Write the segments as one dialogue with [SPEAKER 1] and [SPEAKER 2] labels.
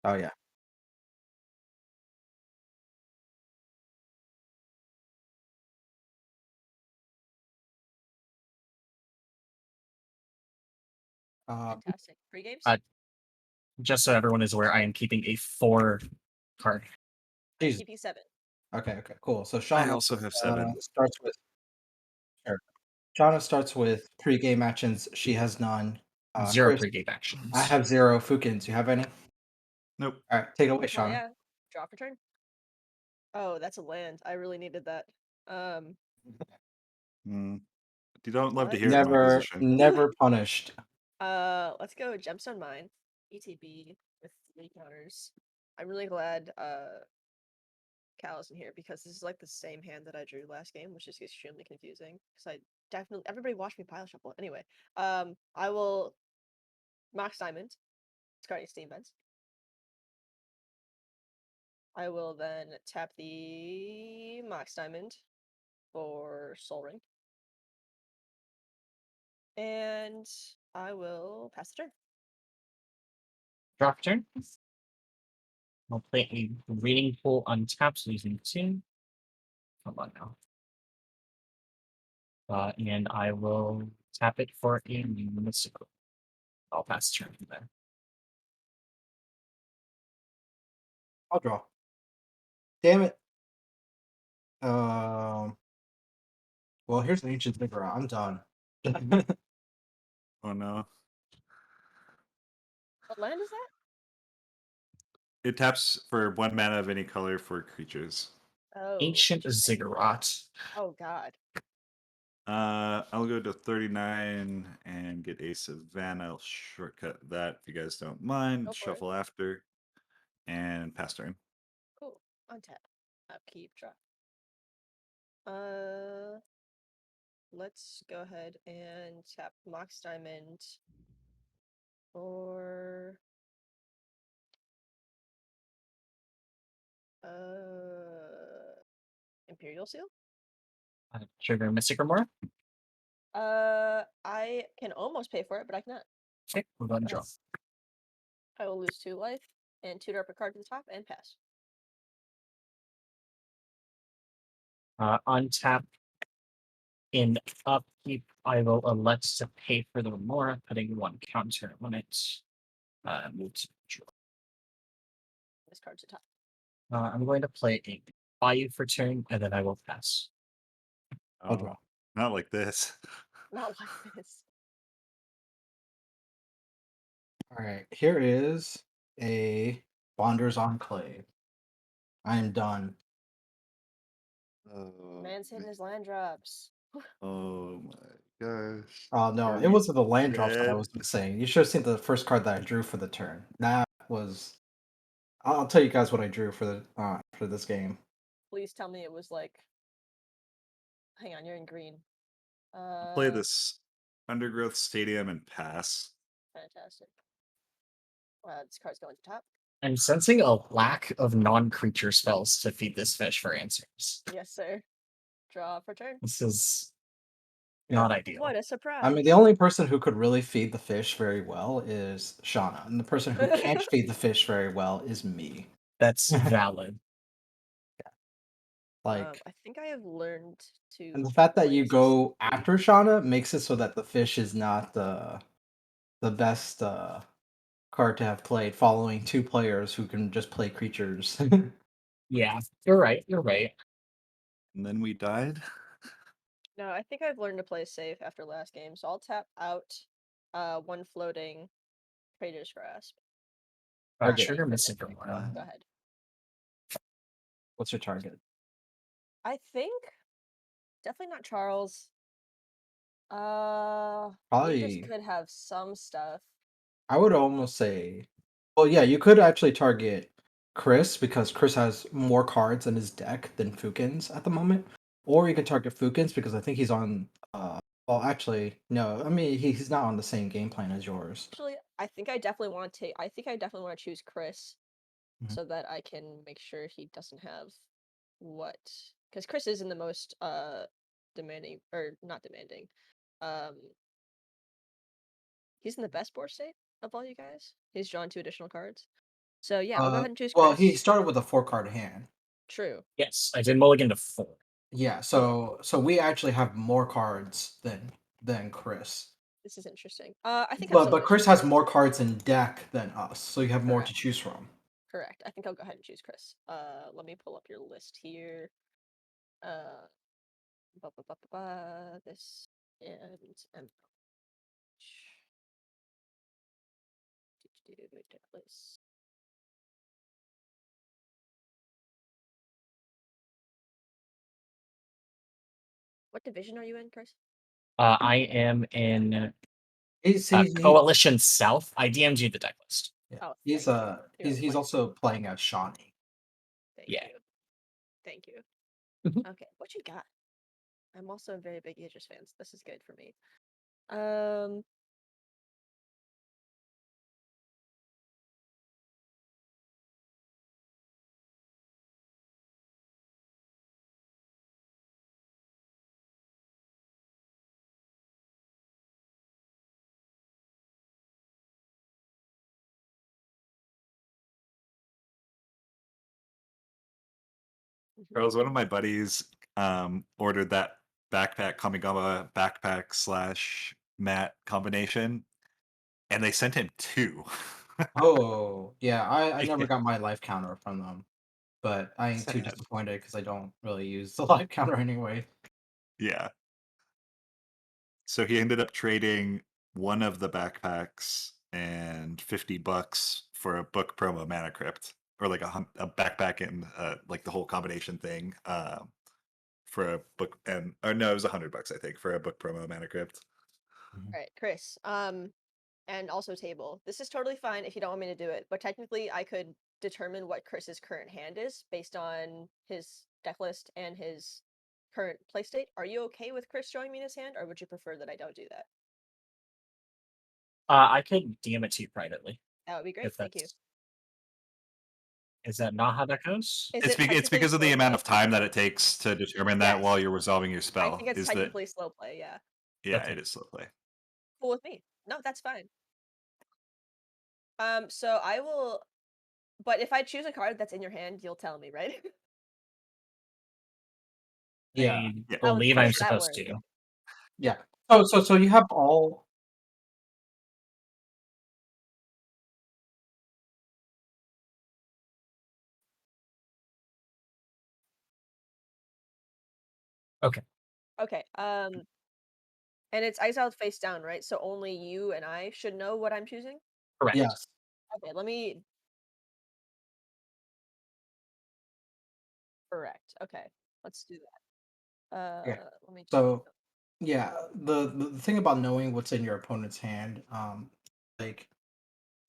[SPEAKER 1] Oh yeah. Um,
[SPEAKER 2] Fantastic. Free games?
[SPEAKER 3] Uh, just so everyone is aware, I am keeping a 4 card.
[SPEAKER 2] I'm
[SPEAKER 1] Jesus.
[SPEAKER 2] keeping 7.
[SPEAKER 1] Okay, okay, cool. So
[SPEAKER 4] I
[SPEAKER 1] Shauna
[SPEAKER 4] also have 7.
[SPEAKER 1] starts with sure. Shauna starts with pre-game actions. She has none.
[SPEAKER 3] 0
[SPEAKER 1] Chris,
[SPEAKER 3] pre-game
[SPEAKER 1] I
[SPEAKER 3] actions.
[SPEAKER 1] have 0. Fukins, you have any?
[SPEAKER 4] Nope.
[SPEAKER 1] All right, take it away,
[SPEAKER 2] Hell
[SPEAKER 1] Shauna.
[SPEAKER 2] yeah. Draw for turn. Oh, that's a land. I really needed that.
[SPEAKER 4] Mm. You don't love to
[SPEAKER 2] What?
[SPEAKER 4] hear it in my
[SPEAKER 1] Never,
[SPEAKER 4] position.
[SPEAKER 1] never punished.
[SPEAKER 2] Let's go Gemstone Mine. ETB with 3 counters. I'm really glad Cal isn't here because this is like the same hand that I drew last game, which is extremely confusing. Because I definitely everybody watched me pile shuffle. Anyway, I will Max Diamond, discarding Steam Vents. I will then tap the Max Diamond for Soul Ring. And I will pass the turn.
[SPEAKER 3] Draw for turn. I'll play a Reading Pool untapped using 2. Come on now. And I will tap it for a mystical. I'll pass turn from there.
[SPEAKER 1] I'll draw. Damn it. Um. Well, here's an ancient Ziggurat. I'm done.
[SPEAKER 4] Oh no.
[SPEAKER 2] What land is that?
[SPEAKER 4] It taps for 1 mana of any color for creatures.
[SPEAKER 2] Oh,
[SPEAKER 3] Ancient
[SPEAKER 2] interesting.
[SPEAKER 3] Ziggurat.
[SPEAKER 2] Oh god.
[SPEAKER 4] I'll go to 39 and get a Savannah. I'll shortcut that if you guys don't mind.
[SPEAKER 2] Go for it.
[SPEAKER 4] Shuffle after and pass turn.
[SPEAKER 2] Cool. Untap. Upkeep. Draw. Uh, let's go ahead and tap Mox Diamond for Imperial Seal.
[SPEAKER 3] Trigger Mystic Remora.
[SPEAKER 2] I can almost pay for it, but I cannot.
[SPEAKER 3] Okay, we'll go ahead and
[SPEAKER 2] Go
[SPEAKER 3] draw.
[SPEAKER 2] ahead. I will lose 2 life and tutor up a card to the top and pass.
[SPEAKER 3] Untap in upkeep. I will elect to pay for the Remora, putting 1 counter on it. Move to draw.
[SPEAKER 2] This card to top.
[SPEAKER 3] I'm going to play a value for turn, and then I will pass.
[SPEAKER 1] I'll draw.
[SPEAKER 4] Not like this.
[SPEAKER 2] Not like this.
[SPEAKER 1] All right, here is a Wanderer's Enclave. I am done.
[SPEAKER 4] Oh,
[SPEAKER 2] Man's hitting his land drops.
[SPEAKER 4] oh my gosh.
[SPEAKER 1] Oh no,
[SPEAKER 4] Are
[SPEAKER 1] it
[SPEAKER 4] we
[SPEAKER 1] wasn't the land drops that I
[SPEAKER 4] dead?
[SPEAKER 1] was saying. You should have seen the first card that I drew for the turn. That was. I'll tell you guys what I drew for this game.
[SPEAKER 2] Please tell me it was like. Hang on, you're in green.
[SPEAKER 4] Play this Undergrowth Stadium and pass.
[SPEAKER 2] Fantastic. This card's going to top.
[SPEAKER 3] I'm sensing a lack of non-creature spells to feed this fish for answers.
[SPEAKER 2] Yes, sir. Draw for turn.
[SPEAKER 3] This is
[SPEAKER 1] Yeah.
[SPEAKER 3] not ideal.
[SPEAKER 2] What a surprise!
[SPEAKER 1] I mean, the only person who could really feed the fish very well is Shauna, and the person who can't feed the fish very well is me.
[SPEAKER 3] That's valid.
[SPEAKER 1] Like,
[SPEAKER 2] I think I have learned to.
[SPEAKER 1] and the fact that you
[SPEAKER 2] play
[SPEAKER 1] go after Shauna makes it so that the fish is not the best card to have played, following 2 players who can just play creatures.
[SPEAKER 3] Yeah, you're right. You're right.
[SPEAKER 4] And then we died.
[SPEAKER 2] No, I think I've learned to play safe after last game, so I'll tap out 1 floating Trader's Grasp.
[SPEAKER 1] Target.
[SPEAKER 3] Trigger
[SPEAKER 2] For
[SPEAKER 3] Mystic
[SPEAKER 2] next turn.
[SPEAKER 3] Remora.
[SPEAKER 2] Go ahead.
[SPEAKER 1] What's your target?
[SPEAKER 2] I think definitely not Charles. Yidris
[SPEAKER 1] Probably,
[SPEAKER 2] could have some stuff.
[SPEAKER 1] I would almost say, well, yeah, you could actually target Chris because Chris has more cards in his deck than Fukins at the moment. Or you could target Fukins because I think he's on. Well, actually, no. I mean, he's not on the same game plan as yours.
[SPEAKER 2] Actually, I think I definitely want to take. I think I definitely want to choose Chris,
[SPEAKER 1] Mhm.
[SPEAKER 2] so that I can make sure he doesn't have what, because Chris isn't the most demanding, or not demanding. Um, he's in the best board state of all you guys. He's drawn 2 additional cards. So yeah, I'll go ahead and choose
[SPEAKER 1] Well,
[SPEAKER 2] Chris.
[SPEAKER 1] he started with a 4-card hand.
[SPEAKER 2] True.
[SPEAKER 3] Yes, I did mulligan to 4.
[SPEAKER 1] Yeah, so we actually have more cards than Chris.
[SPEAKER 2] This is interesting. I think I'm
[SPEAKER 1] But
[SPEAKER 2] still gonna
[SPEAKER 1] Chris
[SPEAKER 2] choose
[SPEAKER 1] has more cards in deck than us, so you have more to
[SPEAKER 2] Correct.
[SPEAKER 1] choose from.
[SPEAKER 2] Correct. I think I'll go ahead and choose Chris. Let me pull up your list here. This and MLC. Deck list. What division are you in, Chris?
[SPEAKER 3] I am in
[SPEAKER 1] He's
[SPEAKER 3] Coalition South. I DM'd you the deck list.
[SPEAKER 1] yeah.
[SPEAKER 2] Oh,
[SPEAKER 1] He's
[SPEAKER 2] thank you. You're
[SPEAKER 1] he's
[SPEAKER 2] wonderful.
[SPEAKER 1] also playing as Shawnee.
[SPEAKER 2] Thank
[SPEAKER 3] Yeah.
[SPEAKER 2] you. Thank you.
[SPEAKER 3] Mhm.
[SPEAKER 2] Okay, what you got? I'm also a very big YIDRIS fan, so this is good for me.
[SPEAKER 4] Charles, one of my buddies ordered that backpack Kamigama backpack / mat combination, and they sent him 2.
[SPEAKER 1] Oh, yeah, I never
[SPEAKER 4] Yeah.
[SPEAKER 1] got my life counter from them, but I ain't too
[SPEAKER 4] Sad.
[SPEAKER 1] disappointed because I don't really use the life counter anyway.
[SPEAKER 4] Yeah. So he ended up trading one of the backpacks and $50 for a book promo mana crypt, or like a backpack and like the whole combination thing for a book, and or no, it was $100 I think for a book promo mana crypt.
[SPEAKER 2] All right, Chris. And also table. This is totally fine if you don't want me to do it, but technically I could determine what Chris's current hand is based on his deck list and his current playstate. Are you okay with Chris showing me his hand, or would you prefer that I don't do that?
[SPEAKER 3] I could DM it to you privately.
[SPEAKER 2] That would be great.
[SPEAKER 3] If
[SPEAKER 2] Thank you.
[SPEAKER 3] that's Is that not how that goes?
[SPEAKER 2] Is
[SPEAKER 4] It's,
[SPEAKER 2] it
[SPEAKER 4] it's
[SPEAKER 2] technically
[SPEAKER 4] because of the
[SPEAKER 2] slow
[SPEAKER 4] amount
[SPEAKER 2] play?
[SPEAKER 4] of time that it takes to determine that
[SPEAKER 2] Yes.
[SPEAKER 4] while you're resolving your
[SPEAKER 2] I
[SPEAKER 4] spell.
[SPEAKER 2] think it's
[SPEAKER 4] Is that
[SPEAKER 2] technically slow play, yeah.
[SPEAKER 4] yeah,
[SPEAKER 3] Okay.
[SPEAKER 4] it is slow play.
[SPEAKER 2] Cool with me. No, that's fine. So I will, but if I choose a card that's in your hand, you'll tell me, right?
[SPEAKER 1] Yeah,
[SPEAKER 3] I
[SPEAKER 4] Yeah.
[SPEAKER 3] believe
[SPEAKER 2] How
[SPEAKER 3] I'm
[SPEAKER 2] does that
[SPEAKER 3] supposed
[SPEAKER 2] work?
[SPEAKER 3] to.
[SPEAKER 1] yeah. So you have all.
[SPEAKER 3] Okay.
[SPEAKER 2] Okay, and it's exiled face down, right? So only you and I should know what I'm choosing?
[SPEAKER 3] Correct.
[SPEAKER 1] Yes.
[SPEAKER 2] Okay, let me. Correct. Okay, let's do that.
[SPEAKER 1] Okay.
[SPEAKER 2] Let me.
[SPEAKER 1] So yeah, the thing about knowing what's in your opponent's hand, like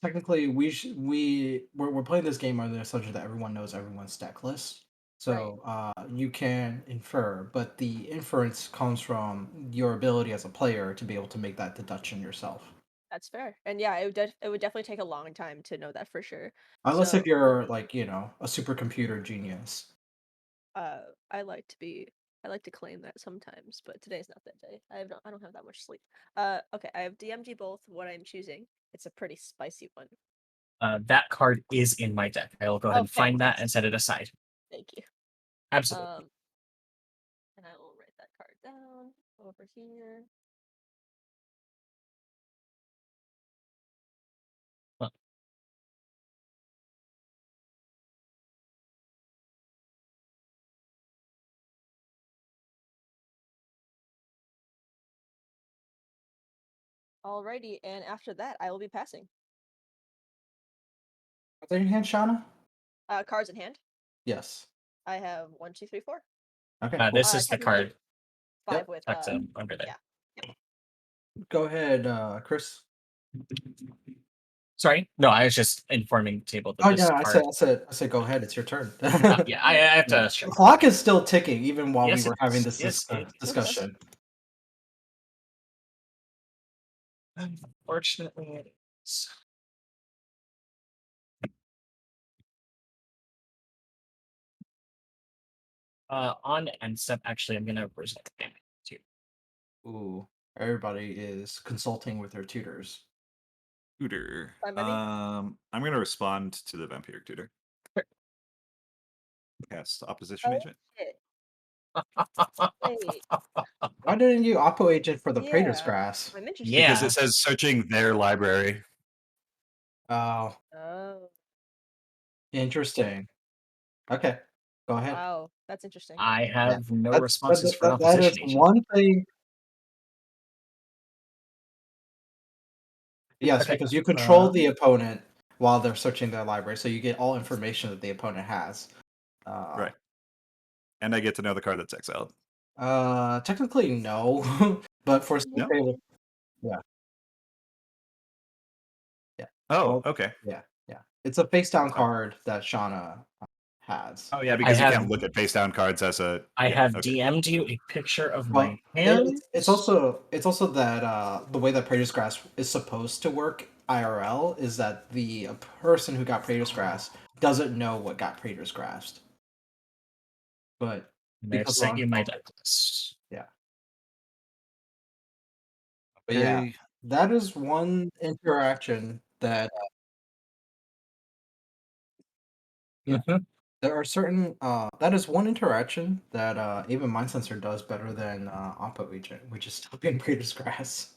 [SPEAKER 1] technically we're playing this game on the assumption that everyone knows everyone's deck list.
[SPEAKER 2] Right.
[SPEAKER 1] So you can infer, but the inference comes from your ability as a player to be able to make that deduction yourself.
[SPEAKER 2] That's fair. And yeah, it would definitely take a long time to know that for sure.
[SPEAKER 1] Unless if
[SPEAKER 2] So let
[SPEAKER 1] you're
[SPEAKER 2] me.
[SPEAKER 1] like, a supercomputer genius.
[SPEAKER 2] Uh, I like to be. I like to claim that sometimes, but today's not that day. I don't have that much sleep. Okay, I have DMG both. What I'm choosing. It's a pretty spicy one.
[SPEAKER 3] That card is in my deck. I will go ahead
[SPEAKER 2] Oh,
[SPEAKER 3] and find that
[SPEAKER 2] fantastic.
[SPEAKER 3] and set it aside.
[SPEAKER 2] Thank you.
[SPEAKER 3] Absolutely.
[SPEAKER 2] And I will write that card down over here.
[SPEAKER 3] Huh.
[SPEAKER 2] Alrighty, and after that, I will be passing.
[SPEAKER 1] Are they in hand, Shauna?
[SPEAKER 2] Cards in hand.
[SPEAKER 1] Yes.
[SPEAKER 2] I have 1, 2, 3, 4.
[SPEAKER 1] Okay, cool.
[SPEAKER 3] This is the
[SPEAKER 2] Technically,
[SPEAKER 3] card
[SPEAKER 2] 5
[SPEAKER 1] Yep.
[SPEAKER 2] with
[SPEAKER 3] tucked under there.
[SPEAKER 2] yeah.
[SPEAKER 1] Go ahead, Chris.
[SPEAKER 3] Sorry? No, I was just informing table that
[SPEAKER 1] Oh
[SPEAKER 3] this
[SPEAKER 1] yeah,
[SPEAKER 3] card.
[SPEAKER 1] I said go ahead. It's your turn.
[SPEAKER 3] Yeah, I have
[SPEAKER 1] Yeah.
[SPEAKER 3] to
[SPEAKER 1] The clock is still ticking, even while we
[SPEAKER 3] Yes,
[SPEAKER 1] were
[SPEAKER 3] it
[SPEAKER 1] having
[SPEAKER 3] is.
[SPEAKER 1] this
[SPEAKER 3] Yes, it is.
[SPEAKER 1] discussion.
[SPEAKER 3] Unfortunately, it is. On end step, actually, I'm gonna present the game to you.
[SPEAKER 1] Ooh, everybody is consulting with their tutors.
[SPEAKER 4] Tutor.
[SPEAKER 2] Fine by me.
[SPEAKER 4] I'm gonna respond to the vampiric tutor.
[SPEAKER 3] Sure.
[SPEAKER 4] Cast opposition
[SPEAKER 2] Oh
[SPEAKER 4] agent.
[SPEAKER 2] shit! Wait,
[SPEAKER 1] Why didn't you Oppo agent for the Praetor's
[SPEAKER 2] yeah,
[SPEAKER 1] Grass?
[SPEAKER 2] I'm interested.
[SPEAKER 4] Because
[SPEAKER 3] Yeah.
[SPEAKER 4] it says searching their library.
[SPEAKER 1] Oh,
[SPEAKER 2] Oh,
[SPEAKER 1] interesting. Okay, go ahead.
[SPEAKER 2] wow, that's interesting.
[SPEAKER 3] I have no
[SPEAKER 1] That's
[SPEAKER 3] responses for an
[SPEAKER 1] that is
[SPEAKER 3] opposition agent.
[SPEAKER 1] one thing. Yes,
[SPEAKER 3] Okay,
[SPEAKER 1] because you control the
[SPEAKER 3] um,
[SPEAKER 1] opponent while they're searching their library, so you get all information that the opponent has.
[SPEAKER 4] Right. And I get to know the card that's exiled.
[SPEAKER 1] Technically no, but for some
[SPEAKER 4] No?
[SPEAKER 1] table, yeah, yeah.
[SPEAKER 4] Oh,
[SPEAKER 1] Well,
[SPEAKER 4] okay.
[SPEAKER 1] yeah, yeah. It's a face down
[SPEAKER 4] That's fine.
[SPEAKER 1] card that Shauna has.
[SPEAKER 4] Oh yeah,
[SPEAKER 3] I
[SPEAKER 4] because you
[SPEAKER 3] have
[SPEAKER 4] can't look at face down cards as a
[SPEAKER 3] I
[SPEAKER 4] yeah,
[SPEAKER 3] have
[SPEAKER 4] okay.
[SPEAKER 3] DM'd you a picture of
[SPEAKER 1] Well,
[SPEAKER 3] my hand.
[SPEAKER 1] it's also that the way that Praetor's Grass is supposed to work IRL is that the person who got Praetor's Grass doesn't know what got Praetor's Grass. But
[SPEAKER 3] And I've
[SPEAKER 1] because we're
[SPEAKER 3] sent
[SPEAKER 1] on
[SPEAKER 3] you my
[SPEAKER 1] phone,
[SPEAKER 3] deck list.
[SPEAKER 1] yeah. But yeah,
[SPEAKER 4] Okay.
[SPEAKER 1] that is one interaction that yeah.
[SPEAKER 3] Mhm.
[SPEAKER 1] There are certain that is one interaction that even Mind Sensor does better than Oppo Agent, which is stopping Praetor's Grass.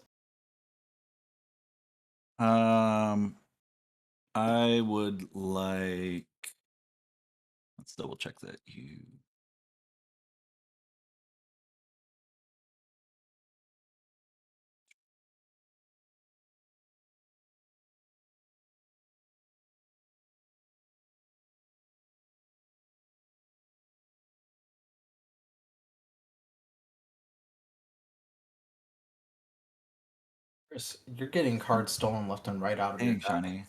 [SPEAKER 4] I would like let's double check that you
[SPEAKER 1] Chris, you're getting cards stolen left and right out of your
[SPEAKER 4] Hey,
[SPEAKER 1] deck.
[SPEAKER 4] Shawnee.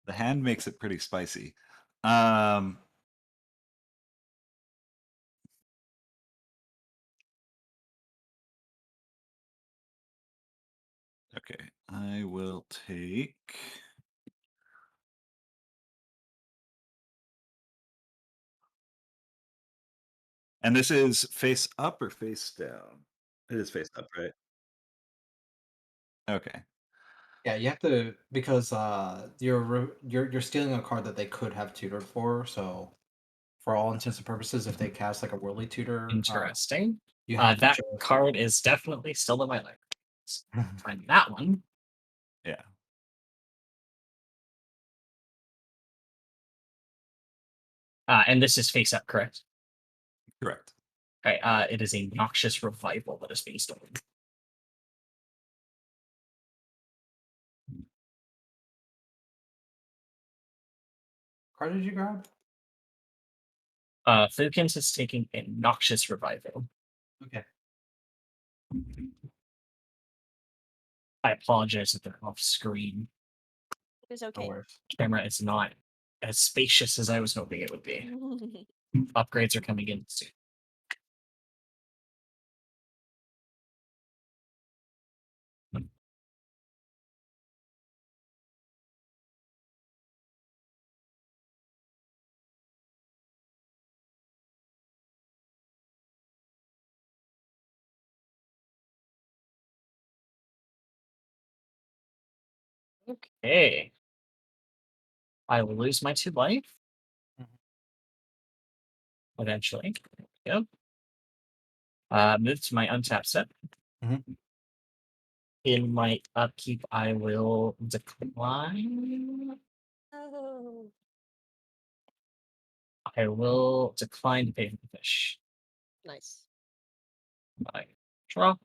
[SPEAKER 4] The hand makes it pretty spicy. Okay, I will take. And this is face up or face down? It is face up, right? Okay.
[SPEAKER 1] Yeah, you have to because you're stealing a card that they could have tutored for. So for all intents and purposes, if they cast like a Whirly Tutor,
[SPEAKER 3] Interesting.
[SPEAKER 1] you have to
[SPEAKER 3] That
[SPEAKER 1] show.
[SPEAKER 3] card is definitely still in my library. Let's find that one.
[SPEAKER 4] Yeah.
[SPEAKER 3] And this is face up, correct?
[SPEAKER 4] Correct.
[SPEAKER 3] Okay, it is a noxious revival that is being stolen.
[SPEAKER 1] Card did you grab?
[SPEAKER 3] Fukins is taking a noxious revival.
[SPEAKER 1] Okay.
[SPEAKER 3] I apologize if they're off screen.
[SPEAKER 2] It's
[SPEAKER 1] No
[SPEAKER 2] okay.
[SPEAKER 1] worries.
[SPEAKER 3] Camera is not as spacious as I was hoping it would be. Upgrades are coming in soon. Okay. I will lose my 2 life.
[SPEAKER 1] Mhm.
[SPEAKER 3] Eventually. Yep. Move to my untapped set.
[SPEAKER 1] Mhm.
[SPEAKER 3] In my upkeep, I will decline.
[SPEAKER 2] Oh,
[SPEAKER 3] I will decline to pay for the fish.
[SPEAKER 2] nice.
[SPEAKER 3] I draw.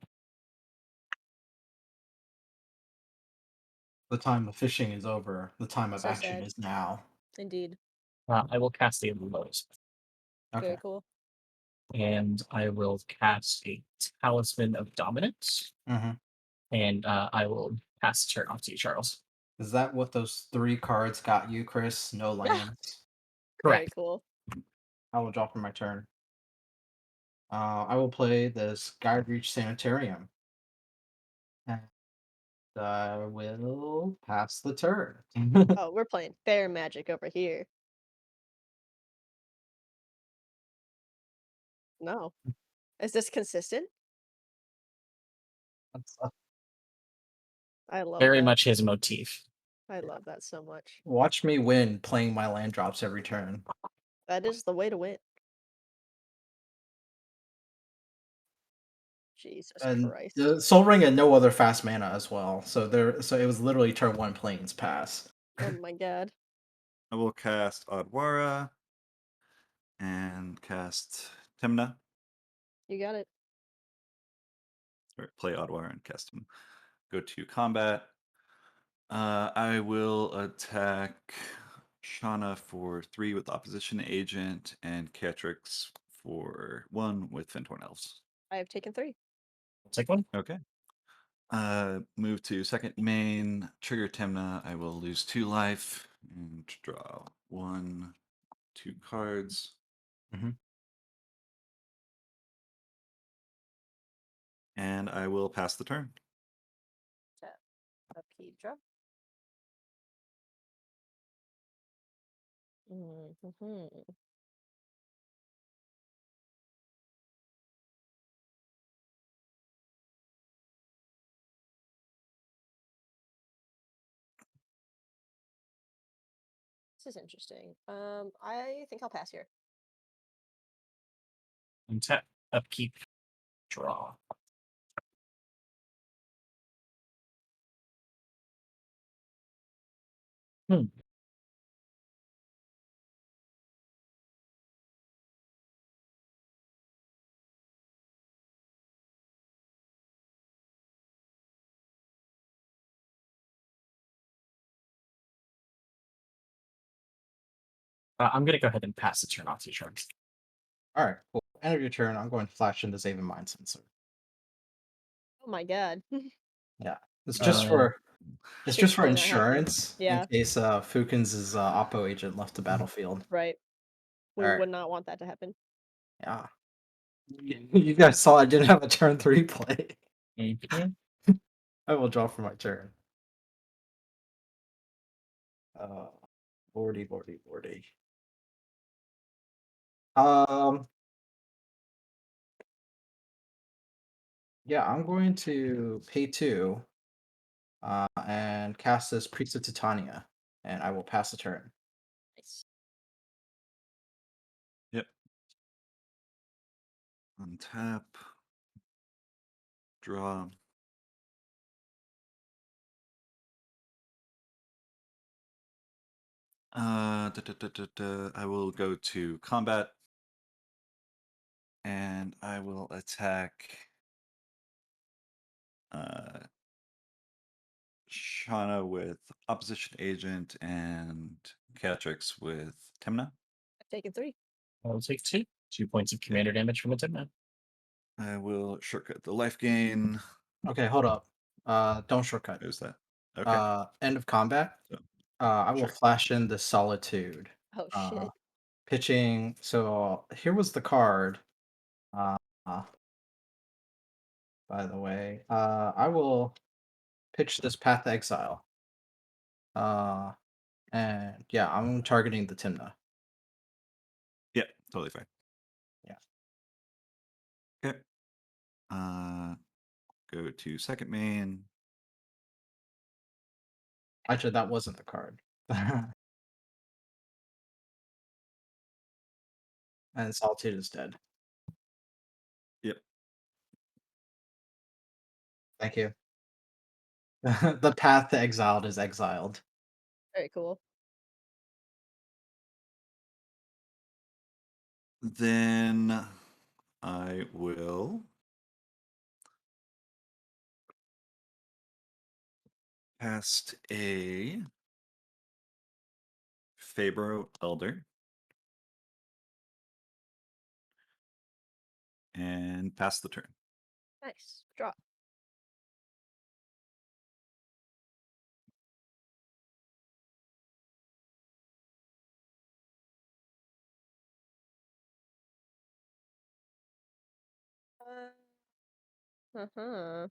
[SPEAKER 1] The time of fishing is over. The time of
[SPEAKER 2] So
[SPEAKER 1] action
[SPEAKER 2] sad.
[SPEAKER 1] is now.
[SPEAKER 2] Indeed.
[SPEAKER 3] I will cast a Lotus.
[SPEAKER 1] Okay.
[SPEAKER 2] Very cool.
[SPEAKER 3] And I will cast a Talisman of Dominance.
[SPEAKER 1] hmm
[SPEAKER 3] And I will pass the turn off to you, Charles.
[SPEAKER 1] Is that what those 3 cards got you, Chris? No lands.
[SPEAKER 2] Very
[SPEAKER 3] Correct.
[SPEAKER 2] cool.
[SPEAKER 1] I will draw for my turn. I will play this Guide Reach Sanitarium. I will pass the turn.
[SPEAKER 2] Oh, we're playing fair magic over here. No. Is this consistent? I love
[SPEAKER 3] Very
[SPEAKER 2] that.
[SPEAKER 3] much his motif.
[SPEAKER 2] I love that so much.
[SPEAKER 1] Watch me win playing my land drops every turn.
[SPEAKER 2] That is the way to win. Jesus
[SPEAKER 1] And
[SPEAKER 2] Christ.
[SPEAKER 1] the Soul Ring and no other fast mana as well. So it was literally turn 1 planes pass.
[SPEAKER 2] Oh my god.
[SPEAKER 4] I will cast Adwara and cast Timna.
[SPEAKER 2] You got it.
[SPEAKER 4] Or play Adwara and cast him. Go to combat. I will attack Shauna for 3 with Opposition Agent and Catrix for 1 with Fentorn Elves.
[SPEAKER 2] I have taken 3.
[SPEAKER 3] Take one.
[SPEAKER 4] Okay. Move to second main, trigger Timna. I will lose 2 life and draw 1, 2 cards.
[SPEAKER 1] Mhm.
[SPEAKER 4] And I will pass the turn.
[SPEAKER 2] Tap. Upkeep, draw. Mm-hmm. This is interesting. I think I'll pass here.
[SPEAKER 3] Untap. Upkeep. Draw. Hmm. I'm gonna go ahead and pass the turn off to Sharks.
[SPEAKER 1] Alright, cool. End of your turn, I'm going to flash into Zaven Mind Sensor.
[SPEAKER 2] Oh my god.
[SPEAKER 1] Yeah. It's
[SPEAKER 3] Uh,
[SPEAKER 1] just for
[SPEAKER 2] Totally not helpful.
[SPEAKER 1] insurance
[SPEAKER 2] Yeah.
[SPEAKER 1] in case Fukins' Oppo agent left the battlefield.
[SPEAKER 2] Right. We
[SPEAKER 1] Alright.
[SPEAKER 2] would not want that to happen.
[SPEAKER 1] Yeah. You guys saw I didn't have a turn 3 play.
[SPEAKER 3] Mhm.
[SPEAKER 1] I will draw for my turn. Lordy. Yeah, I'm going to pay 2 and cast this Priest of Titania, and I will pass the turn.
[SPEAKER 2] Nice.
[SPEAKER 4] Yep. Untap. Draw. I will go to combat. And I will attack Shauna with Opposition Agent and Catrix with Timna.
[SPEAKER 2] I've taken 3.
[SPEAKER 3] I'll take 2. 2 points of commander damage from a TYMNA.
[SPEAKER 4] I will shortcut the life gain.
[SPEAKER 1] Okay, hold up. Don't shortcut.
[SPEAKER 4] There's that. Okay.
[SPEAKER 1] End of combat.
[SPEAKER 4] So,
[SPEAKER 1] I will
[SPEAKER 4] sure.
[SPEAKER 1] flash in the Solitude.
[SPEAKER 2] Oh shit.
[SPEAKER 1] Pitching. So here was the card. Uh, by the way, I will pitch this Path to Exile. And yeah, I'm targeting the Timna.
[SPEAKER 4] Yeah, totally fine.
[SPEAKER 1] Yeah.
[SPEAKER 4] Okay. Go to second main.
[SPEAKER 1] Actually, that wasn't the card. And Solitude is dead.
[SPEAKER 4] Yep.
[SPEAKER 1] Thank you. The Path to Exiled is exiled.
[SPEAKER 2] Very cool.
[SPEAKER 4] Then I will cast a Fabro Elder and pass the turn.
[SPEAKER 2] Nice. Draw. Uh-huh.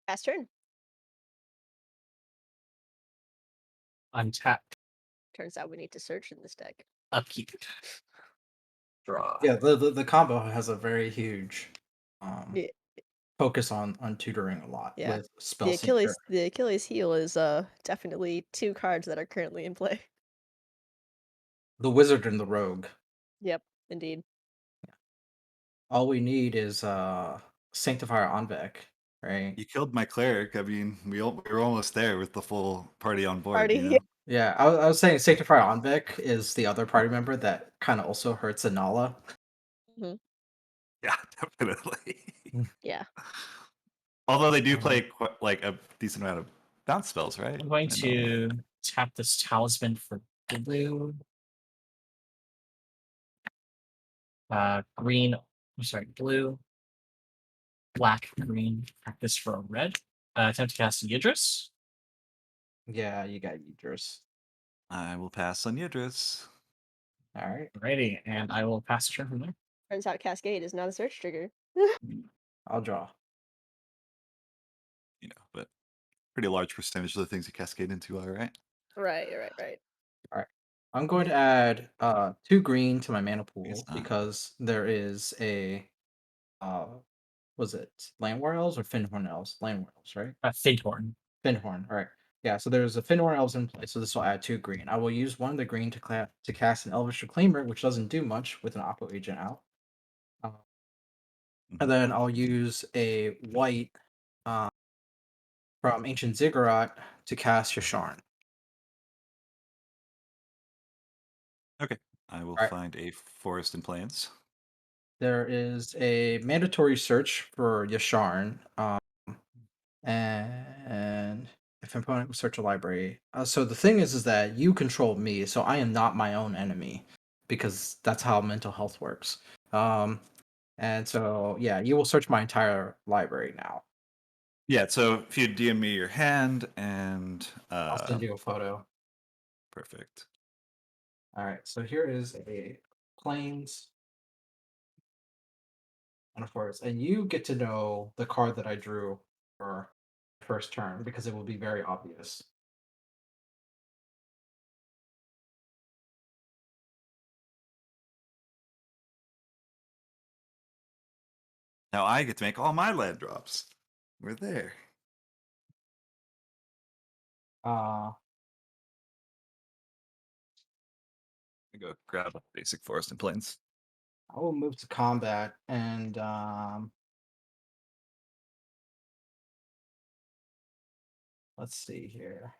[SPEAKER 2] Pass turn.
[SPEAKER 3] Untap.
[SPEAKER 2] Turns out we need to search in this deck.
[SPEAKER 3] Upkeep. Draw.
[SPEAKER 1] Yeah, the combo has a very huge
[SPEAKER 2] Yeah.
[SPEAKER 1] focus on tutoring a lot
[SPEAKER 2] Yeah.
[SPEAKER 1] with spell seeker.
[SPEAKER 2] The Achilles heel is definitely 2 cards that are currently in play.
[SPEAKER 1] The wizard and the rogue.
[SPEAKER 2] Yep, indeed.
[SPEAKER 1] All we need is Sanctifier Anvek, right?
[SPEAKER 4] You killed my cleric. I mean, we were almost there with the full party on board.
[SPEAKER 2] Party,
[SPEAKER 4] You know?
[SPEAKER 2] yeah.
[SPEAKER 1] Yeah, I was saying Sanctifier Anvek is the other party member that kind of also hurts INALLA.
[SPEAKER 2] Mhm.
[SPEAKER 4] Yeah, definitely.
[SPEAKER 2] Yeah.
[SPEAKER 4] Although they do play like a decent amount of bounce spells, right?
[SPEAKER 3] I'm going
[SPEAKER 4] And
[SPEAKER 3] to tap this talisman for blue. Green. I'm sorry, blue. Black, green. Practice for a red. Attempt to cast YIDRIS.
[SPEAKER 1] Yeah, you got Yidris.
[SPEAKER 4] I will pass on Yidris.
[SPEAKER 1] All right,
[SPEAKER 3] Alrighty, and I will pass turn from there.
[SPEAKER 2] Turns out Cascade is not a search trigger.
[SPEAKER 1] I'll draw.
[SPEAKER 4] You know, but pretty large percentage of the things you cascade into are right.
[SPEAKER 2] Right.
[SPEAKER 1] All right, I'm going to add 2 green to my mana pool
[SPEAKER 4] Guess not.
[SPEAKER 1] because there is a was it Landwar Elves or Finhorn Elves? Landwar Elves, right?
[SPEAKER 3] Finthorn.
[SPEAKER 1] Finhorn, all right. Yeah, so there's a Finhorn Elves in play, so this will add 2 green. I will use 1 of the green to cast an Elvish Reclaimer, which doesn't do much with an Oppo agent out. And then I'll use a white from Ancient Ziggurat to cast YASHARN.
[SPEAKER 4] Okay, I will
[SPEAKER 1] Alright.
[SPEAKER 4] find a forest and plains.
[SPEAKER 1] There is a mandatory search for YASHARN, and if an opponent will search a library. So the thing is that you control me, so I am not my own enemy, because that's how mental health works. And so yeah, you will search my entire library now.
[SPEAKER 4] Yeah, so if you DM me your hand and
[SPEAKER 1] I'll send you a photo.
[SPEAKER 4] perfect.
[SPEAKER 1] All right, so here is a plains and a forest, and you get to know the card that I drew for first turn because it will be very obvious.
[SPEAKER 4] Now I get to make all my land drops. We're there.
[SPEAKER 1] Uh,
[SPEAKER 4] I go grab a basic forest and plains.
[SPEAKER 1] I will move to combat and let's see here.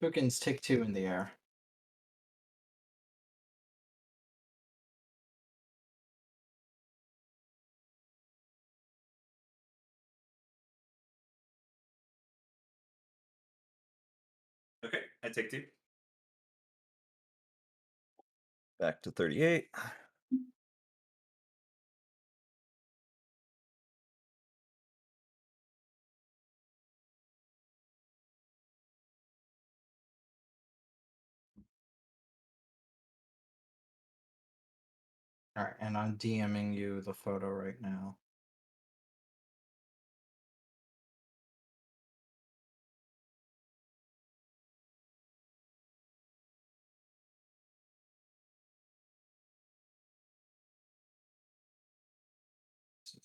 [SPEAKER 1] Spookins take 2 in the air.
[SPEAKER 4] Okay, I take 2. Back to 38.
[SPEAKER 1] All right, and I'm DMing you the photo right now.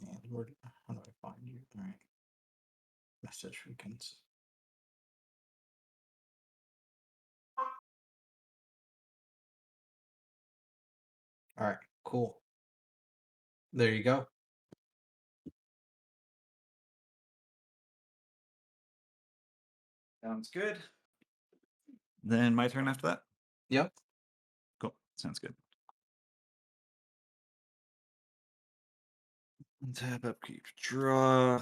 [SPEAKER 1] And how do I find you? All right. Message weekends. All right, cool. There you go.
[SPEAKER 4] Sounds good. Then my turn after that?
[SPEAKER 1] Yep.
[SPEAKER 4] Cool. Sounds good. Tap upkeep, draw.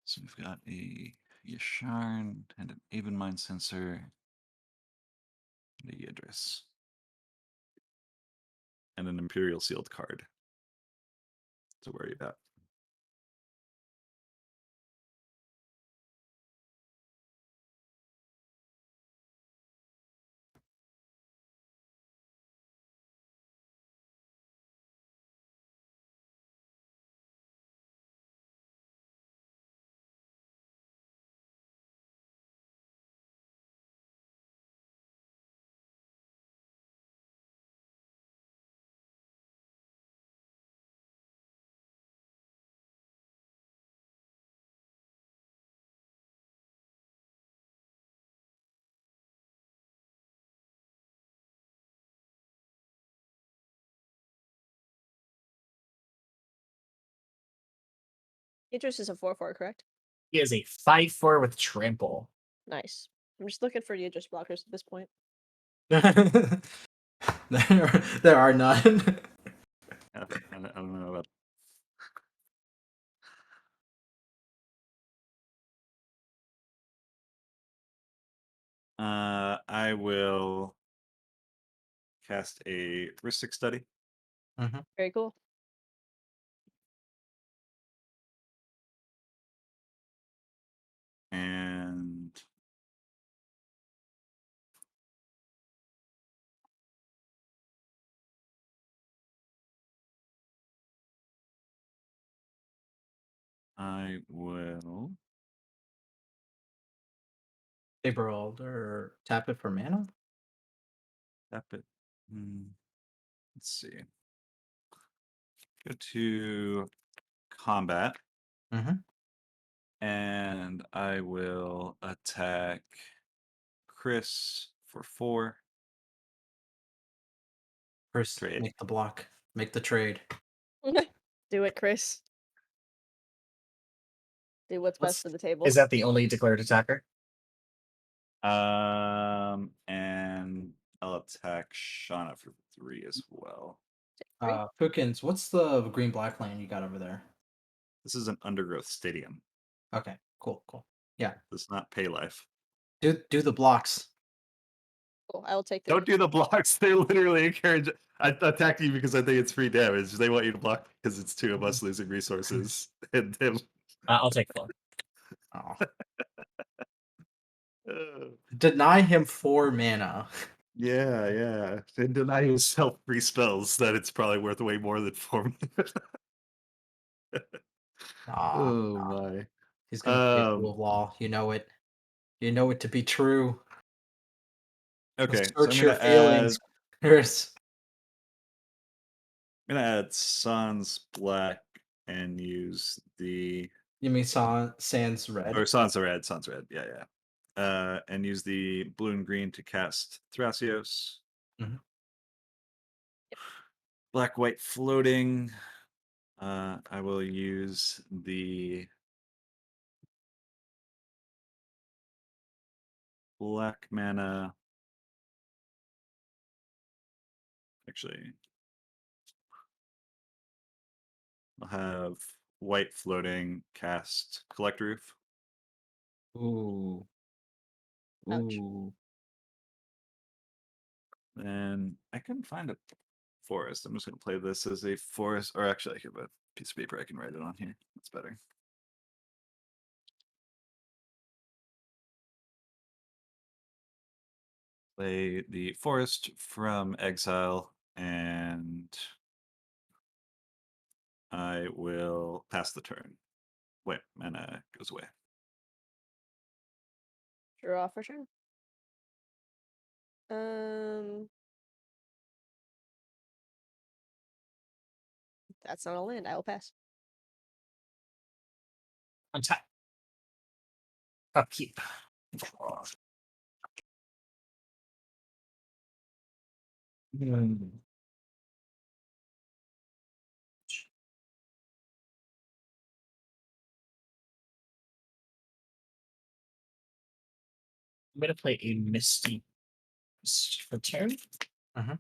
[SPEAKER 4] So we've got a YASHARN and an Aven Mind Sensor and a YIDRIS. And an Imperial Sealed card to worry about.
[SPEAKER 2] Idris is a 4/4, correct?
[SPEAKER 3] He is a 5/4 with trample.
[SPEAKER 2] Nice. I'm just looking for Idris blockers at this point.
[SPEAKER 1] There are none.
[SPEAKER 4] I don't know about. I will cast a Ristic Study.
[SPEAKER 2] Very cool.
[SPEAKER 4] And I will
[SPEAKER 1] Emerald or tap it for mana.
[SPEAKER 4] tap it. Let's see. Go to combat. And I will attack Chris for 4.
[SPEAKER 1] First,
[SPEAKER 4] Trade.
[SPEAKER 1] make the block. Make the trade.
[SPEAKER 2] Do it, Chris. Do what's best for the table.
[SPEAKER 3] Is that the only declared attacker?
[SPEAKER 4] And I'll attack Shauna for 3 as well.
[SPEAKER 1] Fookins, what's the green black lane you got over there?
[SPEAKER 4] This is an Undergrowth Stadium.
[SPEAKER 1] Okay, cool. Yeah.
[SPEAKER 4] Does not pay life.
[SPEAKER 1] Do the blocks.
[SPEAKER 2] Cool. I will take that.
[SPEAKER 4] Don't do the blocks. They literally encourage. I attack you because I think it's free damage. They want you to block because it's 2 of us losing resources. And them.
[SPEAKER 3] I'll take 4.
[SPEAKER 1] Oh. Deny him 4 mana.
[SPEAKER 4] Yeah. And deny yourself free spells that it's probably worth way more than 4 mana. Oh my.
[SPEAKER 1] He's gonna play Rule of Law. You know it. You know it to be true.
[SPEAKER 4] Okay, so
[SPEAKER 1] Search
[SPEAKER 4] I'm
[SPEAKER 1] your
[SPEAKER 4] gonna
[SPEAKER 1] feelings, Chris.
[SPEAKER 4] I'm gonna add Sans Black and use the
[SPEAKER 1] You mean Sans Red?
[SPEAKER 4] or Sans Red, yeah. And use the blue and green to cast Thrasios. Black white floating. I will use the black mana. Actually, I'll have white floating cast Collect Roof.
[SPEAKER 1] Ooh.
[SPEAKER 2] Ouch.
[SPEAKER 4] And I couldn't find a forest. I'm just gonna play this as a forest, or actually I have a piece of paper I can write it on here. That's better. Play the forest from exile, and I will pass the turn. Wait, mana goes away.
[SPEAKER 2] Draw for turn. That's not a land. I will pass.
[SPEAKER 3] Untap. Upkeep. I'm gonna play a Misty for turn. I'm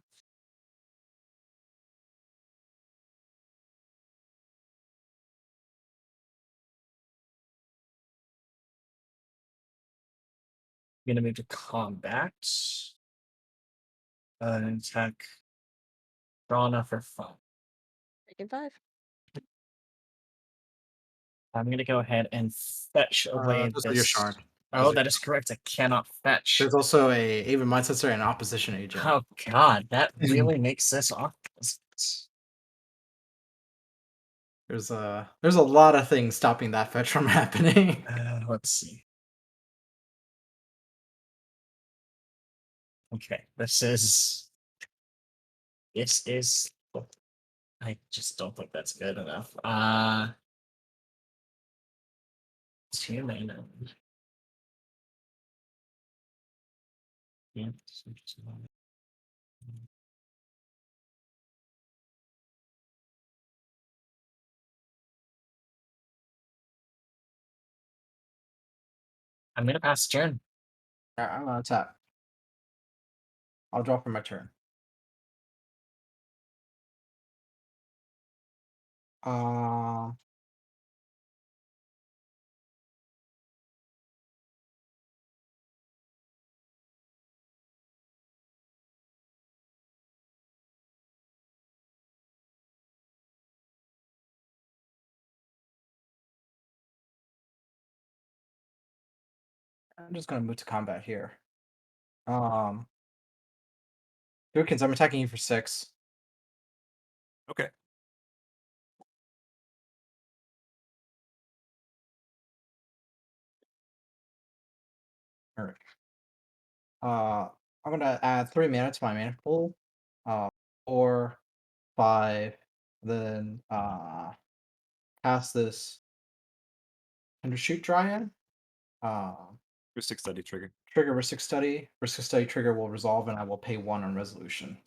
[SPEAKER 3] gonna move to combat. And attack Rana for fun.
[SPEAKER 2] Taking 5.
[SPEAKER 3] I'm gonna go ahead and fetch away
[SPEAKER 1] those are
[SPEAKER 3] this.
[SPEAKER 1] YASHARN.
[SPEAKER 3] Oh, that is correct. I cannot fetch.
[SPEAKER 1] There's also a even mind sensor and opposition agent.
[SPEAKER 3] Oh god, that really makes this opposite.
[SPEAKER 1] There's a lot of things stopping that fetch from happening.
[SPEAKER 3] Let's see. Okay, this is. I just don't think that's good enough. 2 mana. Yeah. I'm gonna pass turn.
[SPEAKER 1] Alright, I'm gonna tap. I'll draw for my turn. Uh, I'm just gonna move to combat here. Dukins, I'm attacking you for 6.
[SPEAKER 4] Okay.
[SPEAKER 1] Alright. I'm gonna add 3 mana to my mana pool. 4, 5, then cast this Undershoot Dryad.
[SPEAKER 4] Mystic Study trigger.
[SPEAKER 1] Trigger Ristic Study. Ristic Study trigger will resolve, and I will pay 1 on resolution.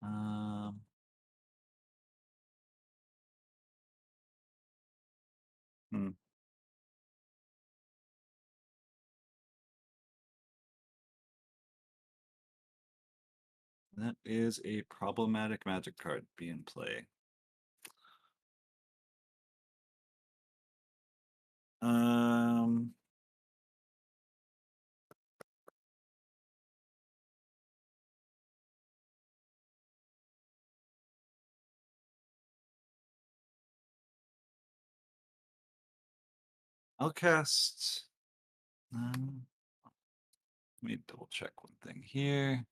[SPEAKER 4] Um, hmm. That is a problematic Magic card. Be in play. I'll cast. Let me double check one thing here.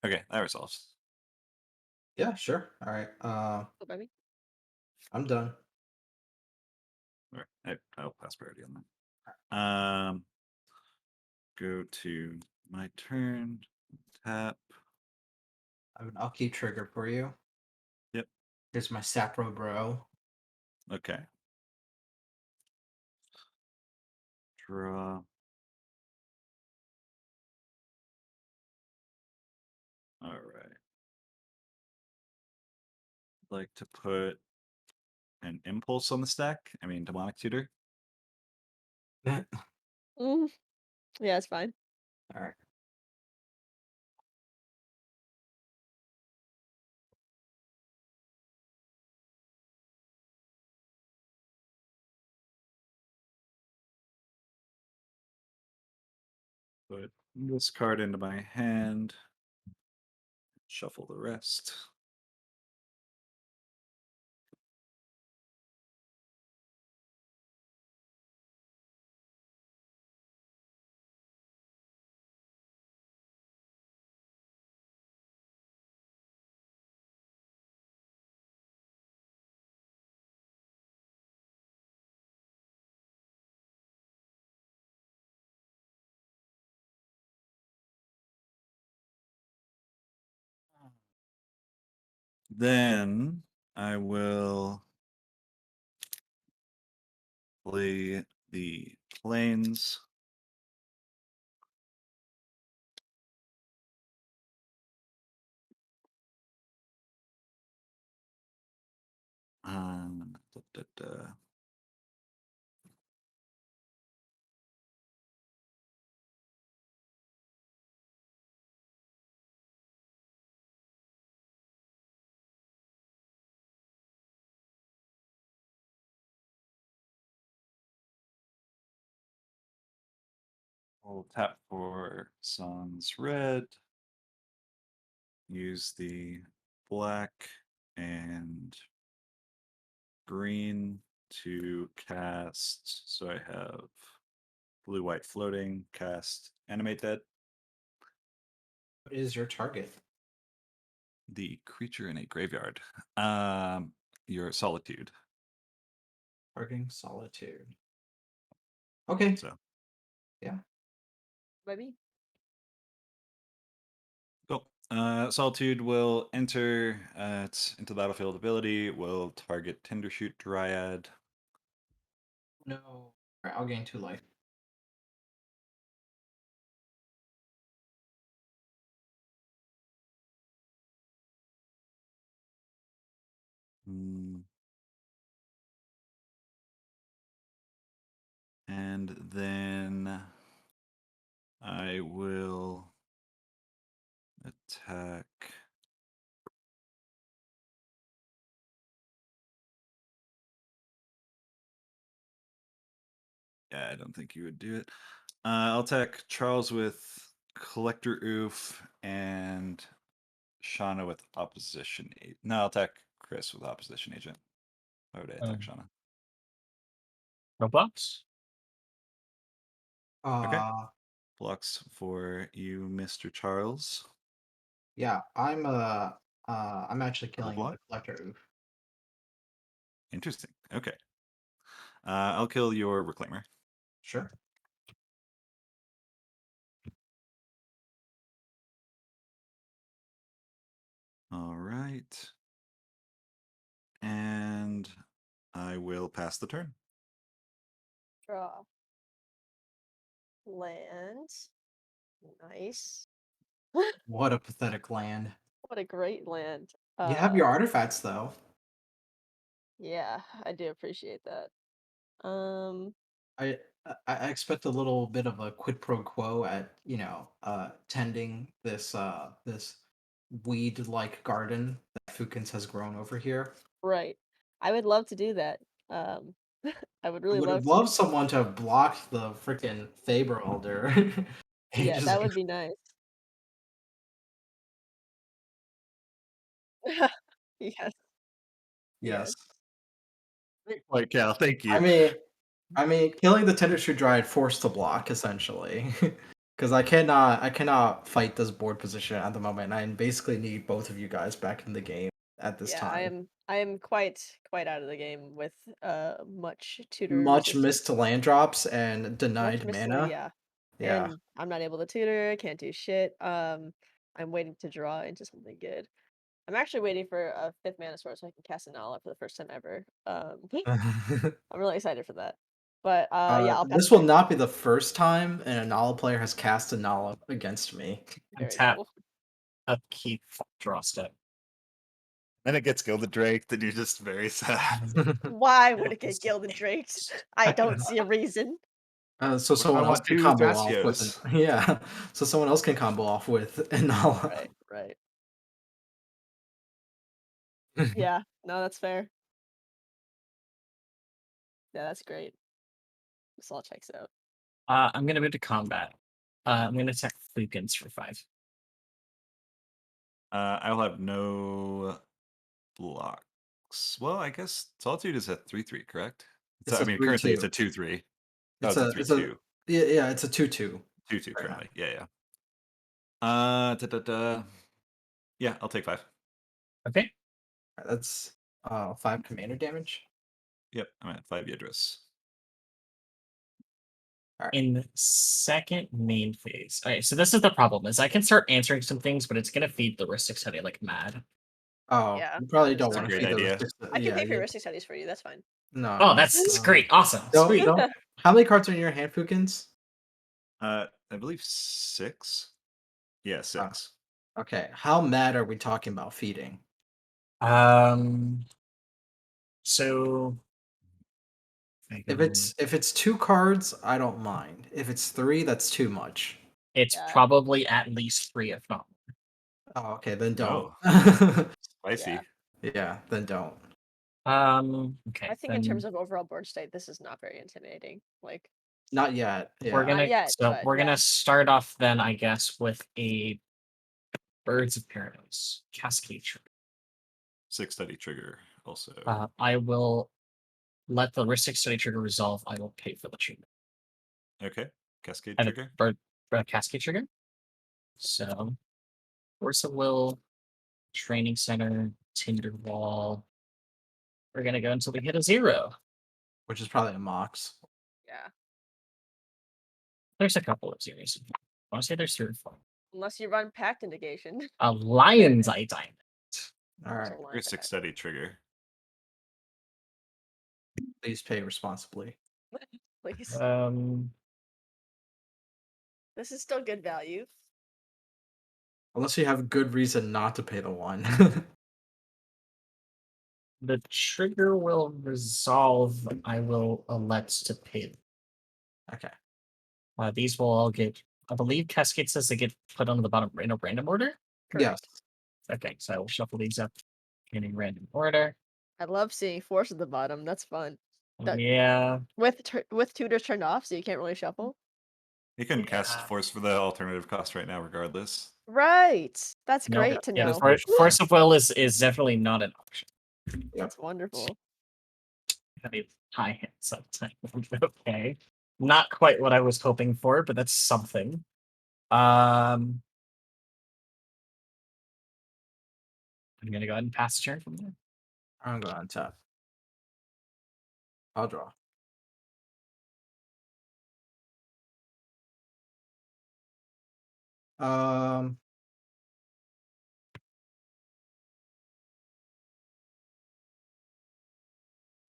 [SPEAKER 4] Okay, that resolves.
[SPEAKER 1] Yeah, sure. Alright.
[SPEAKER 2] Oh, baby.
[SPEAKER 1] I'm done.
[SPEAKER 4] All right, I'll pass priority on that. Go to my turn. Tap.
[SPEAKER 1] I have an upkeep trigger for you.
[SPEAKER 4] Yep.
[SPEAKER 1] Here's my Sapro Bro.
[SPEAKER 4] Okay. Draw. All right. Like to put an impulse on the stack. I mean, demonic tutor.
[SPEAKER 2] Mm. Yeah, it's fine.
[SPEAKER 1] Alright.
[SPEAKER 4] Put this card into my hand. Shuffle the rest. Then I will play the planes. Da, da, da. We'll tap for Sans Red. Use the black and green to cast. So I have blue, white floating, cast Animate Dead.
[SPEAKER 1] What is your target?
[SPEAKER 4] The creature in a graveyard. Your Solitude.
[SPEAKER 1] Targeting Solitude. Okay.
[SPEAKER 4] So
[SPEAKER 2] Baby.
[SPEAKER 4] go. Solitude will enter into the battlefield ability, will target Tindershoot Dryad.
[SPEAKER 1] No. Alright, I'll gain 2 life.
[SPEAKER 4] Mm. And then I will attack. Yeah, I don't think you would do it. I'll attack Charles with Collector Oof and Shauna with Opposition Agent. No, I'll attack Chris with Opposition Agent. Why would I attack Shauna?
[SPEAKER 3] Roblox?
[SPEAKER 4] Okay.
[SPEAKER 1] Uh,
[SPEAKER 4] Blocks for you, Mr. Charles.
[SPEAKER 1] yeah, I'm actually killing
[SPEAKER 4] block?
[SPEAKER 1] the Collector Oof.
[SPEAKER 4] Interesting. Okay. I'll kill your Reclaimer.
[SPEAKER 1] Sure.
[SPEAKER 4] All right. And I will pass the turn.
[SPEAKER 2] Draw. Land. Nice.
[SPEAKER 1] What a pathetic land.
[SPEAKER 2] What a great land.
[SPEAKER 1] You have your artifacts though.
[SPEAKER 2] Yeah, I do appreciate that.
[SPEAKER 1] I I expect a little bit of a quid pro quo at, tending this weed-like garden that Fukins has grown over here.
[SPEAKER 2] Right. I would love to do that. Um, I would
[SPEAKER 1] I
[SPEAKER 2] really
[SPEAKER 1] would have
[SPEAKER 2] love to.
[SPEAKER 1] loved someone to have blocked the freaking Faber Elder. And
[SPEAKER 2] Yeah, that
[SPEAKER 1] just
[SPEAKER 2] would be nice. Yes,
[SPEAKER 1] yes.
[SPEAKER 2] yes.
[SPEAKER 4] Like, Cal, thank
[SPEAKER 1] I
[SPEAKER 4] you.
[SPEAKER 1] mean I mean, killing the Tender Shoe Dryad forced to block essentially. Because I cannot fight this board position at the moment, and I basically need both of you guys back in the game at this
[SPEAKER 2] Yeah,
[SPEAKER 1] time.
[SPEAKER 2] I am quite out of the game with much tutor
[SPEAKER 1] Much
[SPEAKER 2] resistance.
[SPEAKER 1] missed to land drops and
[SPEAKER 2] Much
[SPEAKER 1] denied
[SPEAKER 2] mislead,
[SPEAKER 1] mana.
[SPEAKER 2] yeah.
[SPEAKER 1] Yeah.
[SPEAKER 2] And I'm not able to tutor, can't do shit. I'm waiting to draw into something good. I'm actually waiting for a 5th mana source so I can cast INALLA for the first time ever. I'm really excited for that. But yeah, I'll pass
[SPEAKER 1] This
[SPEAKER 2] the
[SPEAKER 1] will
[SPEAKER 2] turn.
[SPEAKER 1] not be the first time an Anala player has cast a Nala against me.
[SPEAKER 2] Very
[SPEAKER 3] Untap,
[SPEAKER 2] cool.
[SPEAKER 3] upkeep, draw step.
[SPEAKER 4] Then it gets Gilded Drake, then you're just very sad.
[SPEAKER 2] Why would it get Gilded Drakes? I don't see a reason.
[SPEAKER 1] So
[SPEAKER 4] What if I
[SPEAKER 1] someone else
[SPEAKER 4] want
[SPEAKER 1] can
[SPEAKER 4] 2
[SPEAKER 1] combo off with an
[SPEAKER 4] Thrasios?
[SPEAKER 1] yeah. So someone else can combo off with Anala.
[SPEAKER 2] Right, right. Yeah, no, that's fair. Yeah, that's great. This all checks out.
[SPEAKER 3] I'm gonna move to combat. I'm gonna attack Fukins for 5.
[SPEAKER 4] I'll have no blocks. Well, I guess Solitude is a 3/3, correct?
[SPEAKER 1] It's
[SPEAKER 4] I
[SPEAKER 1] a
[SPEAKER 4] mean, currently it's
[SPEAKER 1] 3/2.
[SPEAKER 4] a 2/3. Oh,
[SPEAKER 1] It's
[SPEAKER 4] it's a
[SPEAKER 1] a
[SPEAKER 4] 3/2.
[SPEAKER 1] yeah, it's a 2/2
[SPEAKER 4] 2/2
[SPEAKER 1] right now.
[SPEAKER 4] currently. Yeah. Yeah, I'll take 5.
[SPEAKER 3] Okay.
[SPEAKER 1] That's 5 commander damage.
[SPEAKER 4] Yep, I'm at 5 Yidris.
[SPEAKER 3] In second main phase. Okay, so this is the problem: is I can start answering some things, but it's gonna feed the Ristic study like mad.
[SPEAKER 1] Oh,
[SPEAKER 2] Yeah,
[SPEAKER 1] you probably don't
[SPEAKER 4] That's a
[SPEAKER 1] want to
[SPEAKER 4] great
[SPEAKER 1] feed the
[SPEAKER 4] idea.
[SPEAKER 1] Ristic
[SPEAKER 2] I can
[SPEAKER 1] yeah,
[SPEAKER 2] pay for
[SPEAKER 1] you
[SPEAKER 2] Ristic Studies for you, that's fine.
[SPEAKER 1] no,
[SPEAKER 3] Oh,
[SPEAKER 1] no.
[SPEAKER 3] that's great! Awesome,
[SPEAKER 1] Don't
[SPEAKER 3] sweet.
[SPEAKER 1] don't how many cards are in your hand, Fukins?
[SPEAKER 4] I believe 6. Yeah, 6.
[SPEAKER 1] Okay, how mad are we talking about feeding?
[SPEAKER 3] Um. So. I
[SPEAKER 1] If
[SPEAKER 3] go-
[SPEAKER 1] it's 2 cards, I don't mind. If it's 3, that's too much.
[SPEAKER 3] It's
[SPEAKER 2] Yeah,
[SPEAKER 3] probably at least 3, if not.
[SPEAKER 1] Oh, okay, then don't.
[SPEAKER 4] Oh,
[SPEAKER 2] yeah.
[SPEAKER 4] spicy.
[SPEAKER 1] Yeah, then don't.
[SPEAKER 3] Okay.
[SPEAKER 2] I think in terms of overall board state, this is not very intimidating. Like,
[SPEAKER 1] Not yet.
[SPEAKER 3] We're
[SPEAKER 1] Yeah.
[SPEAKER 2] not
[SPEAKER 3] gonna
[SPEAKER 2] yet, but
[SPEAKER 3] we're
[SPEAKER 2] yeah.
[SPEAKER 3] gonna start off then, I guess, with a Birds of Paradise Cascade Trigger.
[SPEAKER 4] 6 study trigger also.
[SPEAKER 3] I will let the Ristic Study trigger resolve. I will pay for the treatment.
[SPEAKER 4] Okay. Cascade
[SPEAKER 3] And a
[SPEAKER 4] trigger.
[SPEAKER 3] bird Cascade Trigger. So, Force of Will, Training Center, Tinder Wall. We're gonna go until we hit a 0.
[SPEAKER 1] Which is probably a Mox.
[SPEAKER 2] Yeah.
[SPEAKER 3] There's a couple of zeros. I want to say there's 3 or 4.
[SPEAKER 2] Unless you run Pact Indication.
[SPEAKER 3] A Lion's Eye Diamond.
[SPEAKER 1] All
[SPEAKER 2] There's
[SPEAKER 1] right,
[SPEAKER 2] a line
[SPEAKER 4] Here's
[SPEAKER 2] back.
[SPEAKER 4] Study trigger.
[SPEAKER 1] please pay responsibly.
[SPEAKER 2] Please. This is still good value.
[SPEAKER 1] Unless you have good reason not to pay the 1.
[SPEAKER 3] The trigger will resolve. I will elect to pay.
[SPEAKER 1] Okay.
[SPEAKER 3] These will all get. I believe Cascade says they get put on the bottom in a random order.
[SPEAKER 1] Yes.
[SPEAKER 3] Okay, so I will shuffle these up in a random order.
[SPEAKER 2] I love seeing Force at the bottom. That's fun. That-
[SPEAKER 3] Yeah.
[SPEAKER 2] With tutors turned off, so you can't really shuffle.
[SPEAKER 4] You can cast
[SPEAKER 3] Yeah.
[SPEAKER 4] Force for the alternative cost right now, regardless.
[SPEAKER 2] Right. That's
[SPEAKER 3] No,
[SPEAKER 2] great to
[SPEAKER 3] yeah,
[SPEAKER 2] know.
[SPEAKER 3] Force of Will is definitely not an option.
[SPEAKER 2] That's wonderful.
[SPEAKER 3] I mean, high hit sometimes. Okay. Not quite what I was hoping for, but that's something. I'm gonna go ahead and pass the turn from there.
[SPEAKER 1] I'm going to tap. I'll draw.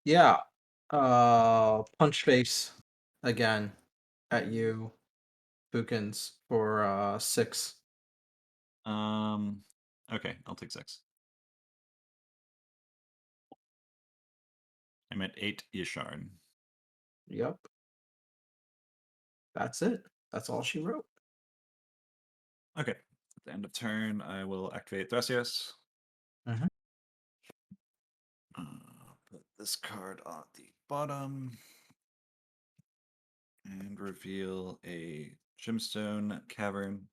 [SPEAKER 1] Yeah. Punch face again at you, Bookins, for 6.
[SPEAKER 4] Okay, I'll take 6. I'm at 8 YASHARN.
[SPEAKER 1] Yep. That's it. That's all she wrote.
[SPEAKER 4] Okay. At the end of turn, I will activate THRASIOS.
[SPEAKER 1] Mhm.
[SPEAKER 4] Put this card on the bottom. And reveal a gemstone cavern.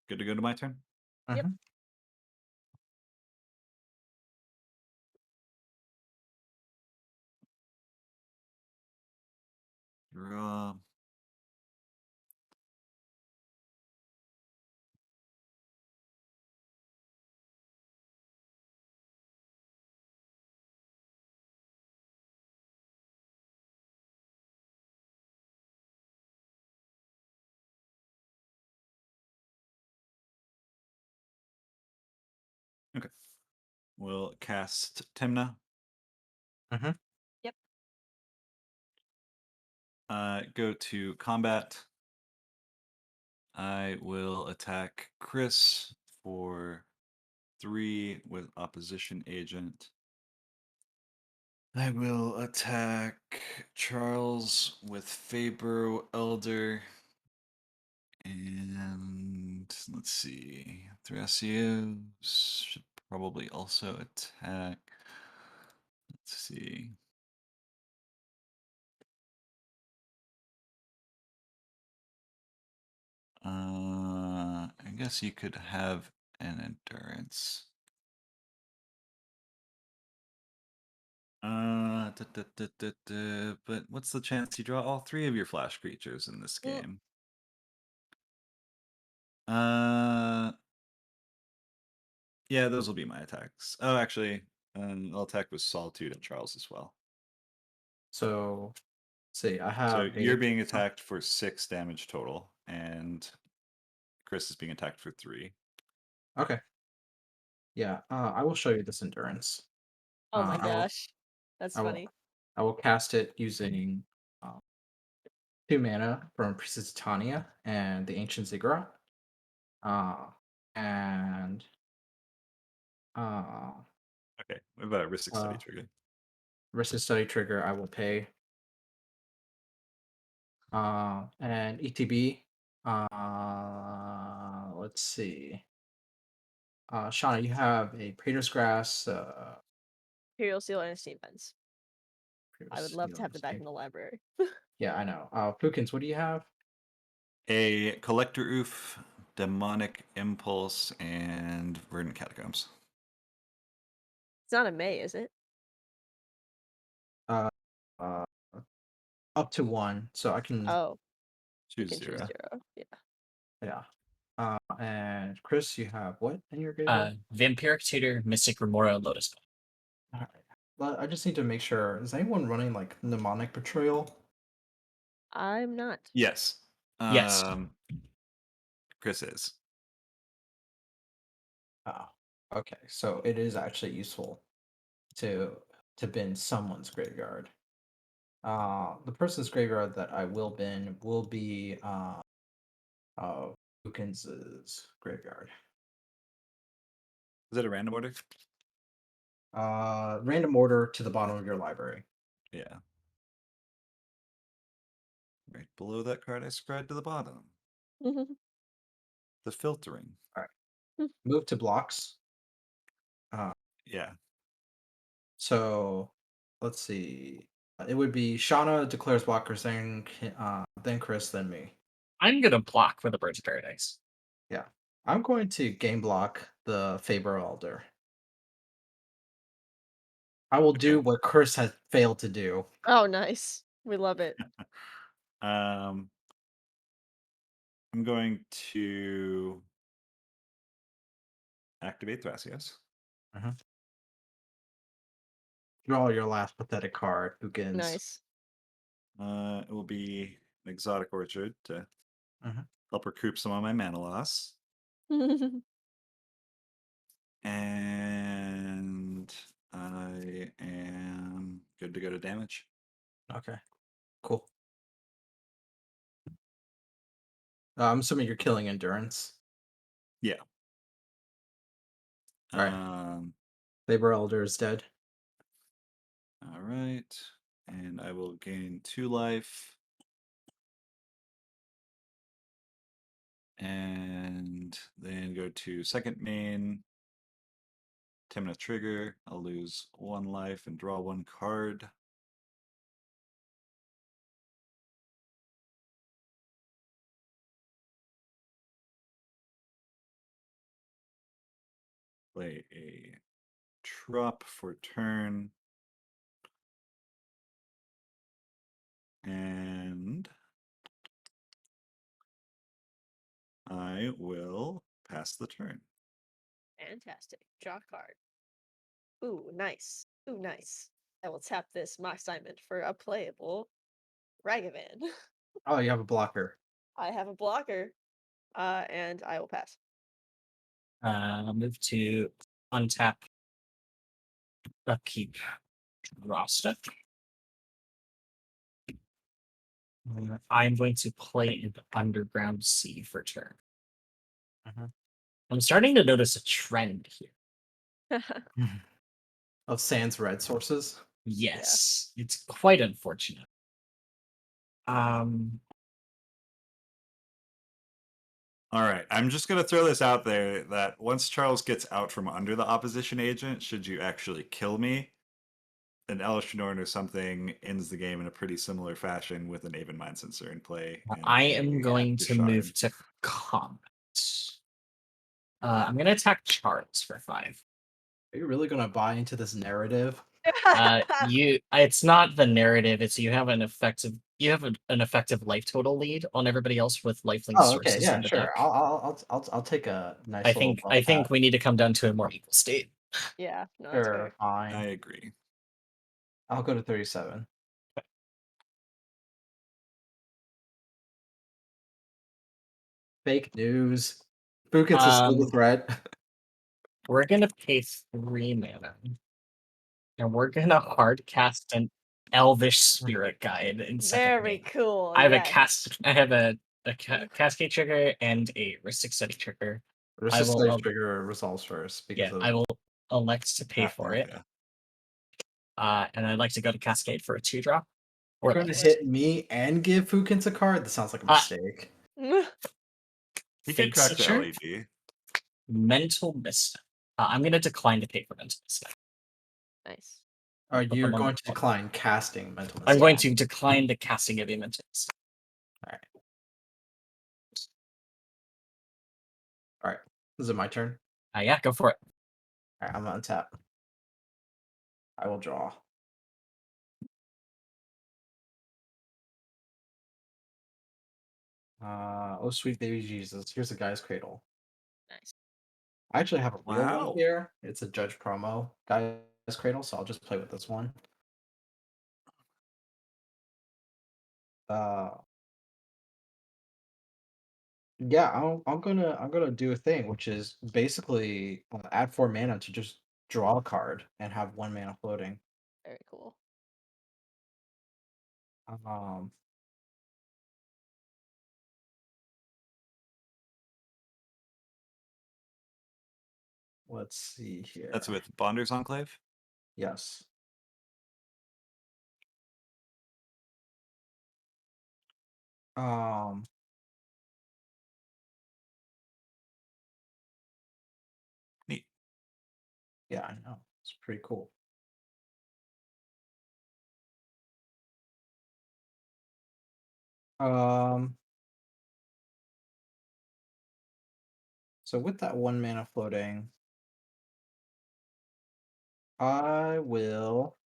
[SPEAKER 4] Good to go to my turn?
[SPEAKER 2] Yep.
[SPEAKER 1] Mhm.
[SPEAKER 4] Draw. Okay. We'll cast TYMNA.
[SPEAKER 1] Mhm.
[SPEAKER 2] Yep.
[SPEAKER 4] Go to combat. I will attack Chris for 3 with opposition agent. I will attack Charles with Fabro Elder. And let's see. Thrasios should probably also attack. Let's see. I guess you could have an endurance. But what's the chance you draw all 3 of your flash creatures in this
[SPEAKER 2] Mm.
[SPEAKER 4] game? Yeah, those will be my attacks. Oh, actually, I'll attack with Solitude and Charles as well.
[SPEAKER 1] So, see, I
[SPEAKER 4] So
[SPEAKER 1] have
[SPEAKER 4] you're being attacked for 6 damage total, and Chris is being attacked for 3.
[SPEAKER 1] Okay. Yeah, I will show you this endurance.
[SPEAKER 2] Oh my
[SPEAKER 1] I will-
[SPEAKER 2] gosh. That's
[SPEAKER 1] I will,
[SPEAKER 2] funny.
[SPEAKER 1] I will cast it using 2 mana from Priestess Titania and the Ancient Ziggurat. And
[SPEAKER 4] Okay, what about a Ristic Study trigger?
[SPEAKER 1] Risk Study trigger, I will pay. And ETB. Let's see. Shauna, you have a Praetor's Grass.
[SPEAKER 2] Imperial Seal and a Steam Fence. I would love to have
[SPEAKER 1] the
[SPEAKER 2] them back in the library.
[SPEAKER 1] Yeah, I know. Pukins, what do you have?
[SPEAKER 4] A Collector Oof, Demonic Impulse, and Verdant Catacombs.
[SPEAKER 2] It's not a May, is it?
[SPEAKER 1] Uh, up to 1, so I can.
[SPEAKER 2] Oh, you
[SPEAKER 4] Choose
[SPEAKER 2] can choose
[SPEAKER 4] 0.
[SPEAKER 2] 0. Yeah.
[SPEAKER 1] Yeah. And Chris, you have what in your graveyard?
[SPEAKER 3] Vampiric Tutor, Mystic Remora, Lotus.
[SPEAKER 1] All right. Well, I just need to make sure. Is anyone running like Mnemonic Betrayal?
[SPEAKER 2] I'm not.
[SPEAKER 4] Yes.
[SPEAKER 3] Yes.
[SPEAKER 4] Chris is.
[SPEAKER 1] Oh, okay. So it is actually useful to bin someone's graveyard. The person's graveyard that I will bin will be Fukins's graveyard.
[SPEAKER 4] Is it a random order?
[SPEAKER 1] Random order to the bottom of your library.
[SPEAKER 4] Yeah. Right below that card, I scried to the bottom. The filtering.
[SPEAKER 1] Move to blocks.
[SPEAKER 4] Yeah.
[SPEAKER 1] So let's see. It would be Shauna declares blockers, then Chris, then me.
[SPEAKER 3] I'm gonna block for the Birds of Paradise.
[SPEAKER 1] Yeah. I'm going to game block the Faber Elder. I will do
[SPEAKER 4] Okay.
[SPEAKER 1] what Chris has failed to do.
[SPEAKER 2] Oh, nice. We love it.
[SPEAKER 4] I'm going to activate Thrasios.
[SPEAKER 1] Draw your last pathetic card, Fukins.
[SPEAKER 2] Nice.
[SPEAKER 4] It will be an exotic orchard to
[SPEAKER 1] Mhm.
[SPEAKER 4] help recoup some of my mana loss. And I am good to go to damage.
[SPEAKER 1] Okay. Cool. I'm assuming you're killing endurance.
[SPEAKER 4] Yeah.
[SPEAKER 1] Right. Faber Elder is dead.
[SPEAKER 4] All right. And I will gain 2 life. And then go to second main. TYMNA trigger. I'll lose 1 life and draw 1 card. Play a drop for turn. And I will pass the turn.
[SPEAKER 2] Fantastic. Draw a card. Ooh, nice. Ooh, nice. I will tap this my assignment for a playable Ragavan.
[SPEAKER 1] Oh, you have a blocker.
[SPEAKER 2] I have a blocker. And I will pass.
[SPEAKER 3] Move to untap, upkeep, draw stuff. I'm going to play an Underground Sea for turn. I'm starting to notice a trend here.
[SPEAKER 1] Of Sans red sources.
[SPEAKER 3] Yes, it's quite unfortunate.
[SPEAKER 4] All right, I'm just going to throw this out there that once Charles gets out from under the opposition agent, should you actually kill me, then Elishnorn or something ends the game in a pretty similar fashion with an Aven Mind Sensor in play. And
[SPEAKER 3] I am going to move
[SPEAKER 4] YASHARN.
[SPEAKER 3] to combat. I'm going to attack Charles for 5.
[SPEAKER 1] Are you really going to buy into this narrative?
[SPEAKER 3] It's not the narrative, it's you have an effective life total lead on everybody else with lifelink
[SPEAKER 1] Oh, okay,
[SPEAKER 3] sources
[SPEAKER 1] yeah,
[SPEAKER 3] in the
[SPEAKER 1] sure.
[SPEAKER 3] deck.
[SPEAKER 1] I'll take a nice.
[SPEAKER 3] I think we need to come down to a more equal state.
[SPEAKER 2] Yeah, no, that's fair.
[SPEAKER 1] Fine.
[SPEAKER 4] I agree.
[SPEAKER 1] I'll go to 37. Fake news. Fukins is still the threat.
[SPEAKER 3] We're gonna pay 3 mana. And we're gonna hard cast an Elvish Spirit Guide in second
[SPEAKER 2] Very
[SPEAKER 3] main.
[SPEAKER 2] cool.
[SPEAKER 3] I have
[SPEAKER 2] yes.
[SPEAKER 3] I have a Cascade trigger and a Ristic Study trigger.
[SPEAKER 1] Resist trigger resolves first because
[SPEAKER 3] I will elect to pay for it.
[SPEAKER 4] Yeah.
[SPEAKER 3] And I'd like to go to Cascade for a 2-drop.
[SPEAKER 1] You're going to hit me and give Fukins a card? That sounds like a mistake.
[SPEAKER 4] He could crack the
[SPEAKER 3] Signature?
[SPEAKER 4] LED.
[SPEAKER 3] Mental Misstep. I'm going to decline to pay for Mental Misstep.
[SPEAKER 2] Nice.
[SPEAKER 1] Are
[SPEAKER 3] Put
[SPEAKER 1] you
[SPEAKER 3] them on
[SPEAKER 1] going
[SPEAKER 3] the
[SPEAKER 1] to
[SPEAKER 3] floor.
[SPEAKER 1] decline casting mental
[SPEAKER 3] I'm
[SPEAKER 1] misstep?
[SPEAKER 3] going to decline the casting of a Mental Misstep.
[SPEAKER 1] All right. Is it my turn?
[SPEAKER 3] Yeah, go for it.
[SPEAKER 1] All right, I'm on tap. I will draw. Oh, sweet baby Jesus. Here's a guy's cradle.
[SPEAKER 2] Nice.
[SPEAKER 1] I actually have a real
[SPEAKER 4] Wow.
[SPEAKER 1] one here. It's a Judge promo guy's cradle, so I'll just play with this one. Yeah, I'm gonna do a thing, which is basically add 4 mana to just draw a card and have 1 mana floating.
[SPEAKER 2] Very cool.
[SPEAKER 1] Um, let's see here.
[SPEAKER 4] That's with Bonder's Enclave.
[SPEAKER 1] Yes. Um,
[SPEAKER 4] Neat.
[SPEAKER 1] yeah, I know. It's pretty cool. Um, so with that 1 mana floating, I will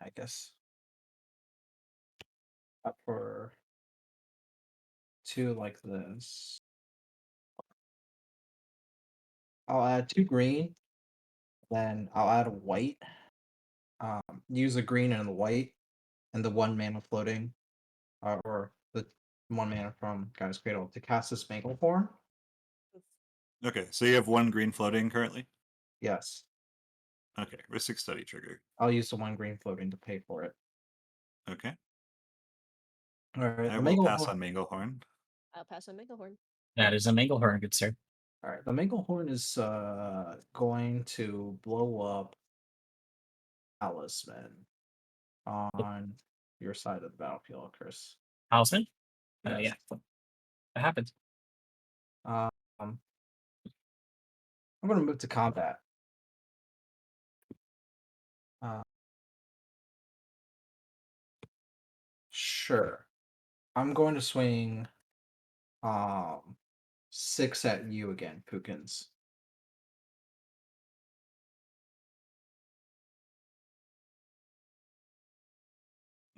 [SPEAKER 1] I guess up for 2 like this. I'll add 2 green, then I'll add a white. Use the green and the white and the 1 mana floating, or the 1 mana from Guy's Cradle to cast this Manglehorn.
[SPEAKER 4] Okay, so you have 1 green floating currently.
[SPEAKER 1] Yes,
[SPEAKER 4] Okay, Ristic Study trigger.
[SPEAKER 1] I'll use the 1 green floating to pay for it.
[SPEAKER 4] Okay,
[SPEAKER 1] All right,
[SPEAKER 4] I
[SPEAKER 1] the
[SPEAKER 4] will pass
[SPEAKER 1] Manglehorn.
[SPEAKER 4] on Manglehorn.
[SPEAKER 2] I'll pass on Manglehorn.
[SPEAKER 3] That is a Manglehorn, good sir.
[SPEAKER 1] All right, the Manglehorn is going to blow up Talisman on your side of the battlefield, Chris.
[SPEAKER 3] Talisman?
[SPEAKER 1] Yes.
[SPEAKER 3] Yeah. That happens.
[SPEAKER 1] Um, I'm going to move to combat. Sure. I'm going to swing 6 at you again, Pukins.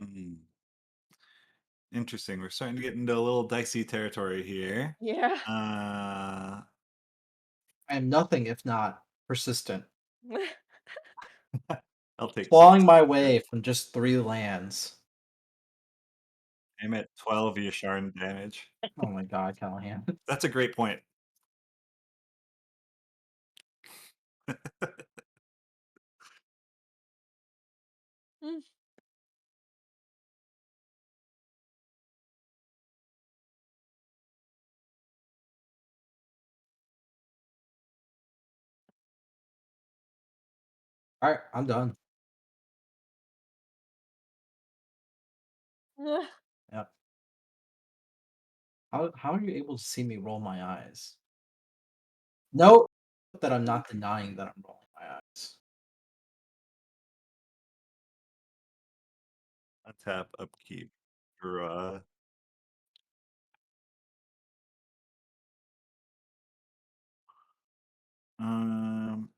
[SPEAKER 4] Mm. Interesting. We're starting to get into a little dicey territory here.
[SPEAKER 2] Yeah.
[SPEAKER 1] I am nothing if not persistent.
[SPEAKER 4] I'll take
[SPEAKER 1] Clawing
[SPEAKER 4] 6.
[SPEAKER 1] my way from just 3 lands.
[SPEAKER 4] I'm at 12 YASHARN damage.
[SPEAKER 1] Oh my god, Callahan.
[SPEAKER 4] That's a great point.
[SPEAKER 2] Mm.
[SPEAKER 1] Alright, I'm done. Yep. How are you able to see me roll my eyes? Note that I'm not denying that I'm rolling my eyes.
[SPEAKER 4] Untap, upkeep, draw. Um,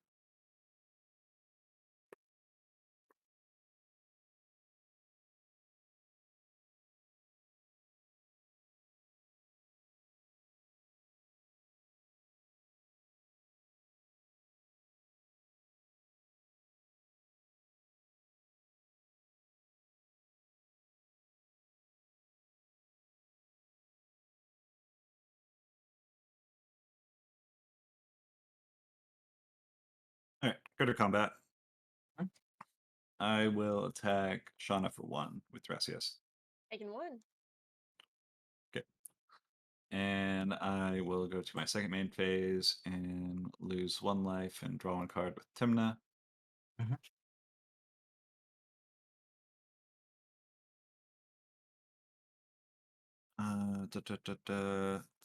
[SPEAKER 4] all right, go to combat.
[SPEAKER 1] Hmm.
[SPEAKER 4] I will attack Shauna for 1 with THRASIOS.
[SPEAKER 2] Taking 1.
[SPEAKER 4] Okay. And I will go to my second main phase and lose 1 life and draw 1 card with TYMNA.
[SPEAKER 1] Mhm.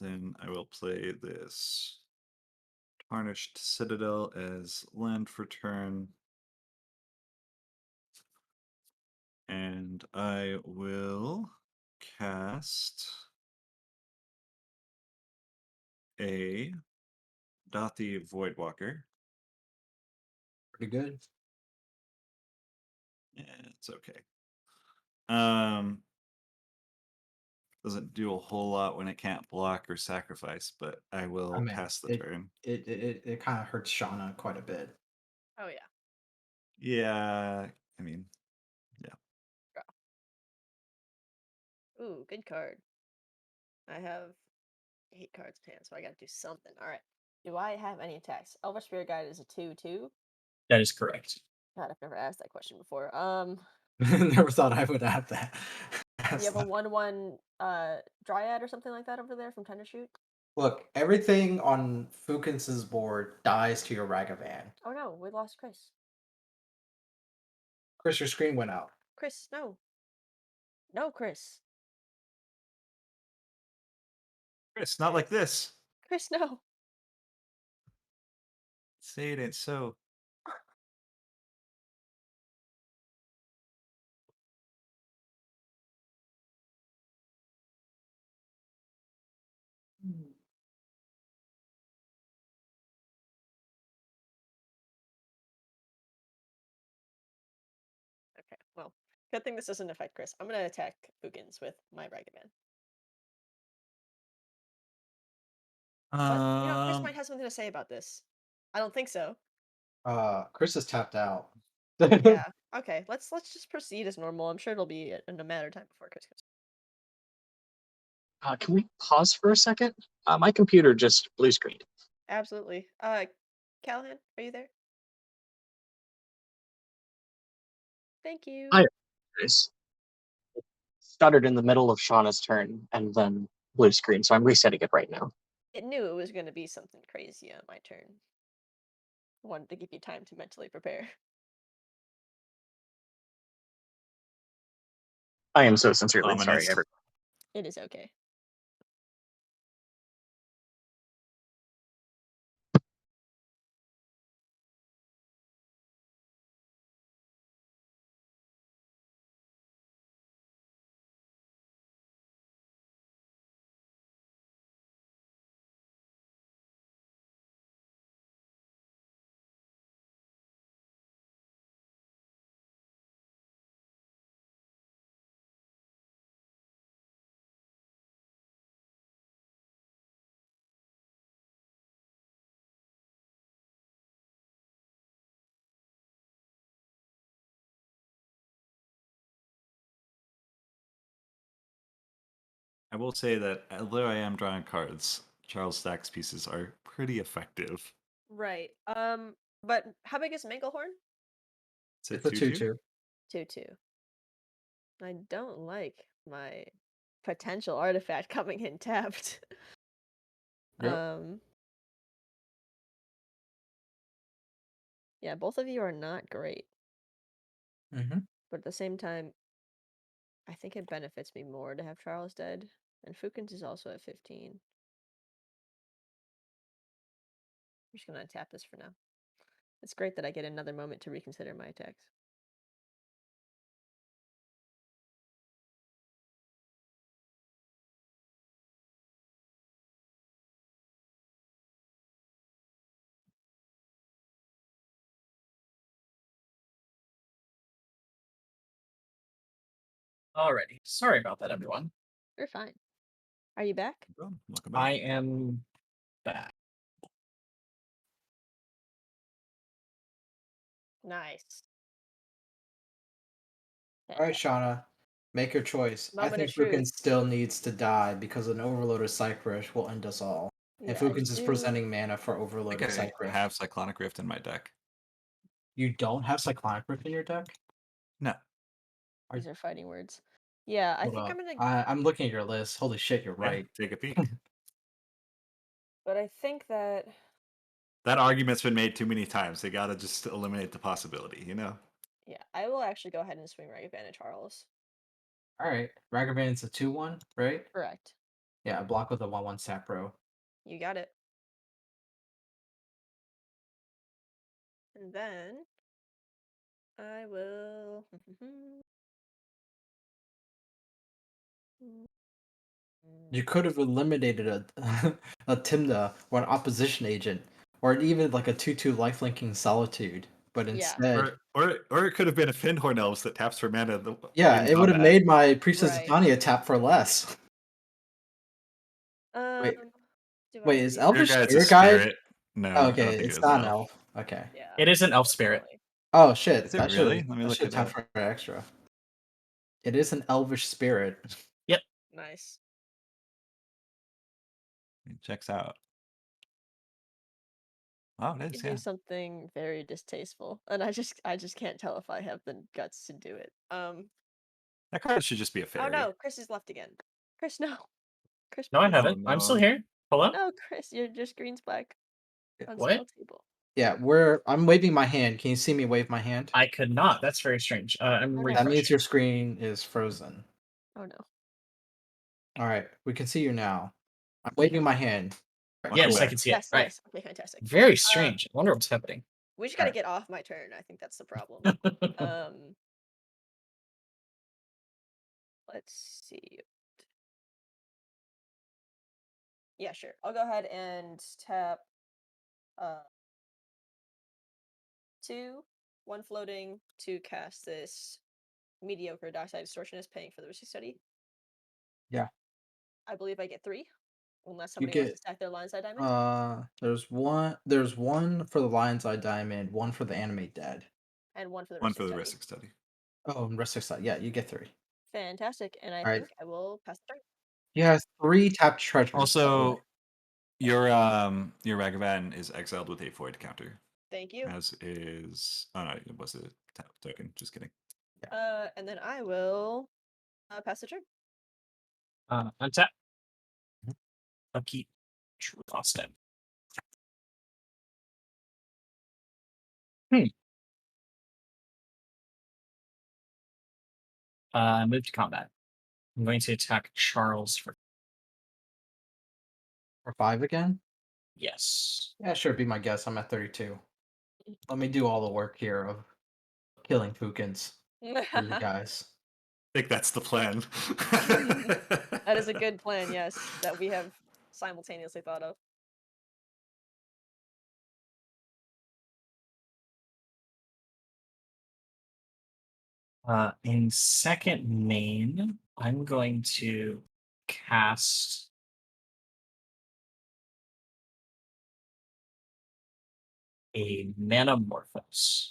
[SPEAKER 4] Then I will play this Tarnished Citadel as land for turn. And I will cast a Dathi Voidwalker.
[SPEAKER 1] Pretty good.
[SPEAKER 4] Yeah, it's okay. Um, doesn't do a whole lot when it can't block or sacrifice, but I will
[SPEAKER 1] I mean,
[SPEAKER 4] pass the
[SPEAKER 1] it
[SPEAKER 4] turn.
[SPEAKER 1] it kind of hurts Shauna quite a bit.
[SPEAKER 2] Oh yeah.
[SPEAKER 4] Yeah, I mean,
[SPEAKER 2] Ooh, good card. I have 8 cards in hand, so I gotta do something. Alright. Do I have any attacks? Elvish Spirit Guide is a 2/2.
[SPEAKER 3] That is correct.
[SPEAKER 2] God, I've never asked that question before.
[SPEAKER 1] Never thought I would have that.
[SPEAKER 2] You have a 1/1 Dryad or something like that over there from Tendershoot?
[SPEAKER 1] Look, everything on Fukens's board dies to your Ragavan.
[SPEAKER 2] Oh no, we lost Chris.
[SPEAKER 1] Chris, your screen went out.
[SPEAKER 2] Chris, no. No, Chris.
[SPEAKER 4] Chris, not like this.
[SPEAKER 2] Chris, no.
[SPEAKER 4] Say it ain't so.
[SPEAKER 2] Okay, well, good thing this doesn't affect Chris. I'm gonna attack Fukens with my Ragavan. But, Chris might have something to say about this. I don't think so.
[SPEAKER 1] Chris is tapped out.
[SPEAKER 2] Yeah. Okay, let's just proceed as normal. I'm sure it'll be in a matter of time before Chris comes.
[SPEAKER 3] Can we pause for a second? My computer just blue screened.
[SPEAKER 2] Absolutely. Callahan, are you there? Thank you.
[SPEAKER 3] Hi. Nice. It stuttered in the middle of Shauna's turn and then blue screen, so I'm resetting it right now.
[SPEAKER 2] It knew it was gonna be something crazy on my turn. Wanted to give you time to mentally prepare.
[SPEAKER 3] I am so sincerely sorry,
[SPEAKER 4] Ominous.
[SPEAKER 3] everyone.
[SPEAKER 2] It is okay.
[SPEAKER 4] I will say that although I am drawing cards, Charles Stack's pieces are pretty effective.
[SPEAKER 2] Right. But how big is Manglehorn?
[SPEAKER 1] It's a 2/2.
[SPEAKER 2] 2/2. I don't like my potential artifact coming in tapped.
[SPEAKER 1] Yep.
[SPEAKER 2] Yeah, both of you are not great,
[SPEAKER 1] Mm-hmm.
[SPEAKER 2] but at the same time, I think it benefits me more to have Charles dead, and Fukens is also at 15. I'm just gonna untap this for now. It's great that I get another moment to reconsider my attacks.
[SPEAKER 3] Alrighty. Sorry about that, everyone.
[SPEAKER 2] You're fine. Are you back?
[SPEAKER 4] Welcome back.
[SPEAKER 3] I am back.
[SPEAKER 2] Nice.
[SPEAKER 1] All right, Shauna, make your choice. I
[SPEAKER 2] Moment of
[SPEAKER 1] think
[SPEAKER 2] truth.
[SPEAKER 1] Fukens still needs to die because an overloaded Cypress will end us all. And
[SPEAKER 2] Yeah, I
[SPEAKER 1] Fukens is
[SPEAKER 2] do-
[SPEAKER 1] presenting mana for
[SPEAKER 4] I
[SPEAKER 1] overloaded
[SPEAKER 4] think I
[SPEAKER 1] Cypress.
[SPEAKER 4] have Cyclonic Rift in my deck.
[SPEAKER 1] You don't have Cyclonic Rift in your deck?
[SPEAKER 4] No.
[SPEAKER 2] These are fighting words. Yeah, I
[SPEAKER 1] Hold
[SPEAKER 2] think
[SPEAKER 1] up.
[SPEAKER 2] I'm gonna.
[SPEAKER 1] I'm looking at your list. Holy shit, you're
[SPEAKER 4] Yeah,
[SPEAKER 1] right.
[SPEAKER 4] take a peek.
[SPEAKER 2] But I think that.
[SPEAKER 4] That argument's been made too many times. They gotta just eliminate the possibility, you know?
[SPEAKER 2] Yeah, I will actually go ahead and swing right advantage Charles.
[SPEAKER 1] All right. Ragavan's a 2/1, right?
[SPEAKER 2] Correct.
[SPEAKER 1] Yeah, block with a 1/1 Sapro.
[SPEAKER 2] You got it. And then I will.
[SPEAKER 1] You could have eliminated a a TYMNA or an opposition agent, or even like a 2/2 lifelinking Solitude, but
[SPEAKER 2] Yeah.
[SPEAKER 1] instead,
[SPEAKER 4] Or it could have been a Fyndhorn Elves that taps for mana
[SPEAKER 1] yeah,
[SPEAKER 4] in
[SPEAKER 1] it would have
[SPEAKER 4] combat.
[SPEAKER 1] made my Priestess of
[SPEAKER 2] Right.
[SPEAKER 1] Tanya tap for less.
[SPEAKER 2] do
[SPEAKER 1] Wait,
[SPEAKER 2] I
[SPEAKER 1] is
[SPEAKER 2] do?
[SPEAKER 4] Your
[SPEAKER 1] Elvish
[SPEAKER 4] guide's a
[SPEAKER 1] Spirit Guide?
[SPEAKER 4] spirit. No,
[SPEAKER 1] Oh,
[SPEAKER 4] I
[SPEAKER 1] okay,
[SPEAKER 4] don't think it
[SPEAKER 1] it's
[SPEAKER 4] was an
[SPEAKER 1] not an
[SPEAKER 4] elf.
[SPEAKER 1] elf. Okay.
[SPEAKER 2] Yeah.
[SPEAKER 3] It is an elf spirit.
[SPEAKER 2] unfortunately.
[SPEAKER 1] Oh shit,
[SPEAKER 4] Is it really? Let me
[SPEAKER 1] I
[SPEAKER 4] look
[SPEAKER 1] should
[SPEAKER 4] it
[SPEAKER 1] have
[SPEAKER 4] up.
[SPEAKER 1] for extra. It is an Elvish Spirit.
[SPEAKER 2] Nice.
[SPEAKER 4] It checks out. Oh,
[SPEAKER 2] I
[SPEAKER 4] it
[SPEAKER 2] could
[SPEAKER 4] is.
[SPEAKER 2] do
[SPEAKER 4] Yeah.
[SPEAKER 2] something very distasteful, and I just can't tell if I have the guts to do it.
[SPEAKER 4] That card should just be a fairy.
[SPEAKER 2] Oh no, Chris is left again. Chris, no. Chris,
[SPEAKER 3] No, I
[SPEAKER 2] please.
[SPEAKER 3] haven't. I'm still
[SPEAKER 4] no.
[SPEAKER 3] here. Hello?
[SPEAKER 2] No, Chris, you're just green's black. On
[SPEAKER 3] What?
[SPEAKER 2] spell table.
[SPEAKER 1] Yeah, I'm waving my hand. Can you see me wave my hand?
[SPEAKER 3] I could not. That's very strange. I'm
[SPEAKER 2] no.
[SPEAKER 1] That
[SPEAKER 3] refreshing.
[SPEAKER 1] means your screen is frozen.
[SPEAKER 2] Oh no.
[SPEAKER 1] All right, we can see you now. I'm waving my hand. Right,
[SPEAKER 4] Welcome
[SPEAKER 3] Yes, I
[SPEAKER 4] back.
[SPEAKER 3] can see it.
[SPEAKER 2] Yes,
[SPEAKER 3] Right.
[SPEAKER 2] nice. Okay, fantastic.
[SPEAKER 3] Very strange. I wonder what's happening.
[SPEAKER 2] We just gotta
[SPEAKER 1] Alright.
[SPEAKER 2] get off my turn. I think that's the problem. Let's see. Yeah, sure. I'll go ahead and tap 2, 1 floating to cast this mediocre Dockside Distortion is paying for the Risk Study.
[SPEAKER 1] Yeah.
[SPEAKER 2] I believe I get 3. Unless
[SPEAKER 1] You
[SPEAKER 2] somebody wants
[SPEAKER 1] get
[SPEAKER 2] to stack their Lion's Eye Diamond.
[SPEAKER 1] there's one for the Lion's Eye Diamond, one for the Animate Dead.
[SPEAKER 2] And 1 for the
[SPEAKER 4] One
[SPEAKER 2] Risk
[SPEAKER 4] for the
[SPEAKER 2] Study.
[SPEAKER 4] Ristic Study.
[SPEAKER 1] Oh, and Rustic Side. Yeah, you get 3.
[SPEAKER 2] Fantastic. And I
[SPEAKER 1] Alright.
[SPEAKER 2] think I will pass the turn.
[SPEAKER 1] He has 3 tapped treasures. by the
[SPEAKER 4] Also,
[SPEAKER 1] way.
[SPEAKER 4] your Ragavan is exiled with a void counter.
[SPEAKER 2] Thank you.
[SPEAKER 4] As is. Oh no, it was a token. Just kidding.
[SPEAKER 2] And then I will pass the turn.
[SPEAKER 3] Untap. Upkeep. Draw step. Move to combat. I'm going to attack Charles for
[SPEAKER 1] For 5 again?
[SPEAKER 3] yes.
[SPEAKER 1] Yeah, sure, be my guess. I'm at 32. Let me do all the work here of killing Fukins for you guys.
[SPEAKER 4] I think that's the plan.
[SPEAKER 2] That is a good plan, yes, that we have simultaneously thought of.
[SPEAKER 3] In second main, I'm going to cast a Manamorphose.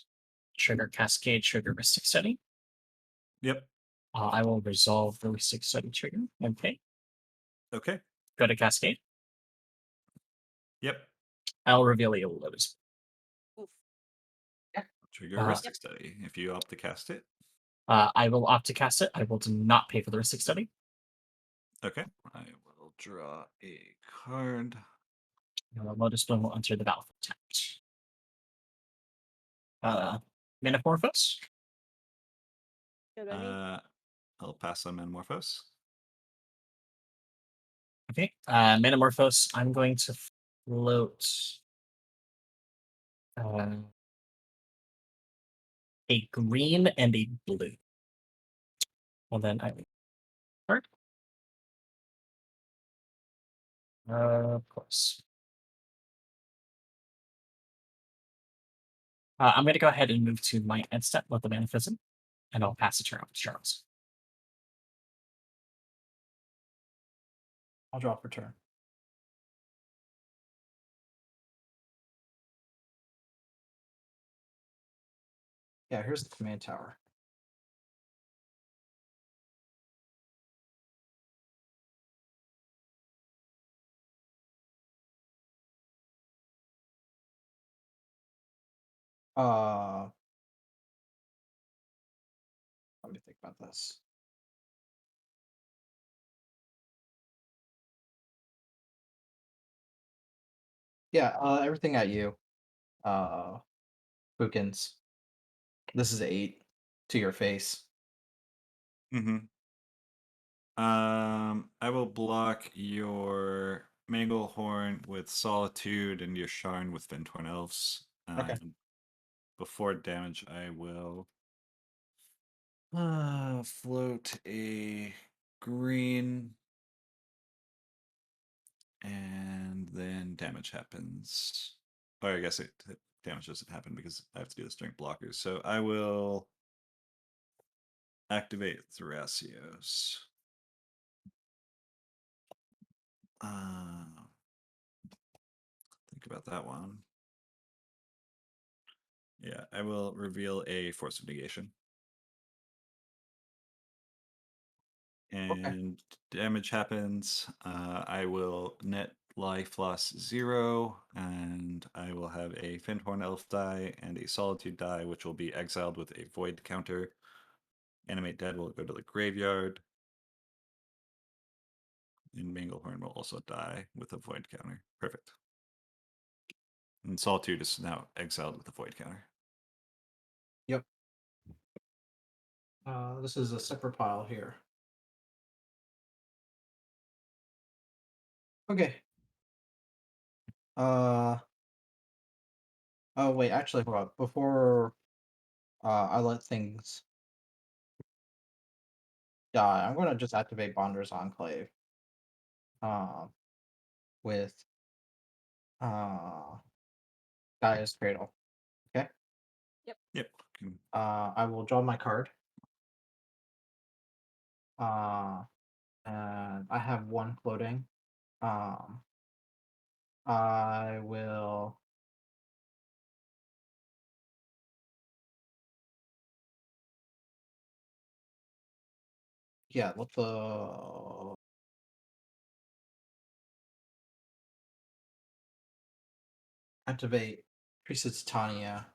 [SPEAKER 3] Trigger Cascade, trigger Mystic Study.
[SPEAKER 4] Yep.
[SPEAKER 3] I will resolve the Mystic Study trigger. Okay.
[SPEAKER 4] Okay.
[SPEAKER 3] Go to Cascade.
[SPEAKER 4] Yep.
[SPEAKER 3] I'll reveal a Lotus.
[SPEAKER 2] Oof.
[SPEAKER 4] Trigger
[SPEAKER 3] Uh-huh.
[SPEAKER 4] Ristic Study. If you opt to cast it.
[SPEAKER 3] I will opt to cast it. I will not pay for the Mystic Study.
[SPEAKER 4] Okay. I will draw a card.
[SPEAKER 3] Lotus Bloom will enter the battlefield tapped. Manamorphose.
[SPEAKER 2] Good by me.
[SPEAKER 4] I'll pass on Manamorphose.
[SPEAKER 3] Okay. Manamorphose, I'm going to float a green and a blue. Well, then I card. Of course. I'm going to go ahead and move to my end step with the Manaphism, and I'll pass the turn off to Charles.
[SPEAKER 1] I'll drop for turn. Yeah, here's the command tower. Let me think about this. Yeah, everything at you. Fukins. This is 8 to your face.
[SPEAKER 4] Mm-hmm. I will block your Manglehorn with Solitude and your Sharn with Ventorn Elves.
[SPEAKER 1] Okay.
[SPEAKER 4] Before damage, I will float a green, and then damage happens. Or I guess damage doesn't happen because I have to do this during blockers. So I will activate Thrasios. about that one. Yeah, I will reveal a Force of Negation. And damage happens. I will net life loss 0, and I will have a Findhorn Elf die and a Solitude die, which will be exiled with a Void counter. Animate Dead will go to the graveyard. And Manglehorn will also die with a Void counter. Perfect. And Solitude is now exiled with a Void counter.
[SPEAKER 1] Yep. This is a separate pile here. Okay. Oh wait, actually, hold on. Before I let things die, I'm gonna just activate Bonder's Enclave. With Gaia's Cradle. Okay.
[SPEAKER 4] Yep.
[SPEAKER 1] I will draw my card. And I have one floating. I will. Yeah, let the activate Priestess Titania,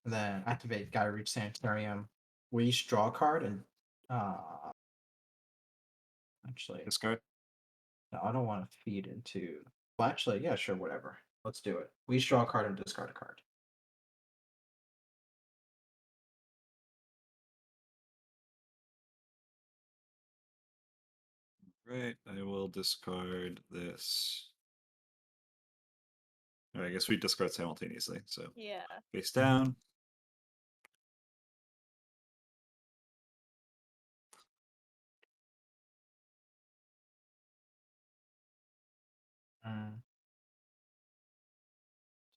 [SPEAKER 1] and then activate Gaia Reach Sanitarium. We each draw a card and actually
[SPEAKER 4] Discard.
[SPEAKER 1] no, I don't want to feed into. Well, actually, yeah, sure, whatever. Let's do it. We each draw a card and discard a card.
[SPEAKER 4] Right, I will discard this. I guess we discard simultaneously. So
[SPEAKER 2] Yeah.
[SPEAKER 4] face down.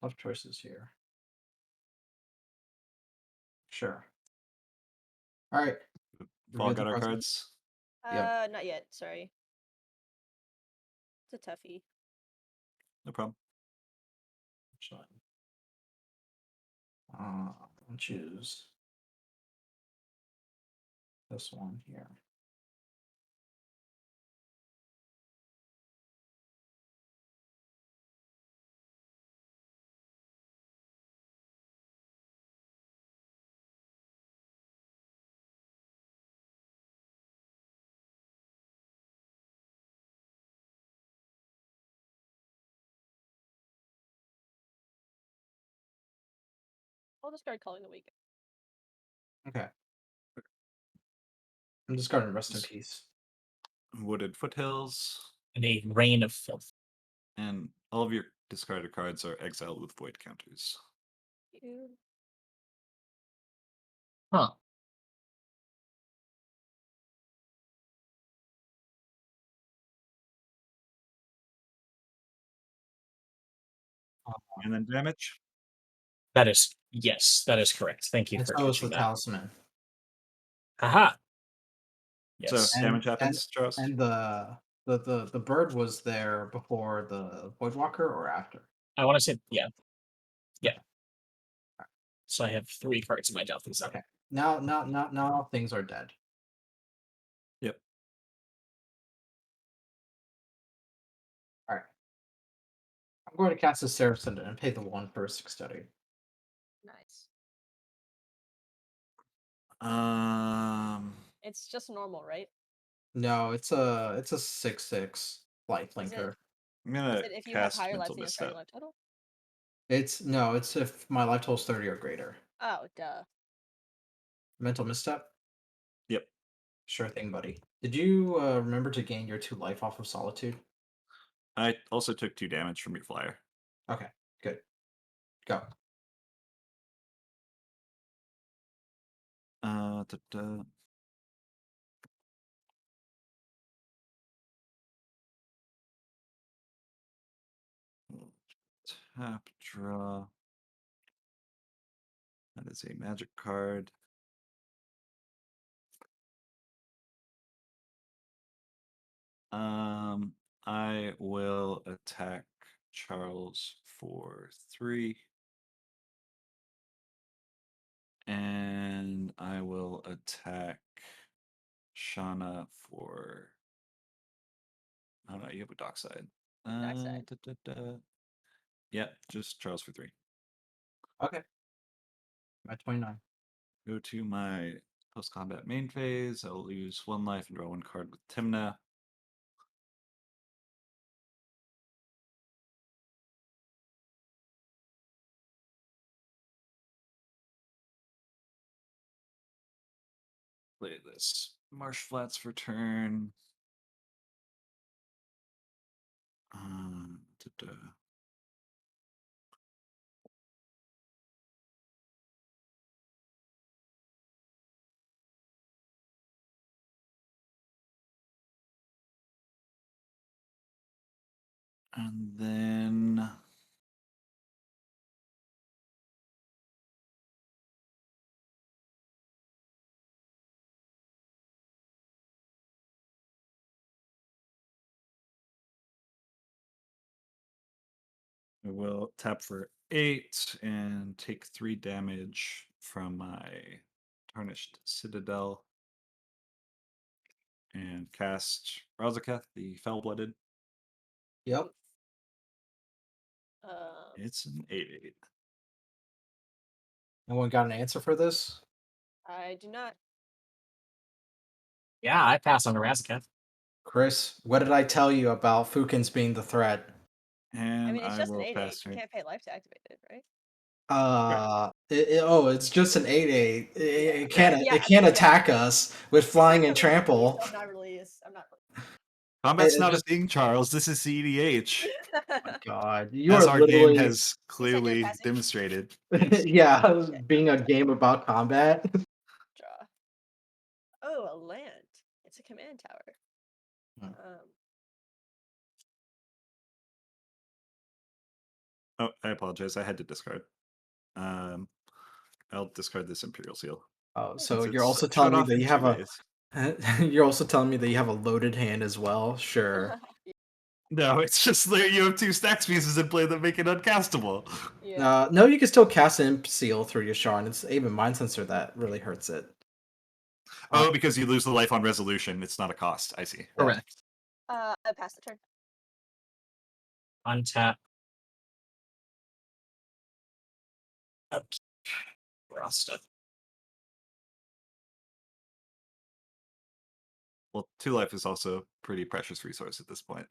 [SPEAKER 1] Tough choices here. Sure. All right.
[SPEAKER 4] Fall
[SPEAKER 1] Reveal the
[SPEAKER 4] got our
[SPEAKER 1] present.
[SPEAKER 4] cards.
[SPEAKER 1] Yep.
[SPEAKER 2] Not yet. Sorry. It's a toughie.
[SPEAKER 4] No problem.
[SPEAKER 1] Actually, I'll choose this one here.
[SPEAKER 2] I'll discard Calling the Weak.
[SPEAKER 1] Okay. I'm discarding Rest in Peace.
[SPEAKER 4] Wooded Foothills.
[SPEAKER 3] And a rain of filth.
[SPEAKER 4] And all of your discarded cards are exiled with void counters.
[SPEAKER 2] Ew.
[SPEAKER 3] Huh.
[SPEAKER 4] And then damage.
[SPEAKER 3] That is, yes, that is correct. Thank you
[SPEAKER 1] And
[SPEAKER 3] for
[SPEAKER 1] so is the
[SPEAKER 3] catching that.
[SPEAKER 1] Talisman.
[SPEAKER 3] Haha.
[SPEAKER 4] So
[SPEAKER 3] Yes.
[SPEAKER 4] damage happens, Charles.
[SPEAKER 1] And the bird was there before the Voidwalker or after?
[SPEAKER 3] I want to say, yeah. Yeah. So I have 3 cards in my Delphi set.
[SPEAKER 1] Okay. Now things are dead.
[SPEAKER 4] Yep.
[SPEAKER 1] All right. I'm going to cast a Saracen and pay the 1 for a 6 study.
[SPEAKER 2] Nice. It's just normal, right?
[SPEAKER 1] No, it's a 6/6 lifelinker.
[SPEAKER 4] I'm
[SPEAKER 2] Is
[SPEAKER 4] gonna
[SPEAKER 2] it if you have
[SPEAKER 4] cast
[SPEAKER 2] higher life
[SPEAKER 4] mental
[SPEAKER 2] than your starting
[SPEAKER 4] misstep.
[SPEAKER 2] life total?
[SPEAKER 1] It's if my life total is 30 or greater.
[SPEAKER 2] Oh, duh.
[SPEAKER 1] Mental misstep?
[SPEAKER 4] Yep.
[SPEAKER 1] Sure thing, buddy. Did you remember to gain your 2 life off of Solitude?
[SPEAKER 4] I also took 2 damage from your flyer.
[SPEAKER 1] Okay, good. Go.
[SPEAKER 4] Da-da. Tap, draw. That is a magic card. I will attack Charles for 3. And I will attack Shauna for. Oh no, you have a dockside.
[SPEAKER 2] Dockside.
[SPEAKER 4] Yeah, just Charles for 3.
[SPEAKER 1] Okay. My 29.
[SPEAKER 4] Go to my post combat main phase. I'll lose 1 life and draw 1 card with TYMNA. Play this Marsh Flats for turn. Da-da. And then I will tap for 8 and take 3 damage from my Tarnished Citadel. And cast Razaketh, the Foul-Blooded.
[SPEAKER 1] Yep.
[SPEAKER 4] It's an 8/8.
[SPEAKER 1] Anyone got an answer for this?
[SPEAKER 2] I do not.
[SPEAKER 3] Yeah, I pass on the Razaketh.
[SPEAKER 1] Chris, what did I tell you about Fukins being the threat?
[SPEAKER 4] And
[SPEAKER 2] I mean, it's just an
[SPEAKER 4] will
[SPEAKER 2] 8/8.
[SPEAKER 4] pass
[SPEAKER 2] You
[SPEAKER 4] turn.
[SPEAKER 2] can't pay life to activate it, right?
[SPEAKER 1] It's just an 8/8. It can't
[SPEAKER 2] Yeah,
[SPEAKER 1] it can't
[SPEAKER 2] yeah.
[SPEAKER 1] attack us with
[SPEAKER 2] It's
[SPEAKER 1] flying
[SPEAKER 2] like
[SPEAKER 1] and
[SPEAKER 2] the release,
[SPEAKER 1] trample.
[SPEAKER 2] so I'm not really. I'm not.
[SPEAKER 4] Combat's
[SPEAKER 1] It
[SPEAKER 4] not
[SPEAKER 1] just-
[SPEAKER 4] a thing, Charles. This is cEDH.
[SPEAKER 1] Oh my God, you
[SPEAKER 4] As
[SPEAKER 1] are
[SPEAKER 4] our game
[SPEAKER 1] literally
[SPEAKER 4] has
[SPEAKER 2] You said you're
[SPEAKER 4] clearly
[SPEAKER 2] passing?
[SPEAKER 4] demonstrated.
[SPEAKER 1] yeah, being a game about combat.
[SPEAKER 2] Draw. Oh, a land. It's a command tower.
[SPEAKER 1] Hmm.
[SPEAKER 4] Oh, I apologize. I had to discard. I'll discard this Imperial Seal.
[SPEAKER 1] Oh,
[SPEAKER 2] Since
[SPEAKER 1] so
[SPEAKER 4] Since
[SPEAKER 1] you're
[SPEAKER 4] it's
[SPEAKER 1] also
[SPEAKER 4] shut
[SPEAKER 1] telling me
[SPEAKER 4] off
[SPEAKER 1] that
[SPEAKER 4] in
[SPEAKER 1] you
[SPEAKER 4] 2
[SPEAKER 1] have a
[SPEAKER 4] days.
[SPEAKER 1] you're also telling me that you have a loaded hand as well. Sure.
[SPEAKER 4] No, it's just that you have 2 stacks pieces in play that make it uncastable.
[SPEAKER 2] Yeah.
[SPEAKER 1] No, you can still cast Imp Seal through YASHARN. It's even Mind Sensor that really hurts it.
[SPEAKER 4] Oh, because you lose the life on resolution. It's not a cost. I see.
[SPEAKER 3] Correct.
[SPEAKER 2] I passed the turn.
[SPEAKER 3] Untap. Rasta.
[SPEAKER 4] Well, 2 life is also a pretty precious resource at this point.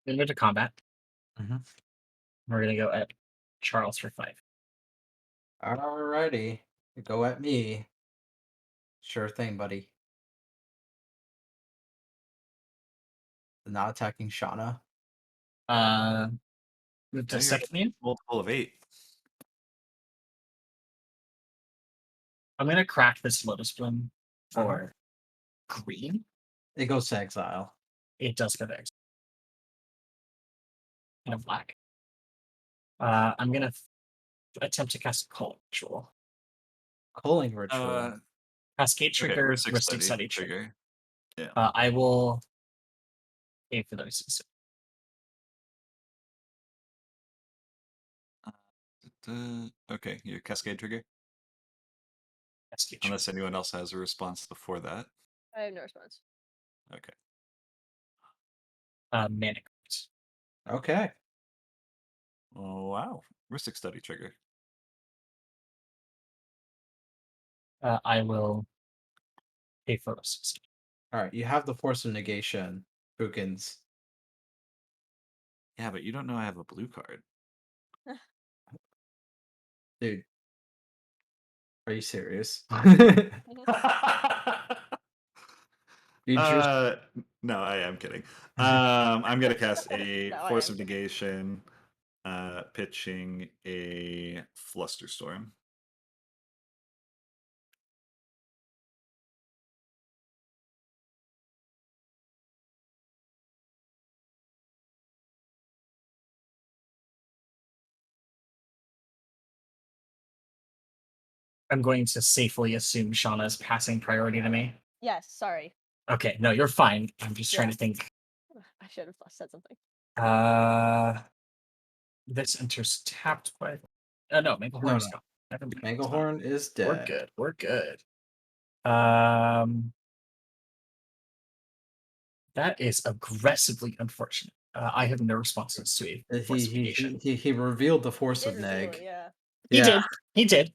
[SPEAKER 3] Move to combat.
[SPEAKER 1] Mhm.
[SPEAKER 3] We're gonna go at Charles for 5.
[SPEAKER 1] Alrighty, go at me. Sure thing, buddy. Not attacking Shauna.
[SPEAKER 3] Move to
[SPEAKER 4] Now you're
[SPEAKER 3] second lane.
[SPEAKER 4] multiple of 8.
[SPEAKER 3] I'm gonna crack this Lotus Bloom for green.
[SPEAKER 1] It goes to exile.
[SPEAKER 3] It does go there. And a black. I'm gonna attempt to cast a Cold Ritual.
[SPEAKER 1] Culling Ritual.
[SPEAKER 3] Cascade
[SPEAKER 4] Okay,
[SPEAKER 3] trigger,
[SPEAKER 4] Ristic
[SPEAKER 3] Ristic Study trigger.
[SPEAKER 4] Yeah.
[SPEAKER 3] I will pay for those.
[SPEAKER 4] Okay, your Cascade trigger.
[SPEAKER 3] Cascade
[SPEAKER 4] Unless
[SPEAKER 3] trigger.
[SPEAKER 4] anyone else has a response before that.
[SPEAKER 2] I have no response.
[SPEAKER 4] Okay.
[SPEAKER 3] Manic.
[SPEAKER 1] Okay.
[SPEAKER 4] Oh, wow. Ristic Study trigger.
[SPEAKER 3] I will pay for those.
[SPEAKER 1] Alright, you have the Force of Negation, Fukins.
[SPEAKER 4] Yeah, but you don't know I have a blue card.
[SPEAKER 1] Dude. Are you serious? You drew.
[SPEAKER 4] No, I am kidding. I'm gonna cast a
[SPEAKER 2] No, I
[SPEAKER 4] Force
[SPEAKER 2] am
[SPEAKER 4] of
[SPEAKER 2] kidding.
[SPEAKER 4] Negation, pitching a Flusterstorm.
[SPEAKER 3] I'm going to safely assume Shauna's passing priority to me.
[SPEAKER 2] Yes, sorry.
[SPEAKER 3] Okay, no, you're fine. I'm just trying
[SPEAKER 2] Yeah.
[SPEAKER 3] to think.
[SPEAKER 2] I should have said something.
[SPEAKER 3] This enters tapped by. No, Manglehorn
[SPEAKER 1] No,
[SPEAKER 3] is
[SPEAKER 1] no.
[SPEAKER 3] gone. Never mind, it's fine.
[SPEAKER 1] Manglehorn is
[SPEAKER 3] We're
[SPEAKER 1] dead.
[SPEAKER 3] good. We're good. That is aggressively unfortunate. I have no responses to a fortification.
[SPEAKER 1] He revealed the Force
[SPEAKER 2] Did
[SPEAKER 1] of
[SPEAKER 2] reveal
[SPEAKER 1] Neg.
[SPEAKER 2] it, yeah.
[SPEAKER 3] He did. He did.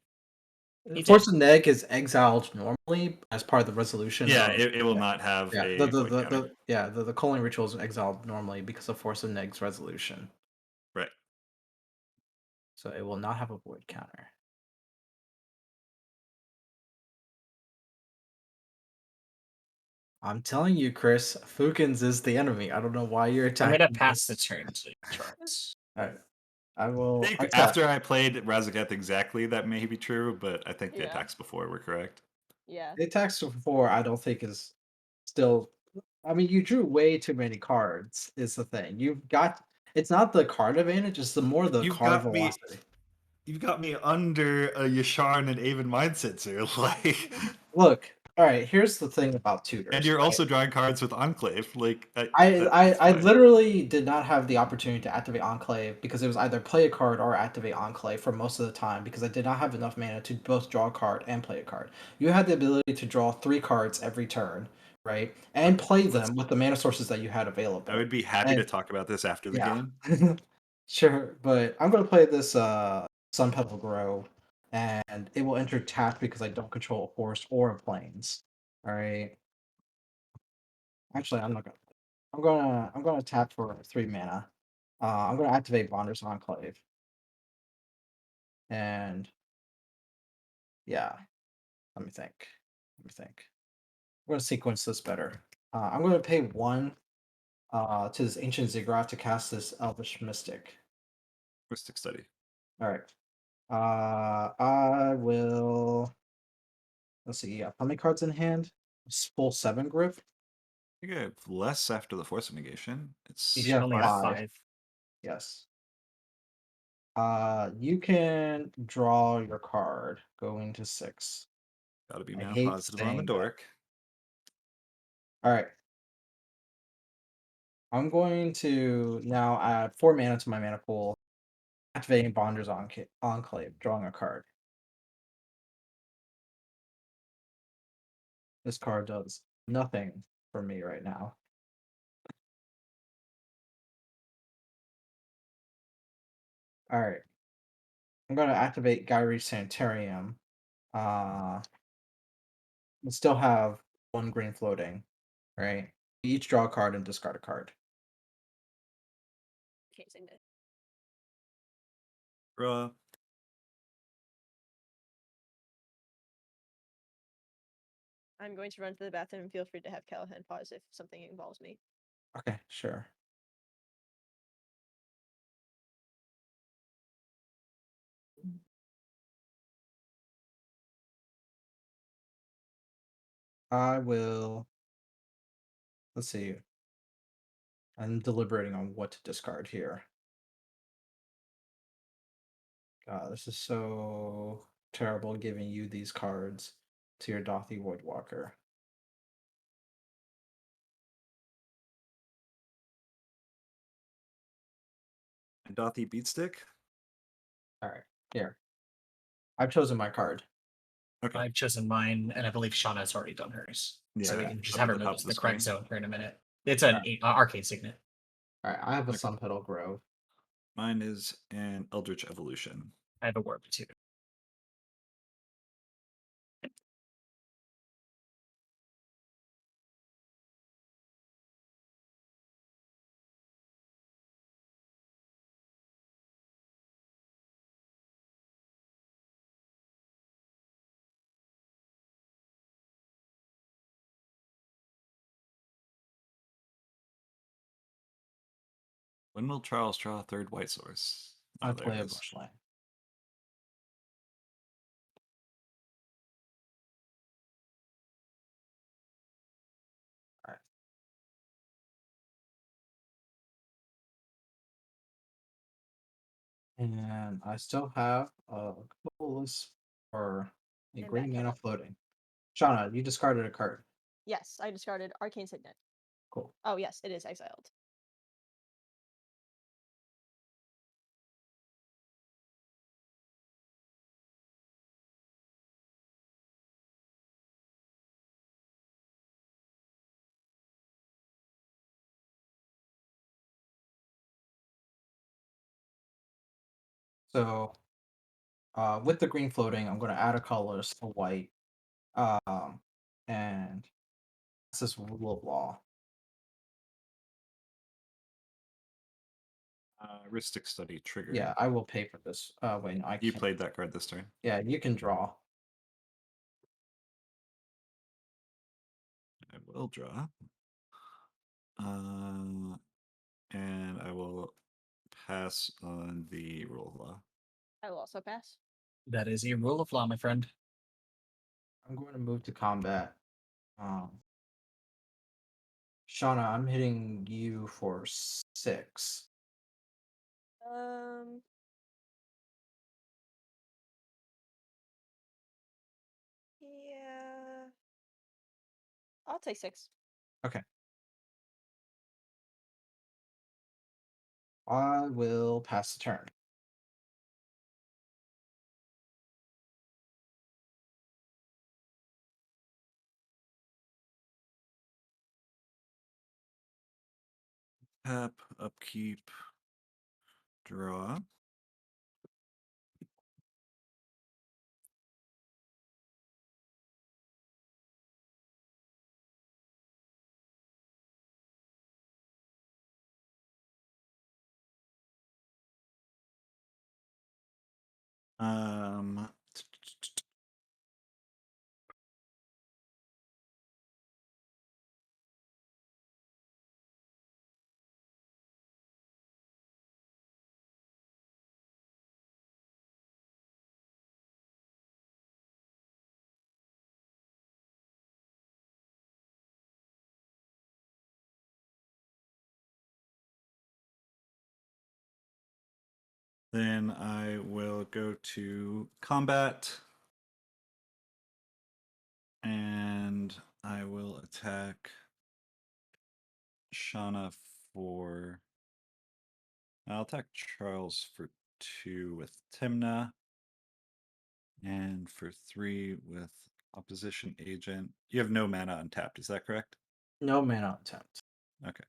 [SPEAKER 3] He
[SPEAKER 1] Force
[SPEAKER 3] did.
[SPEAKER 1] of Neg is exiled normally as part of the resolution.
[SPEAKER 4] Yeah,
[SPEAKER 1] of,
[SPEAKER 4] it will not have
[SPEAKER 1] yeah,
[SPEAKER 4] a void counter.
[SPEAKER 1] the culling ritual is exiled normally because of Force of Neg's resolution.
[SPEAKER 4] Right.
[SPEAKER 1] So it will not have a void counter. I'm telling you, Chris, Fukins is the enemy. I don't know why you're
[SPEAKER 3] I'm
[SPEAKER 1] attacking.
[SPEAKER 3] gonna pass the turn to Charles.
[SPEAKER 1] Alright. I will.
[SPEAKER 4] I think
[SPEAKER 1] attack.
[SPEAKER 4] after I played Razageth exactly, that may be true, but I think the
[SPEAKER 2] Yeah.
[SPEAKER 4] attacks before were correct.
[SPEAKER 2] Yeah.
[SPEAKER 1] The attacks before, I don't think is still. I mean, you drew way too many cards. Is the thing you've got? It's not the card advantage; it's the more the
[SPEAKER 4] You've
[SPEAKER 1] card
[SPEAKER 4] got me.
[SPEAKER 1] velocity.
[SPEAKER 4] You've got me under a YASHARN and Avon mindset here, like.
[SPEAKER 1] Look, all right. Here's the thing about tutors.
[SPEAKER 4] And you're
[SPEAKER 1] right?
[SPEAKER 4] also drawing cards with Enclave, like
[SPEAKER 1] I literally did not have the opportunity to activate Enclave because it was either play a card or activate Enclave for most of the time because I did not have enough mana to both draw a card and play a card. You had the ability to draw 3 cards every turn, right? And play them with the mana sources that you had available.
[SPEAKER 4] I would be happy to
[SPEAKER 1] And
[SPEAKER 4] talk about this after the
[SPEAKER 1] yeah.
[SPEAKER 4] game.
[SPEAKER 1] Sure, but I'm gonna play this Sun Petal Grove and it will enter tap because I don't control a forest or a plains. Alright. Actually I'm gonna tap for 3 mana. I'm gonna activate Bonder's Enclave. And yeah, let me think. Let me think. I'm gonna sequence this better. I'm gonna pay 1 to this Ancient Ziggurat to cast this Elvish Mystic.
[SPEAKER 4] Mystic Study.
[SPEAKER 1] Alright. I will. Let's see. How many cards in hand? Full 7 grip.
[SPEAKER 4] I think I have less after the Force of Negation. It's
[SPEAKER 3] You
[SPEAKER 1] You
[SPEAKER 3] should
[SPEAKER 1] have
[SPEAKER 3] only have
[SPEAKER 1] 5.
[SPEAKER 3] 5.
[SPEAKER 1] Yes. You can draw your card. Go into 6.
[SPEAKER 4] got to be
[SPEAKER 1] I
[SPEAKER 4] mana
[SPEAKER 1] hate
[SPEAKER 4] positive on the
[SPEAKER 1] saying that.
[SPEAKER 4] dork.
[SPEAKER 1] All right. I'm going to now add 4 mana to my mana pool, activating Bonder's Enclave, drawing a card. This card does nothing for me right now. All right. I'm going to activate Gyri Sanitarium. And still have 1 green floating, right? Each draw a card and discard a card.
[SPEAKER 2] Can't say no.
[SPEAKER 4] Draw.
[SPEAKER 2] I'm going to run to the bathroom and feel free to have Callahan pause if something involves me.
[SPEAKER 1] Okay, sure. I will. Let's see. I'm deliberating on what to discard here. God, this is so terrible giving you these cards to your Dothy Voidwalker.
[SPEAKER 4] And Dothy Beatstick.
[SPEAKER 1] All right, here. I've chosen my card.
[SPEAKER 4] Okay.
[SPEAKER 3] I've chosen mine, and I believe Shauna's already done hers. So we
[SPEAKER 4] Yeah,
[SPEAKER 3] can just
[SPEAKER 4] up
[SPEAKER 3] have
[SPEAKER 4] at
[SPEAKER 3] her
[SPEAKER 4] the
[SPEAKER 3] move
[SPEAKER 4] top
[SPEAKER 3] to
[SPEAKER 4] of
[SPEAKER 3] the
[SPEAKER 4] the
[SPEAKER 3] correct
[SPEAKER 4] screen.
[SPEAKER 3] zone here in a minute. It's an arcade signet.
[SPEAKER 1] All right, I have a
[SPEAKER 4] Okay.
[SPEAKER 1] Sun Petal Grove.
[SPEAKER 4] Mine is an Eldritch Evolution.
[SPEAKER 3] I have a warp too.
[SPEAKER 4] When will Charles draw a third white source?
[SPEAKER 1] I
[SPEAKER 4] Oh, there
[SPEAKER 1] play
[SPEAKER 4] it
[SPEAKER 1] a
[SPEAKER 4] is.
[SPEAKER 1] bushland. Alright. And I still have a couple lists for a
[SPEAKER 2] And
[SPEAKER 1] green
[SPEAKER 2] back
[SPEAKER 1] mana
[SPEAKER 2] up.
[SPEAKER 1] floating. Shauna, you discarded a card.
[SPEAKER 2] Yes, I discarded Arcane Signet.
[SPEAKER 1] Cool.
[SPEAKER 2] Oh, yes, it is exiled.
[SPEAKER 1] So with the green floating, I'm going to add a colorless to white. And this is rule of law.
[SPEAKER 4] Heuristic study trigger.
[SPEAKER 1] Yeah, I will pay for this. Wait, no, I
[SPEAKER 4] You
[SPEAKER 1] can't.
[SPEAKER 4] played that card this turn.
[SPEAKER 1] Yeah, you can draw.
[SPEAKER 4] I will draw. And I will pass on the rule of law.
[SPEAKER 2] I will also pass.
[SPEAKER 3] That is a rule of law, my friend.
[SPEAKER 1] I'm going to move to combat. Shauna, I'm hitting you for 6.
[SPEAKER 2] Yeah. I'll take 6.
[SPEAKER 1] Okay. I will pass the turn.
[SPEAKER 4] Tap, upkeep, draw. Um, Then I will go to combat. And I will attack Shauna for. I'll attack Charles for 2 with TYMNA. And for 3 with opposition agent. You have no mana untapped, is that correct?
[SPEAKER 1] No mana attempt.
[SPEAKER 4] Okay.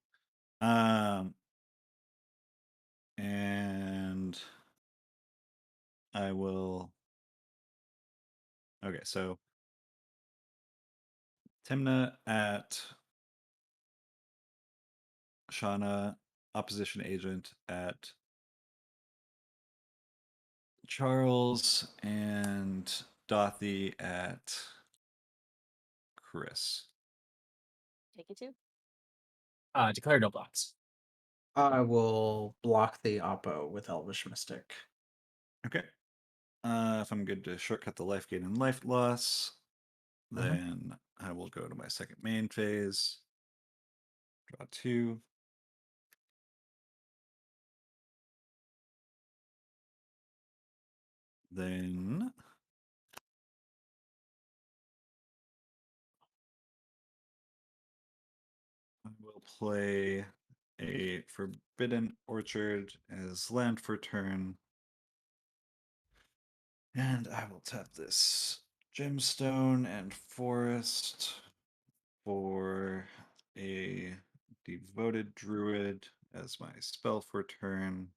[SPEAKER 4] And I will. Okay, so TYMNA at Shauna, opposition agent at Charles, and Dothy at Chris.
[SPEAKER 2] Take it 2.
[SPEAKER 3] Declare no blocks.
[SPEAKER 1] I will block the Oppo with Elvish Mystic.
[SPEAKER 4] Okay. If I'm good to shortcut the life gain and life loss, then I will go to my second main phase. Draw 2. Then I will play a Forbidden Orchard as land for turn. And I will tap this Gemstone and Forest for a Devoted Druid as my spell for turn.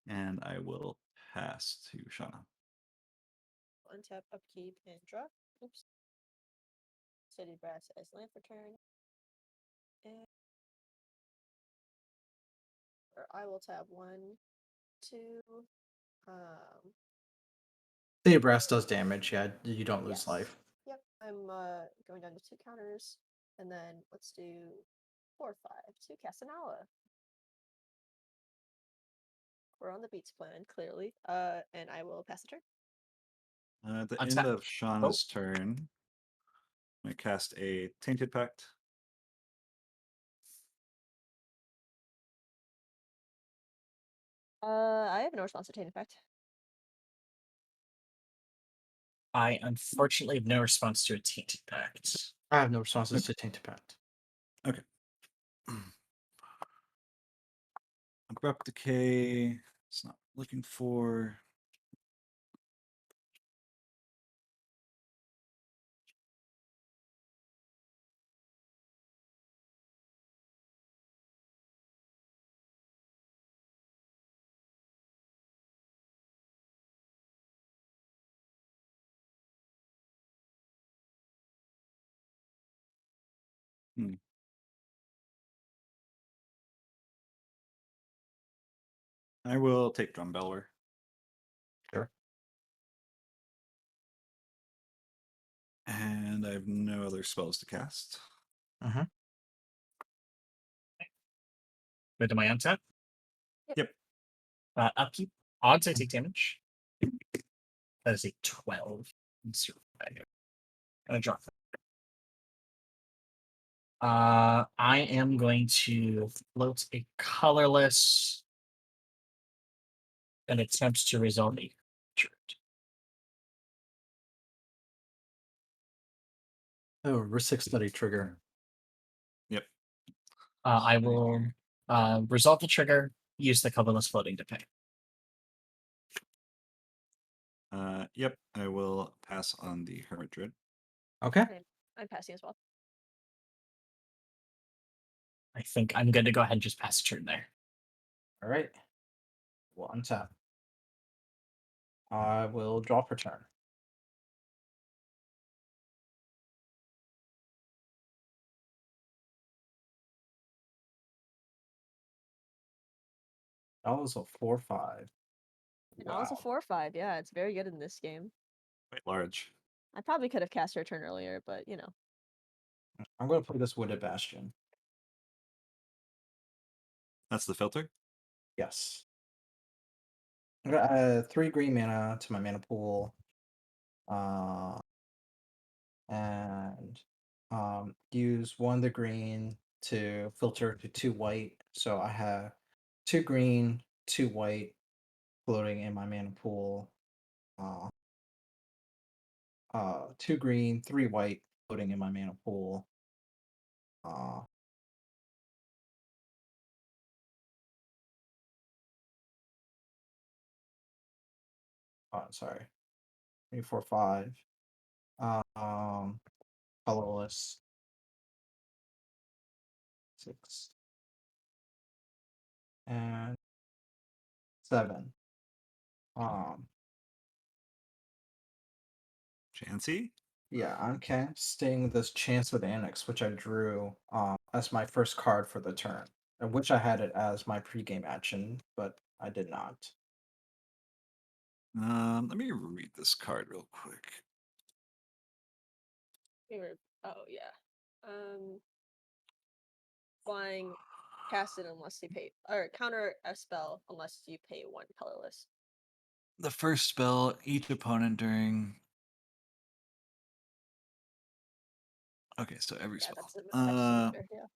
[SPEAKER 4] And I will pass to Shauna.
[SPEAKER 2] Untap, upkeep, and draw. Oops. City Brass as land for turn. And or I will tab 1, 2.
[SPEAKER 1] The brass does damage, yeah, you don't lose
[SPEAKER 2] Yes.
[SPEAKER 1] life.
[SPEAKER 2] Yep. I'm going down to 2 counters. And then let's do 4, 5 to cast INALLA. We're on the beats plan, clearly. And I will pass the turn.
[SPEAKER 4] At the
[SPEAKER 3] Untap.
[SPEAKER 4] end of Shauna's turn, I cast a Tainted Pact.
[SPEAKER 2] I have no response to Tainted Pact.
[SPEAKER 3] I unfortunately have no response to a Tainted Pact.
[SPEAKER 1] I have no responses to Tainted Pact.
[SPEAKER 4] Okay. Abrupt Decay. It's not looking for. I will take Drumbeller.
[SPEAKER 1] Sure.
[SPEAKER 4] And I have no other spells to cast.
[SPEAKER 3] Go to my untap.
[SPEAKER 4] Yep.
[SPEAKER 3] Upkeep. Odds I take damage. That is a 12. Gonna drop that. I am going to float a colorless and attempt to resolve a creature.
[SPEAKER 1] Oh, Ristic Study trigger.
[SPEAKER 4] Yep.
[SPEAKER 3] I will resolve the trigger, use the colorless floating to pay.
[SPEAKER 4] Yep. I will pass on the Hermit Druid.
[SPEAKER 1] Okay.
[SPEAKER 2] I'm passing as well.
[SPEAKER 3] I think I'm going to go ahead and just pass a turn there.
[SPEAKER 1] All right. We'll untap. I will draw for turn. That was a 4/5.
[SPEAKER 2] And also 4/5. Yeah, it's very good in this game.
[SPEAKER 4] Quite large.
[SPEAKER 2] I probably could have cast her turn earlier, but you know.
[SPEAKER 1] I'm going to play this Wooded Bastion.
[SPEAKER 4] That's the filter.
[SPEAKER 1] Yes. I'm gonna add 3 green mana to my mana pool. And use 1 of the green to filter to 2 white. So I have 2 green, 2 white floating in my mana pool. 2 green, 3 white floating in my mana pool. Sorry. 3, 4, 5. Colorless. 6. And 7.
[SPEAKER 4] Chancy?
[SPEAKER 1] Yeah, I'm casting this Chance with Annex, which I drew as my first card for the turn. I wish I had it as my pregame action, but I did not.
[SPEAKER 4] Let me read this card real quick.
[SPEAKER 2] Oh yeah. Flying, cast it unless you pay, or counter a spell unless you pay 1 colorless.
[SPEAKER 4] The first spell, each opponent during. Okay, so every
[SPEAKER 2] Yeah,
[SPEAKER 4] spell.
[SPEAKER 2] that's fair, yeah.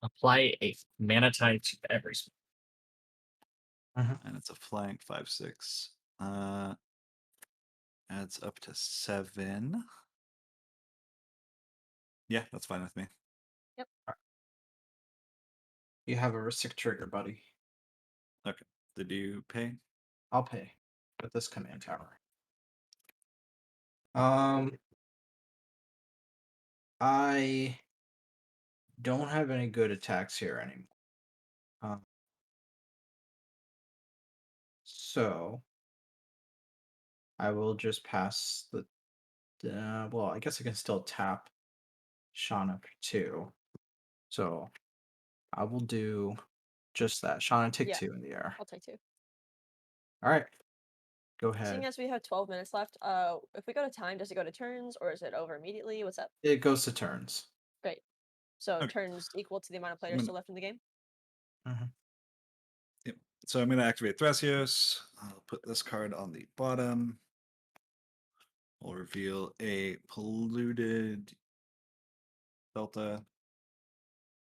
[SPEAKER 3] Apply a mana type to every spell.
[SPEAKER 4] And it's a flying 5/6. Adds up to 7. Yeah, that's fine with me.
[SPEAKER 2] Yep.
[SPEAKER 1] You have a Ristic trigger, buddy.
[SPEAKER 4] Okay. Did you pay?
[SPEAKER 1] I'll pay with this command tower. I don't have any good attacks here anymore. So I will just pass the. Well, I guess I can still tap Shauna for 2. So I will do just that. Shauna, take
[SPEAKER 2] Yeah.
[SPEAKER 1] 2 in the air.
[SPEAKER 2] I'll take 2.
[SPEAKER 1] All right. Go ahead.
[SPEAKER 2] Seeing as we have 12 minutes left, if we go to time, does it go to turns or is it over immediately? What's up?
[SPEAKER 1] It goes to turns.
[SPEAKER 2] Great. So
[SPEAKER 4] Okay.
[SPEAKER 2] turns equal to the amount of players still left in the game?
[SPEAKER 4] Yeah, So I'm going to activate Thrasios. I'll put this card on the bottom. We'll reveal a polluted Delta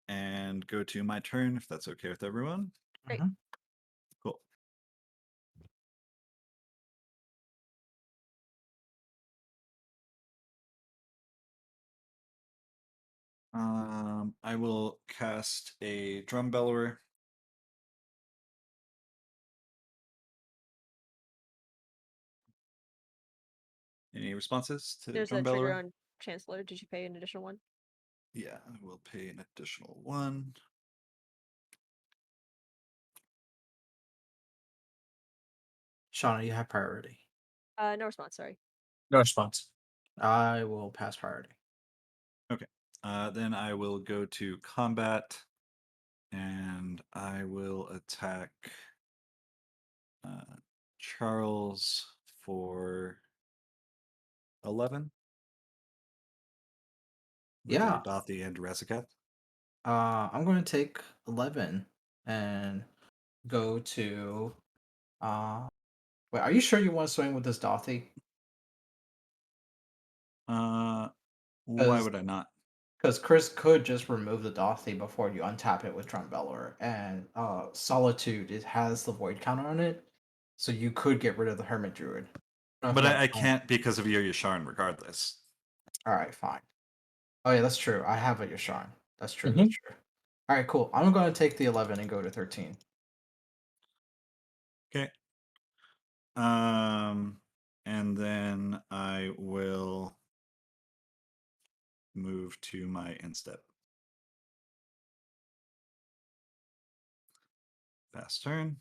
[SPEAKER 4] and go to my turn if that's okay with everyone.
[SPEAKER 2] Great.
[SPEAKER 1] Mhm.
[SPEAKER 4] Cool. I will cast a Drum Bellower. Any responses to
[SPEAKER 2] There's
[SPEAKER 4] Drum
[SPEAKER 2] a trigger
[SPEAKER 4] Bellower?
[SPEAKER 2] on Chancellor. Did you pay an additional one?
[SPEAKER 4] Yeah, I will pay an additional 1.
[SPEAKER 1] Shauna, you have priority.
[SPEAKER 2] No response. Sorry.
[SPEAKER 3] No response.
[SPEAKER 1] I will pass priority.
[SPEAKER 4] Okay. Then I will go to combat and I will attack Charles for 11 with
[SPEAKER 1] Yeah.
[SPEAKER 4] a Dothy and Razaketh.
[SPEAKER 1] I'm going to take 11 and go to. Wait, are you sure you want to swing with this Dothy?
[SPEAKER 4] Why
[SPEAKER 1] 'Cause-
[SPEAKER 4] would I not?
[SPEAKER 1] Because Chris could just remove the Dothy before you untap it with Trump Bellower, and Solitude it has the void counter on it, so you could get rid of the Hermit Druid.
[SPEAKER 4] But I can't because of your Yasharn regardless.
[SPEAKER 1] All right, fine. Oh yeah, that's true. I have a Yasharn. That's true.
[SPEAKER 3] Mhm.
[SPEAKER 1] That's true. All right, cool. I'm going to take the 11 and go to 13.
[SPEAKER 4] Okay. And then I will move to my instep. Fast turn.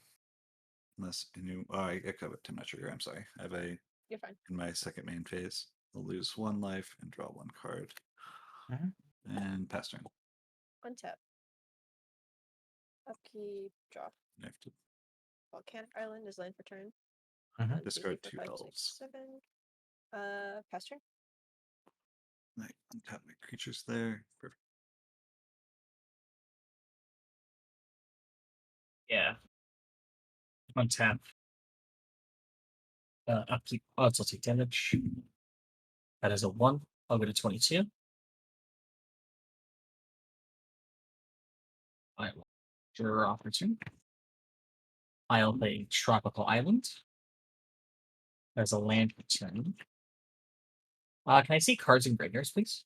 [SPEAKER 4] Unless new. Oh, I covered TYMNA trigger. I'm sorry. I have a
[SPEAKER 2] You're fine.
[SPEAKER 4] in my second main phase. I'll lose 1 life and draw 1 card.
[SPEAKER 1] Mhm.
[SPEAKER 4] And pass turn.
[SPEAKER 2] Untap. Upkeep. Draw.
[SPEAKER 4] I have to
[SPEAKER 2] Volcanic Island is land for turn.
[SPEAKER 1] Mhm.
[SPEAKER 2] 1, 2,
[SPEAKER 4] discard
[SPEAKER 2] 3,
[SPEAKER 4] 2
[SPEAKER 2] 4, 5, 6,
[SPEAKER 4] elves.
[SPEAKER 2] 7. Pass turn.
[SPEAKER 4] I untap my creatures there. Perfect.
[SPEAKER 3] Yeah. Untap. Upkeep. Oh, it's will take damage. That is a 1. I'll go to 22. I will draw for 2. I'll play Tropical Island. There's a land return. Can I see cards and graveyards, please?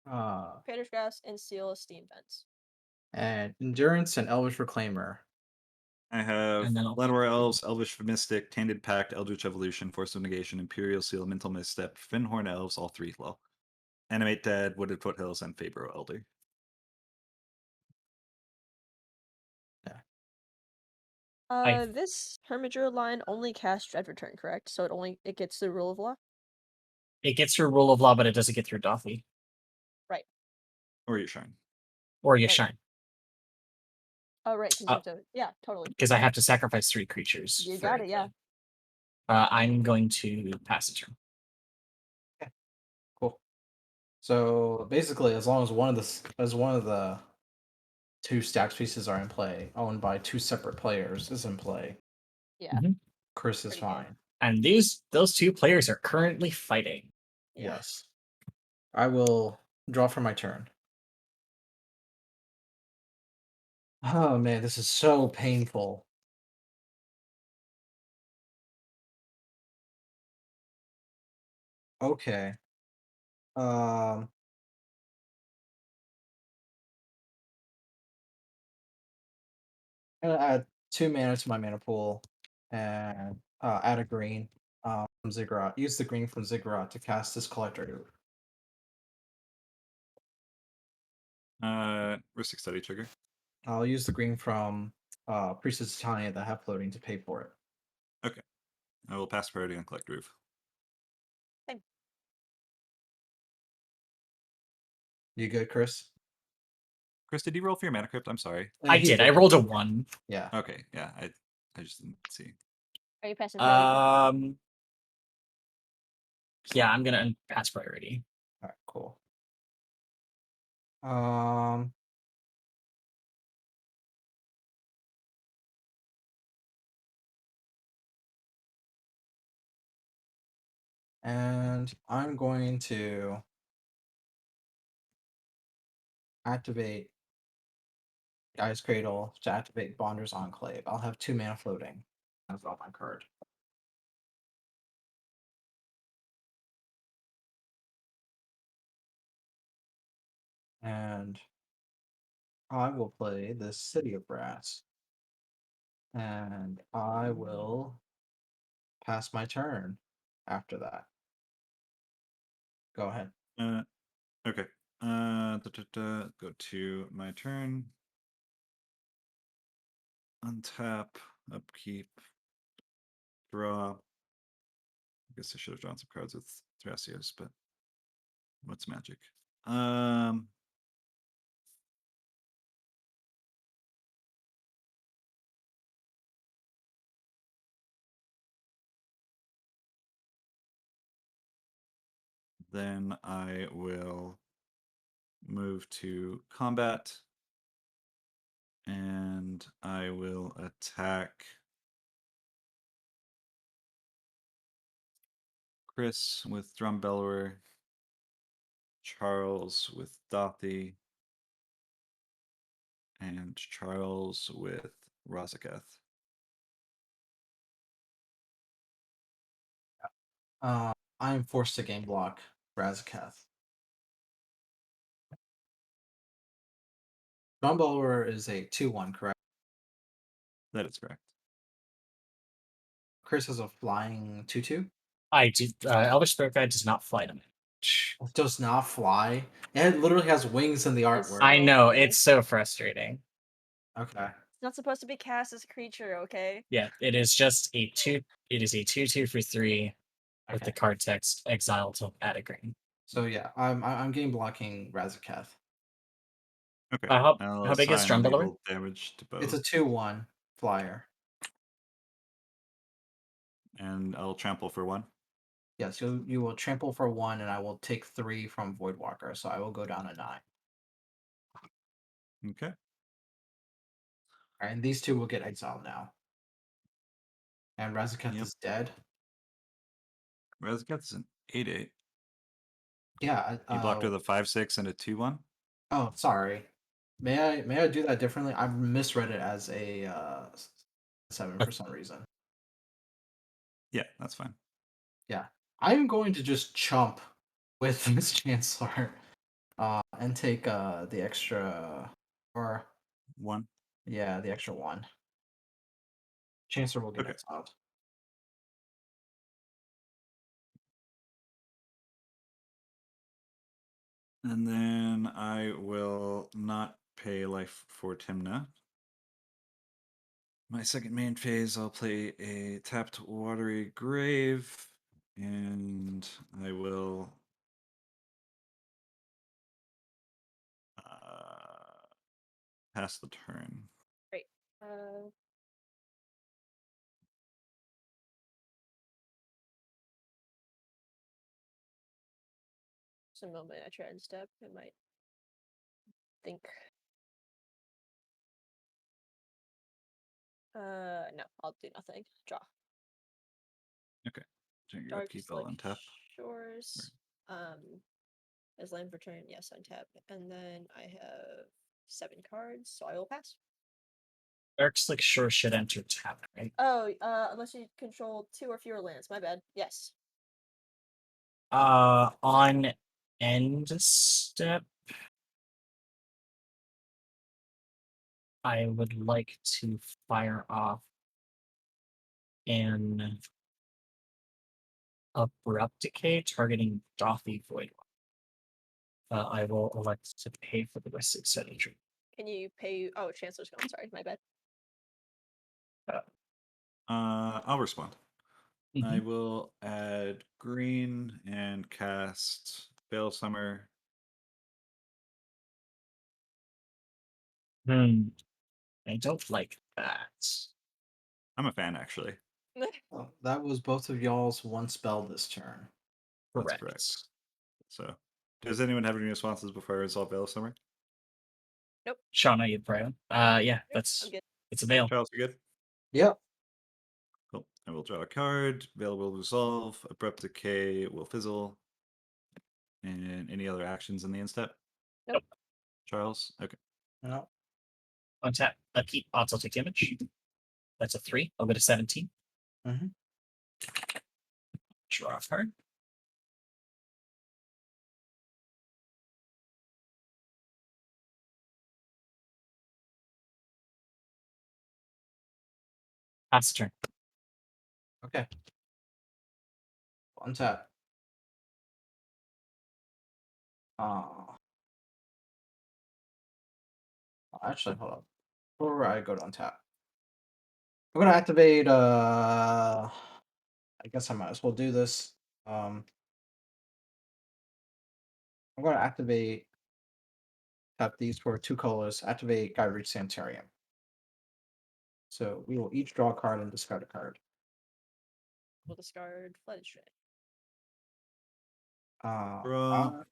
[SPEAKER 2] Trader's Grass and Seal Steam Vents.
[SPEAKER 1] And Endurance and Elvish Reclaimer.
[SPEAKER 4] I have
[SPEAKER 3] And then I'll-
[SPEAKER 4] Llanowar Elves, Elvish Mystic, Tainted Pact, Eldritch Evolution, Force of Negation, Imperial Seal, Mental Misstep, Finhorn Elves, all 3 low. Animate Dead, Wooded Foothills, and Fabro Elder.
[SPEAKER 2] This Hermit Druid line only casts Dread Return, correct? So it gets the Rule of Law.
[SPEAKER 3] It gets through Rule of Law, but it doesn't get through Dothy
[SPEAKER 4] Or Yasharn.
[SPEAKER 3] or Yasharn,
[SPEAKER 2] Oh right, because you have to. Yeah, totally.
[SPEAKER 3] because I have to sacrifice 3 creatures.
[SPEAKER 2] You
[SPEAKER 3] for
[SPEAKER 2] got it. Yeah.
[SPEAKER 3] I'm going to pass a turn.
[SPEAKER 1] Cool. So basically, as long as one of the 2 stacks pieces are in play, owned by 2 separate players, is in play,
[SPEAKER 2] Yeah.
[SPEAKER 1] Chris is
[SPEAKER 2] Pretty good.
[SPEAKER 1] fine.
[SPEAKER 3] And those 2 players are currently fighting.
[SPEAKER 2] Yeah.
[SPEAKER 1] Yes. I will draw for my turn. Oh man, this is so painful. Okay. Um I'm gonna add 2 mana to my mana pool and add a green from Ziggurat. Use the green from Ziggurat to cast this collector.
[SPEAKER 4] Ristic Study trigger.
[SPEAKER 1] I'll use the green from Priestess Titania that I have floating to pay for it.
[SPEAKER 4] Okay. I will pass priority on Collect Roof.
[SPEAKER 1] You good, Chris?
[SPEAKER 4] Chris, did you roll for your Mana Crypt? I'm sorry.
[SPEAKER 3] I
[SPEAKER 1] He
[SPEAKER 3] did. I rolled a 1.
[SPEAKER 1] Yeah.
[SPEAKER 4] Okay, yeah. I just didn't see.
[SPEAKER 2] Are you passing priority?
[SPEAKER 3] Yeah, I'm gonna pass priority.
[SPEAKER 1] All right, cool. Um And I'm going to activate Guy's Cradle to activate Bonder's Enclave. I'll have 2 mana floating. That's all my card. And I will play the City of Brass. And I will pass my turn after that. Go ahead.
[SPEAKER 4] Okay. Go to my turn. Untap, upkeep, draw. I guess I should have drawn some cards with THRASIOS, but what's magic? Then I will move to combat. And I will attack Chris with Drumbellower, Charles with Dothy, and Charles with Rozaketh.
[SPEAKER 1] I am forced to game block Razakath. Drumbellower is a 2/1, correct?
[SPEAKER 4] That is correct.
[SPEAKER 1] Chris has a flying 2/2.
[SPEAKER 3] I do. Elvish Spirit Guide does not fly damage.
[SPEAKER 1] It does not fly. It literally has wings in the artwork.
[SPEAKER 3] I know, it's so frustrating.
[SPEAKER 1] Okay.
[SPEAKER 2] It's not supposed to be cast as a creature, okay?
[SPEAKER 3] Yeah, it is just a 2. It is a 2/2 for 3 with the
[SPEAKER 1] Okay.
[SPEAKER 3] card text exile to add a green.
[SPEAKER 1] So yeah, I'm game blocking Razakath.
[SPEAKER 4] Okay.
[SPEAKER 3] How
[SPEAKER 4] I'll
[SPEAKER 3] big is
[SPEAKER 4] assign
[SPEAKER 3] Drumbellower?
[SPEAKER 4] lethal damage to both.
[SPEAKER 1] It's a 2/1 flyer.
[SPEAKER 4] And I'll trample for 1.
[SPEAKER 1] Yes, you will trample for 1, and I will take 3 from Voidwalker, so I will go down to 9.
[SPEAKER 4] Okay.
[SPEAKER 1] All right, and these 2 will get exiled now. And Razakath
[SPEAKER 4] Yep.
[SPEAKER 1] is dead.
[SPEAKER 4] Razaketh is an 8/8.
[SPEAKER 1] Yeah.
[SPEAKER 4] You blocked with a 5/6 and a 2/1.
[SPEAKER 1] Oh, sorry. May I do that differently? I misread it as a 7 for some reason.
[SPEAKER 4] Yeah, that's fine.
[SPEAKER 1] Yeah, I'm going to just chump with this Chancellor, and take the extra, or
[SPEAKER 4] 1.
[SPEAKER 1] yeah, the extra 1. Chancellor will get
[SPEAKER 4] Okay.
[SPEAKER 1] exiled.
[SPEAKER 4] And then I will not pay life for TYMNA. My second main phase, I'll play a tapped Watery Grave, and I will pass the turn.
[SPEAKER 2] Great. Just a moment, I try and step. I might think. No, I'll do nothing. Draw.
[SPEAKER 4] Turn your
[SPEAKER 2] Dark
[SPEAKER 4] upkeep,
[SPEAKER 2] Select
[SPEAKER 4] I'll untap.
[SPEAKER 2] Shores. As land for turn, yes, untap. And then I have 7 cards, so I will pass.
[SPEAKER 3] Dark Slick Shore should enter tap, right?
[SPEAKER 2] Oh, unless you control 2 or fewer lands. My bad. Yes.
[SPEAKER 3] On end step, I would like to fire off an Abrupt Decay targeting Dothy Void. I will elect to pay for the rest of cEDH.
[SPEAKER 2] Can you pay? Oh, Chancellor's gone. Sorry, my bad.
[SPEAKER 4] I'll respond. I
[SPEAKER 3] Mhm.
[SPEAKER 4] will add green and cast Veil Summer.
[SPEAKER 3] I don't like that.
[SPEAKER 4] I'm a fan, actually.
[SPEAKER 1] Well, that was both of y'all's 1 spell this turn.
[SPEAKER 4] That's
[SPEAKER 3] Correct.
[SPEAKER 4] correct. So, does anyone have any responses before I resolve Veil Summer?
[SPEAKER 3] Shauna, you pro. Yeah,
[SPEAKER 2] I'm good.
[SPEAKER 3] it's a veil.
[SPEAKER 4] Charles, you good?
[SPEAKER 1] Yep.
[SPEAKER 4] Cool. I will draw a card. Veil will resolve. Abrupt Decay will fizzle. And any other actions in the end step?
[SPEAKER 2] Nope.
[SPEAKER 4] Charles? Okay.
[SPEAKER 1] No.
[SPEAKER 3] Untap. Keep also take damage. That's a 3. I'll go to 17.
[SPEAKER 1] Mhm.
[SPEAKER 3] Draw a card. Pass the turn.
[SPEAKER 1] Okay. Untap. Actually, hold up. Before I go to untap, I'm gonna activate. I guess I might as well do this. I'm gonna activate. Tap these for 2 colors. Activate Gyreach Sanitarium. So we will each draw a card and discard a card.
[SPEAKER 2] We'll discard Flooded Stray.
[SPEAKER 4] Draw.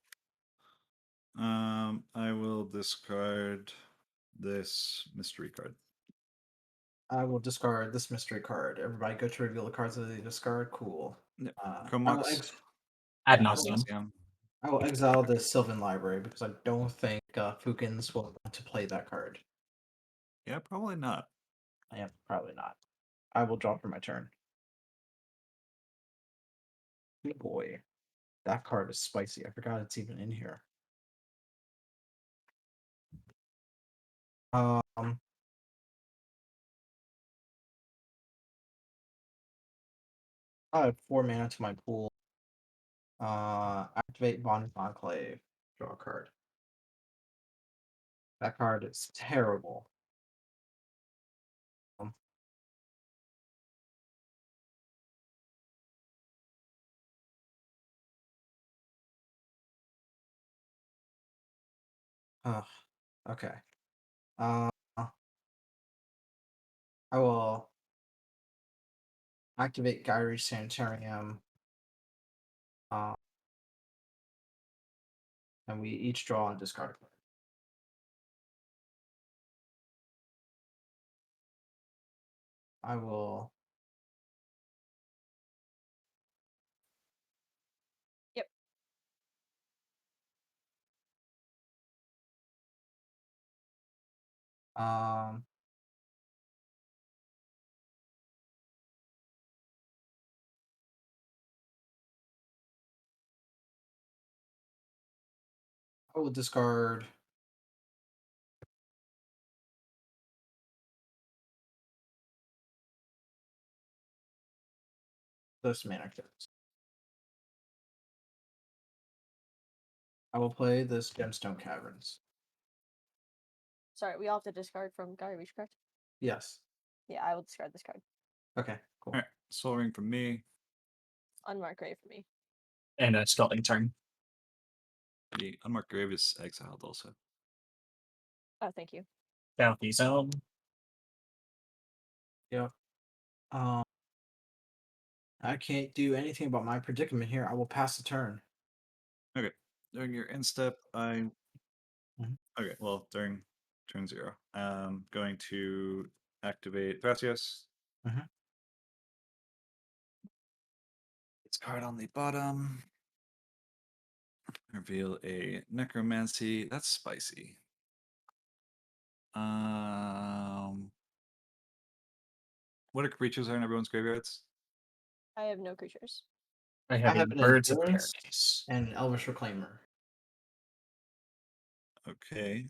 [SPEAKER 4] I will discard this mystery card.
[SPEAKER 1] I will discard this mystery card. Everybody go to reveal the cards that they discard. Cool.
[SPEAKER 4] Yep.
[SPEAKER 1] I will,
[SPEAKER 4] Chromox.
[SPEAKER 3] Ad
[SPEAKER 1] Yeah,
[SPEAKER 3] nauseam.
[SPEAKER 1] I will exile the Sylvan Library because I don't think Fukins will want to play that card.
[SPEAKER 4] Yeah, probably not.
[SPEAKER 1] Yeah, probably not. I will draw for my turn. Oh boy, that card is spicy. I forgot it's even in here. I have 4 mana to my pool. Activate Bond of Enclave. Draw a card. That card is terrible. Okay. I will activate Gyre's Sanitarium. And we each draw and discard a card. I will.
[SPEAKER 2] Yep.
[SPEAKER 1] I will discard. Those mana cards. I will play this Gemstone Caverns.
[SPEAKER 2] Sorry, we all have to discard from Gyreach, correct?
[SPEAKER 1] Yes.
[SPEAKER 2] Yeah, I will discard this card.
[SPEAKER 1] Okay, cool.
[SPEAKER 4] Alright, Soul Ring from me.
[SPEAKER 2] Unmarked grave for me.
[SPEAKER 3] And a Scalding turn.
[SPEAKER 4] The Unmarked Grave is exiled also.
[SPEAKER 2] Oh, thank you.
[SPEAKER 3] Bounty Zone.
[SPEAKER 1] Yep. I can't do anything about my predicament here. I will pass the turn.
[SPEAKER 4] Okay. During your end step, I.
[SPEAKER 1] Mhm.
[SPEAKER 4] Okay, well, during turn 0, I'm going to activate Thrasios.
[SPEAKER 1] Mhm.
[SPEAKER 4] Its card on the bottom. Reveal a Necromancy. That's spicy. What are creatures are in everyone's graveyards?
[SPEAKER 2] I have no creatures.
[SPEAKER 3] I have,
[SPEAKER 1] have
[SPEAKER 3] a
[SPEAKER 1] an
[SPEAKER 3] Birds of
[SPEAKER 1] Endurance.
[SPEAKER 3] Paradise.
[SPEAKER 1] And an Elvish Reclaimer.
[SPEAKER 4] Okay.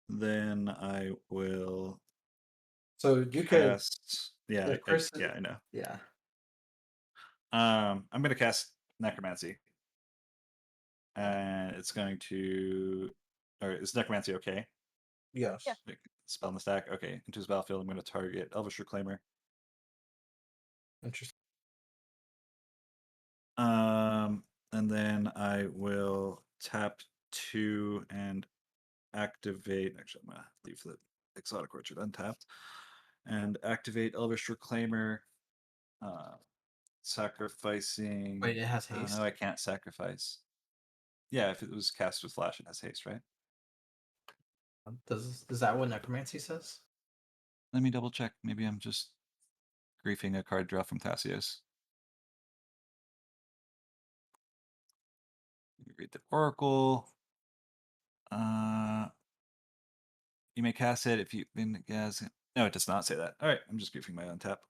[SPEAKER 4] Then I will
[SPEAKER 1] So you could.
[SPEAKER 4] cast. Yeah,
[SPEAKER 1] If Chris,
[SPEAKER 4] I know.
[SPEAKER 1] yeah.
[SPEAKER 4] I'm gonna cast Necromancy, and it's going to, or is Necromancy okay?
[SPEAKER 1] Yes.
[SPEAKER 2] Yeah.
[SPEAKER 4] Like, spell in the stack. Okay, into his battlefield. I'm going to target Elvish Reclaimer.
[SPEAKER 1] Interesting.
[SPEAKER 4] And then I will tap 2 and activate. Actually, I'm gonna leave the Exotic Orchard untapped and activate Elvish Reclaimer. Sacrificing.
[SPEAKER 1] Wait, it has
[SPEAKER 4] Oh
[SPEAKER 1] haste.
[SPEAKER 4] no, I can't sacrifice. Yeah, if it was cast with flash, it has haste, right?
[SPEAKER 1] Is that what Necromancy says?
[SPEAKER 4] Let me double check. Maybe I'm just griefing a card draw from THRASIOS. Let me read the Oracle. You may cast it if you've been gas. No, it does not say that. All right, I'm just griefing my own tap.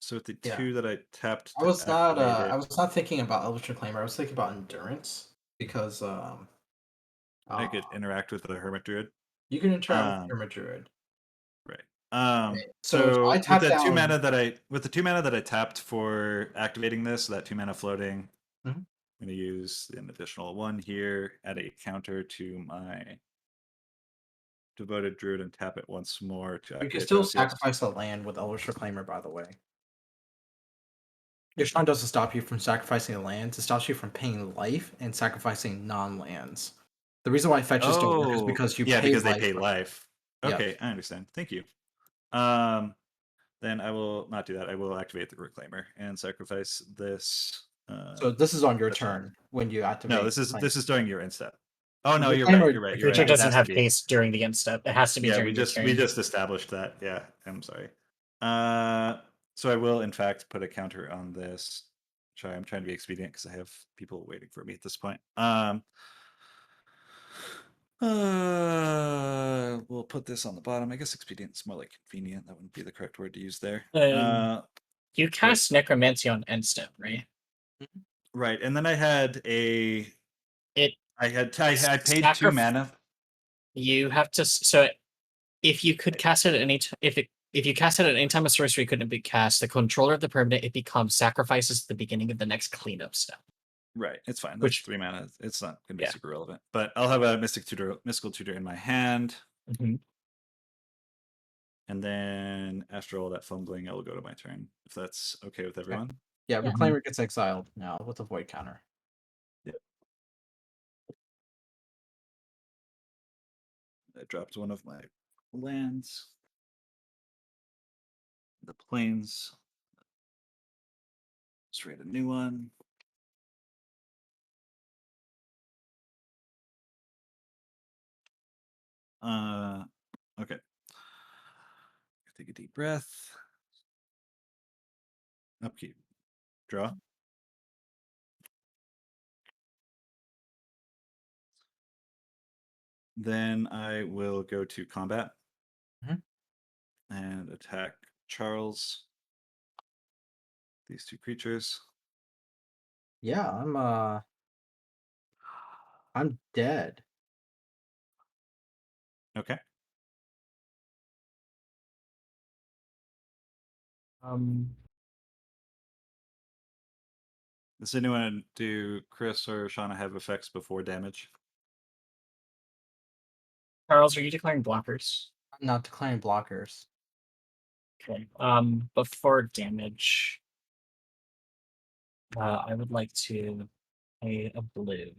[SPEAKER 4] So with the
[SPEAKER 1] Yeah.
[SPEAKER 4] two that I tapped
[SPEAKER 1] I
[SPEAKER 4] to
[SPEAKER 1] was not
[SPEAKER 4] activate it,
[SPEAKER 1] I was not thinking about Eldritch Reclaimer. I was thinking about Endurance because
[SPEAKER 4] I could interact with the Hermit Druid.
[SPEAKER 1] you can interact with
[SPEAKER 4] Um,
[SPEAKER 1] Hermit Druid.
[SPEAKER 4] Right.
[SPEAKER 1] So if I
[SPEAKER 4] with
[SPEAKER 1] tap
[SPEAKER 4] the
[SPEAKER 1] down,
[SPEAKER 4] 2 mana that I tapped for activating this, that 2 mana floating,
[SPEAKER 1] Mhm.
[SPEAKER 4] I'm gonna use an additional one here, add a counter to my Devoted Druid and tap it once more to
[SPEAKER 1] you can
[SPEAKER 4] activate
[SPEAKER 1] still
[SPEAKER 4] THRASIOS.
[SPEAKER 1] sacrifice a land with Eldritch Reclaimer, by the way. Yasharn doesn't stop you from sacrificing a land, it stops you from paying life and sacrificing non-lands. The reason why fetches don't work is because you pay
[SPEAKER 4] because they
[SPEAKER 1] life
[SPEAKER 4] pay
[SPEAKER 1] for-
[SPEAKER 4] life.
[SPEAKER 1] Yeah.
[SPEAKER 4] Okay, I understand. Thank you. Then I will not do that. I will activate the Reclaimer and sacrifice this.
[SPEAKER 1] So this is on your
[SPEAKER 4] that's fine.
[SPEAKER 1] turn when you activate.
[SPEAKER 4] No, this is during your end step. Oh
[SPEAKER 1] The
[SPEAKER 4] no, you're right.
[SPEAKER 1] Reclaimer-
[SPEAKER 4] You're right.
[SPEAKER 3] The
[SPEAKER 4] You're
[SPEAKER 3] creature
[SPEAKER 4] right. It
[SPEAKER 3] doesn't
[SPEAKER 4] has
[SPEAKER 3] have
[SPEAKER 4] to be.
[SPEAKER 3] haste during the end step. It has to be
[SPEAKER 4] Yeah,
[SPEAKER 3] during
[SPEAKER 4] we
[SPEAKER 3] your
[SPEAKER 4] just
[SPEAKER 3] turn.
[SPEAKER 4] we just established that. Yeah, I'm sorry. So I will in fact put a counter on this. Sorry, I'm trying to be expedient because I have people waiting for me at this point. We'll put this on the bottom. I guess expedient is more like convenient. That wouldn't be the correct word to use there.
[SPEAKER 3] You cast Necromancy on end step, right?
[SPEAKER 4] Right, and then I had a.
[SPEAKER 3] It
[SPEAKER 4] I paid 2
[SPEAKER 3] sacrif-
[SPEAKER 4] mana.
[SPEAKER 3] You have to so if you could cast it at any time, if you cast it at any time a sorcery couldn't be cast, the controller of the permanent it becomes sacrifices at the beginning of the next cleanup step.
[SPEAKER 4] Right, it's fine. That's
[SPEAKER 3] Which-
[SPEAKER 4] 3 mana. It's not going to be
[SPEAKER 3] Yeah.
[SPEAKER 4] super relevant. But I'll have a mystical tutor in my hand,
[SPEAKER 3] Mhm.
[SPEAKER 4] and then after all that fumbling, I will go to my turn. If that's okay with everyone.
[SPEAKER 1] Yeah,
[SPEAKER 3] Yeah.
[SPEAKER 1] Reclaimer gets exiled now with a void counter.
[SPEAKER 4] I dropped one of my lands. The plains. Let's create a new one. Okay. Take a deep breath. Upkeep. Draw. Then I will go to combat
[SPEAKER 1] Mhm.
[SPEAKER 4] and attack Charles. These two creatures.
[SPEAKER 1] Yeah, I'm dead.
[SPEAKER 4] Okay. Does anyone do Chris or Shauna have effects before damage?
[SPEAKER 3] Charles, are you declaring blockers?
[SPEAKER 1] I'm not declaring blockers.
[SPEAKER 3] Okay. Before damage, I would like to pay a blue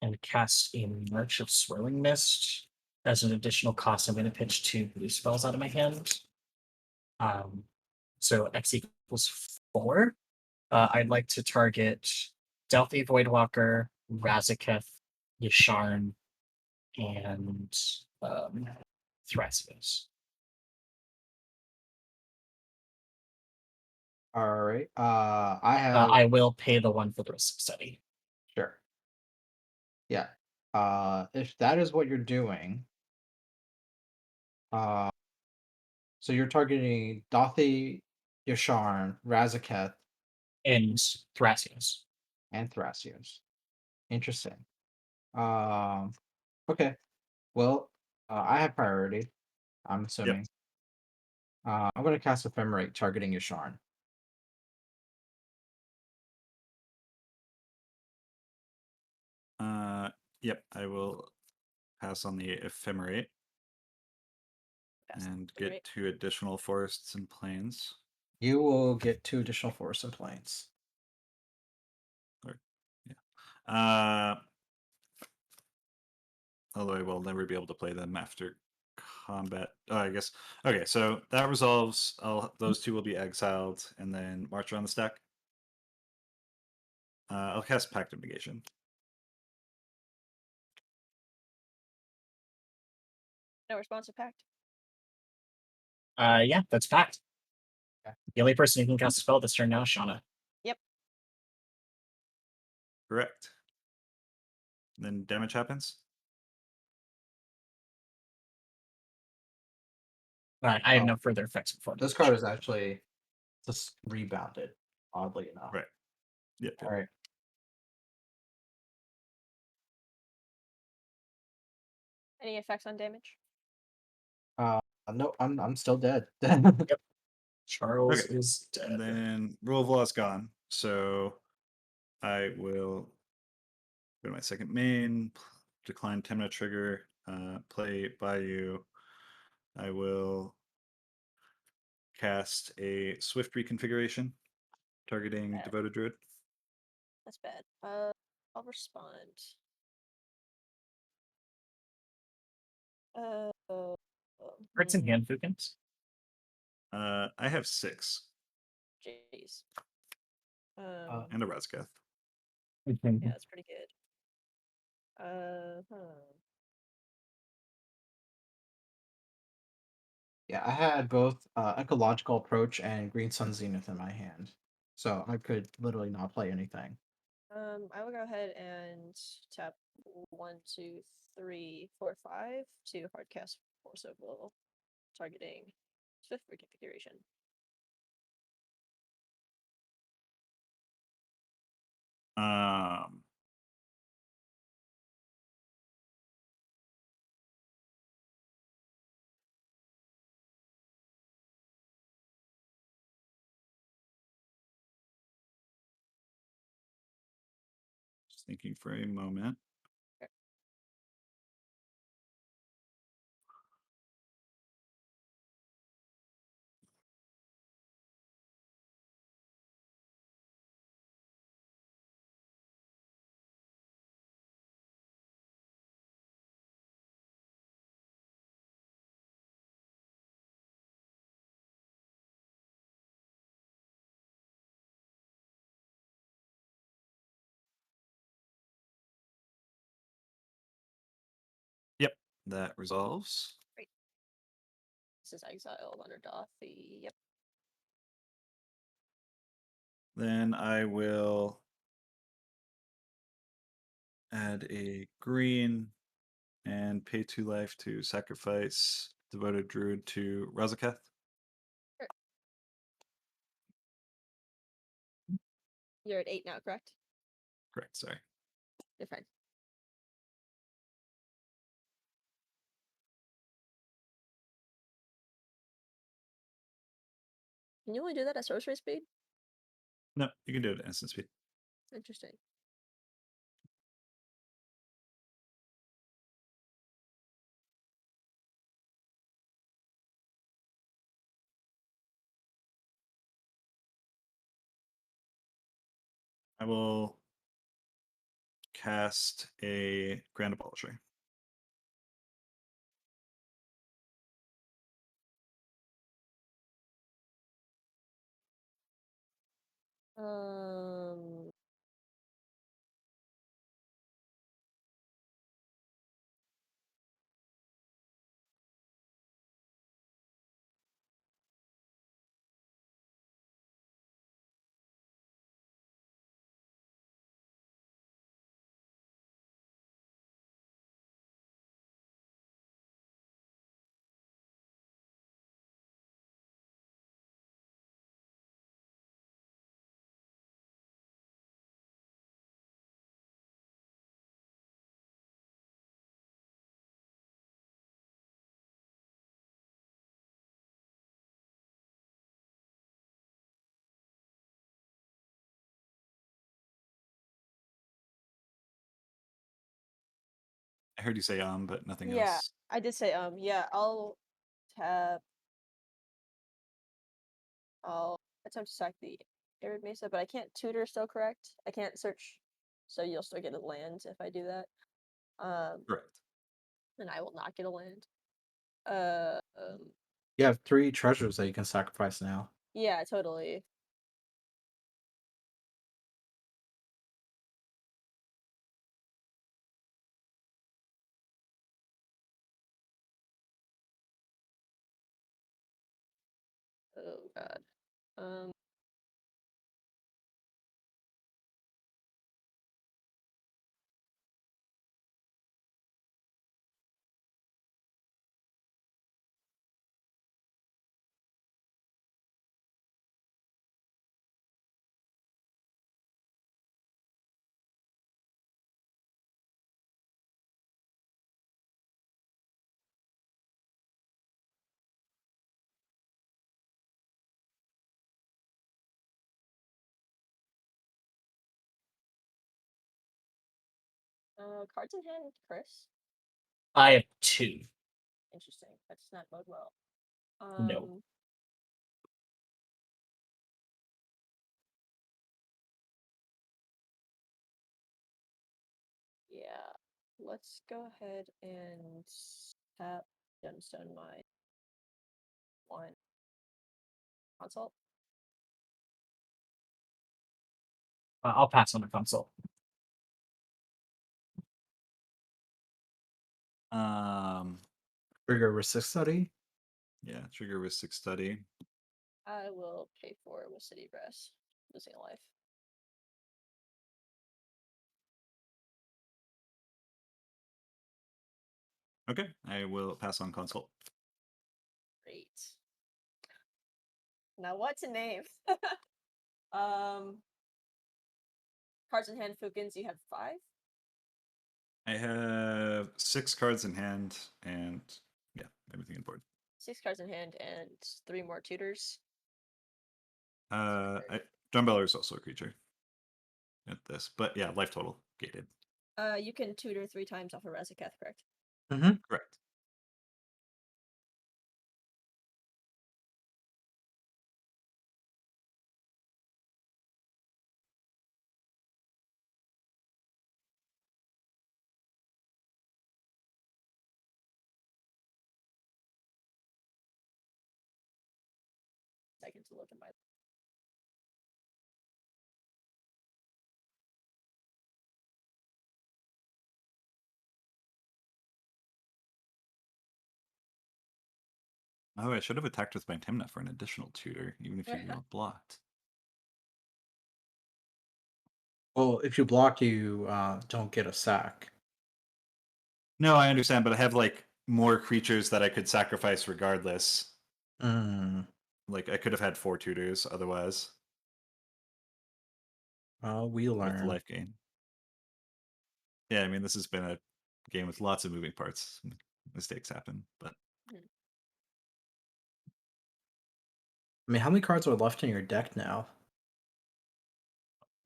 [SPEAKER 3] and cast a March of Swirling Mist as an additional cost. I'm going to pitch 2 blue spells out of my hand. So X equals 4. I'd like to target Delphi Voidwalker, Razaketh, Yasharn, and Thrasios.
[SPEAKER 1] All right. I have
[SPEAKER 3] I will pay the one for the risk study.
[SPEAKER 1] sure. Yeah. If that is what you're doing, so you're targeting Dothi, Yasharn, Razaketh,
[SPEAKER 3] And Thrasios.
[SPEAKER 1] and Thrasios. Interesting. Okay. Well, I have priority. I'm assuming. I'm going to cast Ephemerate targeting Yasharn.
[SPEAKER 4] Yep, I will pass on the Ephemerate
[SPEAKER 2] Pass
[SPEAKER 4] and
[SPEAKER 2] the
[SPEAKER 4] get 2 additional forests and plains.
[SPEAKER 1] You will get 2 additional forests and plains.
[SPEAKER 4] Although I will never be able to play them after combat. Oh, I guess. Okay, so that resolves. Those 2 will be exiled and then march around the stack. I'll cast Pact of Negation.
[SPEAKER 2] No responsive pact.
[SPEAKER 3] Yeah, that's packed.
[SPEAKER 1] Okay.
[SPEAKER 3] The only person who can cast a spell this turn now is Shauna.
[SPEAKER 4] Correct. Then damage happens.
[SPEAKER 3] I have
[SPEAKER 1] Oh.
[SPEAKER 3] no further effects before.
[SPEAKER 1] This card is actually just rebounded, oddly enough.
[SPEAKER 4] Right. Yep.
[SPEAKER 1] All right.
[SPEAKER 2] Any effects on damage?
[SPEAKER 1] No, I'm still dead.
[SPEAKER 3] Charles
[SPEAKER 4] Okay.
[SPEAKER 3] is dead.
[SPEAKER 4] And then rule of law is gone. So I will go to my second main, decline TYMNA trigger, play Bayou. I will cast a swift reconfiguration targeting
[SPEAKER 2] Bad.
[SPEAKER 4] Devoted Druid.
[SPEAKER 2] That's bad. I'll respond.
[SPEAKER 3] Cards in hand, Fukins.
[SPEAKER 4] I have 6
[SPEAKER 2] Jeez.
[SPEAKER 4] and a Razgath.
[SPEAKER 2] Yeah, that's pretty good.
[SPEAKER 1] Yeah, I had both Ecological Approach and Green Sun Zenith in my hand. So I could literally not play anything.
[SPEAKER 2] I will go ahead and tap 1, 2, 3, 4, 5 to hardcast Force of Will, targeting Swift reconfiguration.
[SPEAKER 4] Um, just thinking for a moment. Yep, that resolves.
[SPEAKER 2] This is exiled under Dothy. Yep.
[SPEAKER 4] Then I will add a green and pay 2 life to sacrifice Devoted Druid to Razaketh.
[SPEAKER 2] You're at 8 now, correct?
[SPEAKER 4] Correct, sorry.
[SPEAKER 2] You're fine. Can you only do that at sorcery speed?
[SPEAKER 4] No, you can do it at instant speed.
[SPEAKER 2] Interesting.
[SPEAKER 4] I will cast a Grand Abolishing.
[SPEAKER 2] Um.
[SPEAKER 4] I heard you say but nothing
[SPEAKER 2] Yeah,
[SPEAKER 4] else.
[SPEAKER 2] I did say yeah, I'll tap. I'll attempt to sack the Arid Mesa, but I can't tutor still, correct? I can't search, so you'll still get a land if I do that.
[SPEAKER 4] Correct.
[SPEAKER 2] And I will not get a land.
[SPEAKER 1] You have 3 treasures that you can sacrifice now.
[SPEAKER 2] Yeah, totally. Oh god. Um. Cards in hand, Chris.
[SPEAKER 3] I have 2.
[SPEAKER 2] Interesting. That does not bode well.
[SPEAKER 3] No.
[SPEAKER 2] Yeah. Let's go ahead and tap Gemstone my 1 consult.
[SPEAKER 3] I'll pass on the consult.
[SPEAKER 1] Trigger risk study.
[SPEAKER 4] Yeah, trigger risk study.
[SPEAKER 2] I will pay for it with City Grass, losing a life.
[SPEAKER 4] Okay, I will pass on consult.
[SPEAKER 2] Great. Now what to name? Cards in hand, Fukins, you have 5?
[SPEAKER 4] I have 6 cards in hand and yeah, everything in board.
[SPEAKER 2] 6 cards in hand and 3 more tutors.
[SPEAKER 4] Drumbeller is also a creature at this, but yeah, life total gated.
[SPEAKER 2] You can tutor 3 times off a Razakath, correct?
[SPEAKER 1] Mm-hmm.
[SPEAKER 4] Correct.
[SPEAKER 2] Second to look at my.
[SPEAKER 4] Oh, I should have attacked with my TYMNA for an additional tutor, even if you blocked.
[SPEAKER 1] Well, if you block, you don't get a sack.
[SPEAKER 4] No, I understand, but I have like more creatures that I could sacrifice regardless.
[SPEAKER 1] Mm.
[SPEAKER 4] Like I could have had 4 tutors otherwise
[SPEAKER 1] We
[SPEAKER 4] with the
[SPEAKER 1] learn.
[SPEAKER 4] life gain. Yeah, I mean this has been a game with lots of moving parts. Mistakes happen, but
[SPEAKER 1] I mean, how many cards are left in your deck now?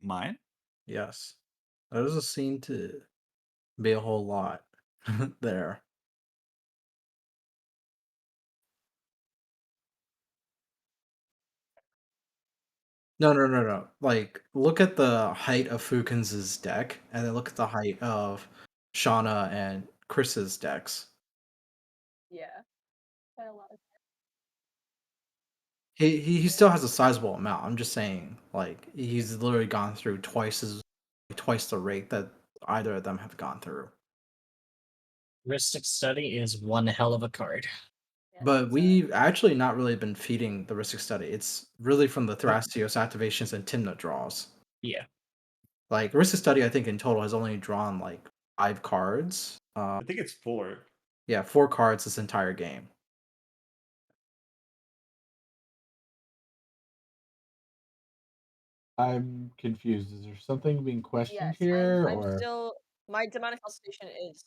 [SPEAKER 4] mine?
[SPEAKER 1] Yes. There doesn't seem to be a whole lot there. No. Like, look at the height of Fukins' deck, and then look at the height of Shauna and Chris's decks.
[SPEAKER 2] Yeah. Quite a lot of.
[SPEAKER 1] He still has a sizable amount. I'm just saying, like, he's literally gone through twice the rate that either of them have gone through.
[SPEAKER 3] Ristic Study is one hell of a card.
[SPEAKER 2] Yeah,
[SPEAKER 1] But
[SPEAKER 2] it's,
[SPEAKER 1] we've actually not really been feeding the Ristic Study. It's really from the Thrasios activations and TYMNA draws.
[SPEAKER 3] Yeah.
[SPEAKER 1] Like, Ristic Study, I think in total has only drawn like 5 cards.
[SPEAKER 4] I think it's 4.
[SPEAKER 1] Yeah, 4 cards this entire game.
[SPEAKER 5] I'm confused. Is there something being questioned
[SPEAKER 2] yes,
[SPEAKER 5] here,
[SPEAKER 2] I'm
[SPEAKER 5] or
[SPEAKER 2] still. My demonic consultation is.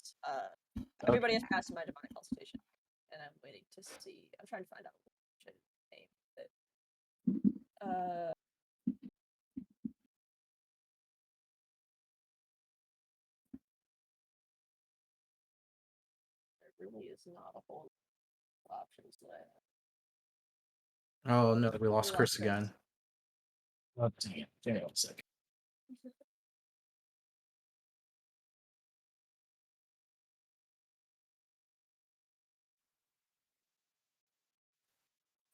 [SPEAKER 2] Everybody has passed my demonic consultation, and I'm waiting to see. I'm trying to find out what name it. There really is not a whole lot of options that I have.
[SPEAKER 1] Oh no, we lost Chris
[SPEAKER 2] Chris.
[SPEAKER 1] again.
[SPEAKER 3] Oh, dang it. Give me 1 second.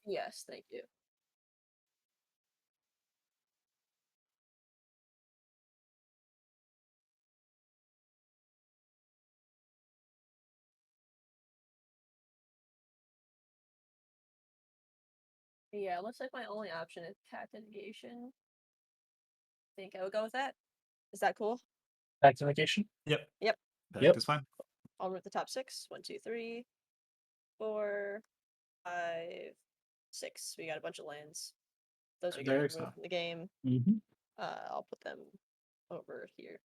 [SPEAKER 2] Yes, thank you. Yeah, looks like my only option is path negation. Think I would go with that. Is that cool?
[SPEAKER 3] Back to negation.
[SPEAKER 4] Yep.
[SPEAKER 2] Yep.
[SPEAKER 4] Pact
[SPEAKER 3] Yep.
[SPEAKER 4] is fine.
[SPEAKER 2] I'll move the top 6. 1, 2, 3, 4, 5, 6. We got a bunch of lands. Those are
[SPEAKER 1] There
[SPEAKER 2] getting
[SPEAKER 1] you go.
[SPEAKER 2] removed from the game.
[SPEAKER 3] Mm-hmm.
[SPEAKER 2] I'll put them over here.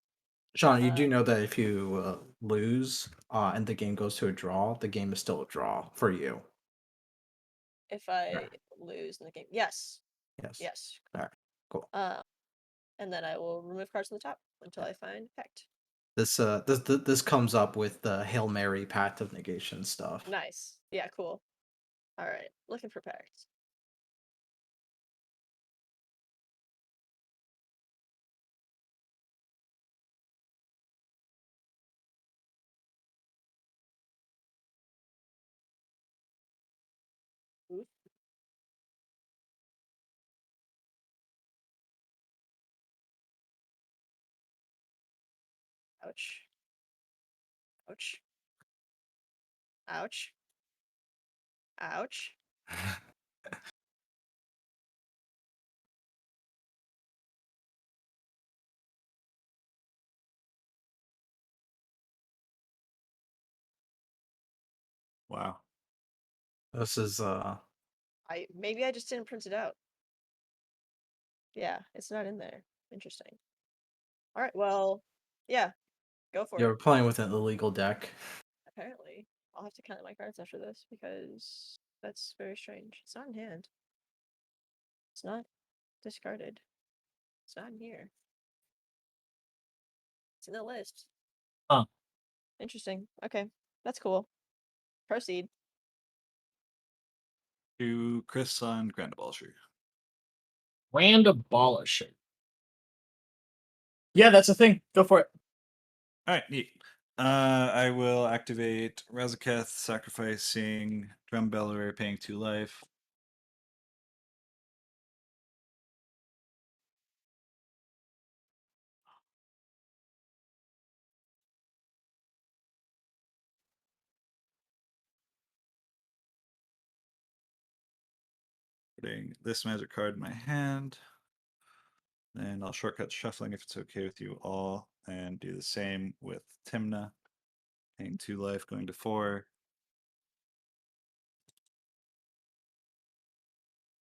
[SPEAKER 1] Sean, you do know that if you lose and the game goes to a draw, the game is still a draw for you.
[SPEAKER 2] If I lose in the game, yes,
[SPEAKER 1] Yes.
[SPEAKER 2] yes.
[SPEAKER 1] All right. Cool.
[SPEAKER 2] And then I will remove cards from the top until I find Pact.
[SPEAKER 1] This comes up with the Hail Mary Pact of Negation stuff.
[SPEAKER 2] Nice. Yeah, cool. All right, looking for Pact. Oof. Ouch. Ouch. Ouch. Ouch.
[SPEAKER 4] Wow.
[SPEAKER 1] This is
[SPEAKER 2] Maybe I just didn't print it out. Yeah, it's not in there. Interesting. All right, well, yeah, go for
[SPEAKER 1] you're
[SPEAKER 2] it.
[SPEAKER 1] playing with an illegal deck.
[SPEAKER 2] Apparently, I'll have to count my cards after this because that's very strange. It's not in hand. It's not discarded. It's not in here. It's in the list.
[SPEAKER 3] Huh.
[SPEAKER 2] Interesting. Okay, that's cool. Proceed.
[SPEAKER 4] To Chris on Grand Abolishing.
[SPEAKER 3] Grand Abolisher. Yeah, that's a thing. Go for it.
[SPEAKER 4] All right, neat. I will activate Razaketh, sacrificing Drumbeller, paying 2 life. Putting this magic card in my hand. Then I'll shortcut shuffling if it's okay with you all, and do the same with TYMNA. Paying 2 life, going to 4.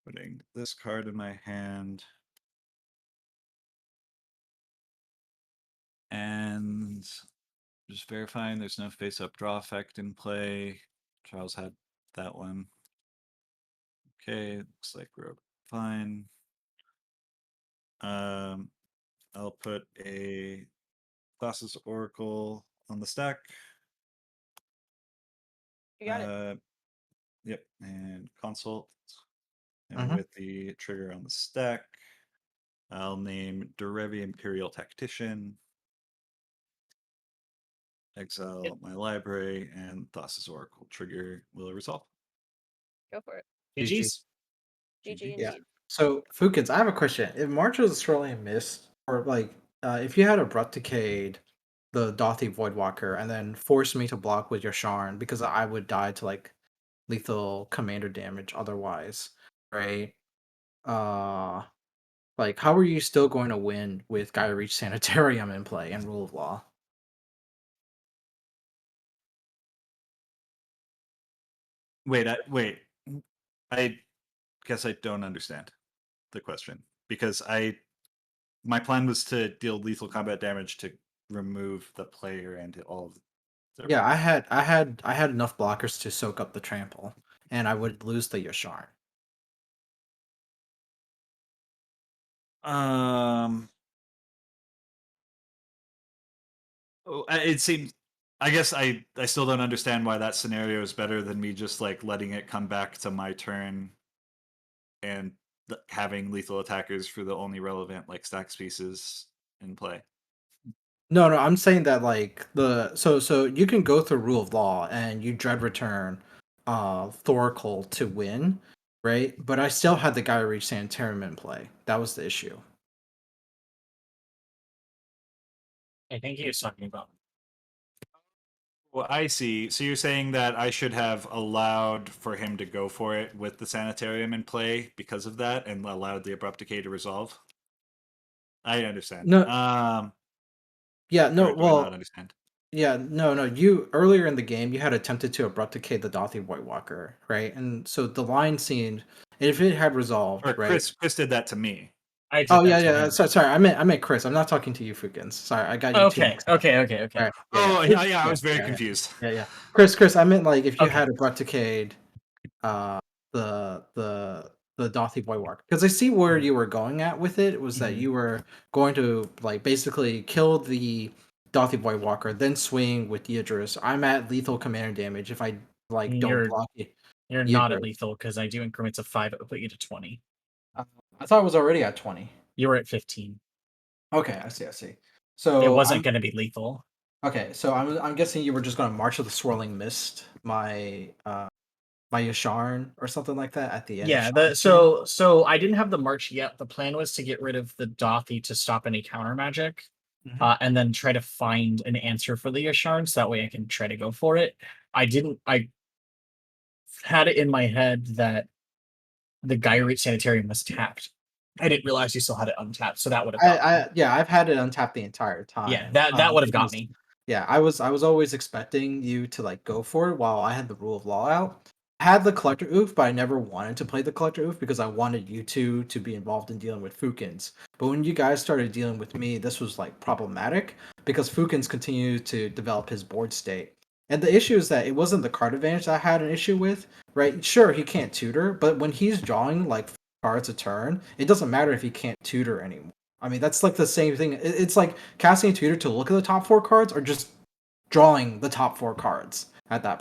[SPEAKER 4] Putting this card in my hand. And just verifying there's no face-up draw effect in play. Charles had that one. Okay, looks like we're fine. I'll put a Thassa's Oracle on the stack.
[SPEAKER 2] You got it.
[SPEAKER 4] Yep, and consult. And
[SPEAKER 1] Mhm.
[SPEAKER 4] with the trigger on the stack, I'll name Derevi Imperial Tactician. Exile my library, and Thassa's Oracle trigger will resolve.
[SPEAKER 2] Go for it.
[SPEAKER 3] GG's.
[SPEAKER 2] GG
[SPEAKER 1] Yeah.
[SPEAKER 2] indeed.
[SPEAKER 1] So Fukins, I have a question. If March was a miss, or like if you had Abrupt Decayed, the Dothy Voidwalker, and then forced me to block with YASHARN because I would die to like lethal commander damage otherwise, right? Uh like how are you still going to win with Gaia Reach Sanitarium in play and Rule of Law?
[SPEAKER 4] Wait, I guess I don't understand the question because my plan was to deal lethal combat damage to remove the player and all of their
[SPEAKER 1] Yeah, I had enough blockers to soak up the trample, and I would lose the YASHARN.
[SPEAKER 4] It seems. I guess I still don't understand why that scenario is better than me just like letting it come back to my turn and having lethal attackers for the only relevant like stacks pieces in play.
[SPEAKER 1] No, I'm saying that like so you can go through Rule of Law and you dread return Thoracle to win, right? But I still had the Gaia Reach Sanitarium in play. That was the issue.
[SPEAKER 3] I think he was talking about.
[SPEAKER 4] Well, I see. So you're saying that I should have allowed for him to go for it with the sanitarium in play because of that, and allowed the abrupt decay to resolve. I understand.
[SPEAKER 1] No. Yeah,
[SPEAKER 4] Or
[SPEAKER 1] no,
[SPEAKER 4] do I not
[SPEAKER 1] well,
[SPEAKER 4] understand?
[SPEAKER 1] yeah, no. You earlier in the game, you had attempted to abrupt decay the Dothy White Walker, right? And so the line seemed, if it had resolved,
[SPEAKER 4] Or
[SPEAKER 1] right?
[SPEAKER 4] Chris did that to me.
[SPEAKER 3] I did
[SPEAKER 1] Oh
[SPEAKER 3] that
[SPEAKER 1] yeah,
[SPEAKER 3] to
[SPEAKER 1] yeah.
[SPEAKER 3] him.
[SPEAKER 1] Sorry, I meant Chris. I'm not talking to you, Fukins. Sorry, I got you two
[SPEAKER 3] Okay,
[SPEAKER 1] mixed up.
[SPEAKER 3] okay.
[SPEAKER 1] All right.
[SPEAKER 4] Oh yeah, I was very
[SPEAKER 1] Yeah.
[SPEAKER 4] confused.
[SPEAKER 1] Yeah. Chris, I meant like if you
[SPEAKER 3] Okay.
[SPEAKER 1] had abrupt decayed, the Dothy Boy Walker, because I see where you were going at with it was that
[SPEAKER 3] Mhm.
[SPEAKER 1] you were going to like basically kill the Dothy Boy Walker, then swing with YIDRIS. I'm at lethal commander damage if I like don't
[SPEAKER 3] You're
[SPEAKER 1] block it.
[SPEAKER 3] you're not at
[SPEAKER 1] YIDRIS.
[SPEAKER 3] lethal because I do increments of 5. It will put you to 20.
[SPEAKER 1] I thought it was already at 20.
[SPEAKER 3] You were at 15.
[SPEAKER 1] Okay, I see.
[SPEAKER 3] It
[SPEAKER 1] So
[SPEAKER 3] wasn't going to be lethal.
[SPEAKER 1] okay, so I'm guessing you were just going to march of the swirling mist, my YASHARN or something like that at the end.
[SPEAKER 3] Yeah,
[SPEAKER 1] Of Sharn's turn?
[SPEAKER 3] so I didn't have the march yet. The plan was to get rid of the Dothy to stop any counter magic,
[SPEAKER 1] Mhm.
[SPEAKER 3] and then try to find an answer for the Yasharn, so that way I can try to go for it. I didn't. I had it in my head that the Gyrate Sanitarium was tapped. I didn't realize you still had it untapped, so that would have got me.
[SPEAKER 1] Yeah, I've had it untapped the entire
[SPEAKER 3] Yeah,
[SPEAKER 1] time.
[SPEAKER 3] that would have got
[SPEAKER 1] Because
[SPEAKER 3] me.
[SPEAKER 1] yeah, I was always expecting you to like go for it while I had the rule of law out. I had the collector oof, but I never wanted to play the collector oof because I wanted you two to be involved in dealing with Fukins. But when you guys started dealing with me, this was like problematic because Fukins continued to develop his board state. And the issue is that it wasn't the card advantage I had an issue with, right? Sure, he can't tutor, but when he's drawing like cards a turn, it doesn't matter if he can't tutor anymore. I mean, that's like the same thing. It's like casting a tutor to look at the top 4 cards or just drawing the top 4 cards at that point.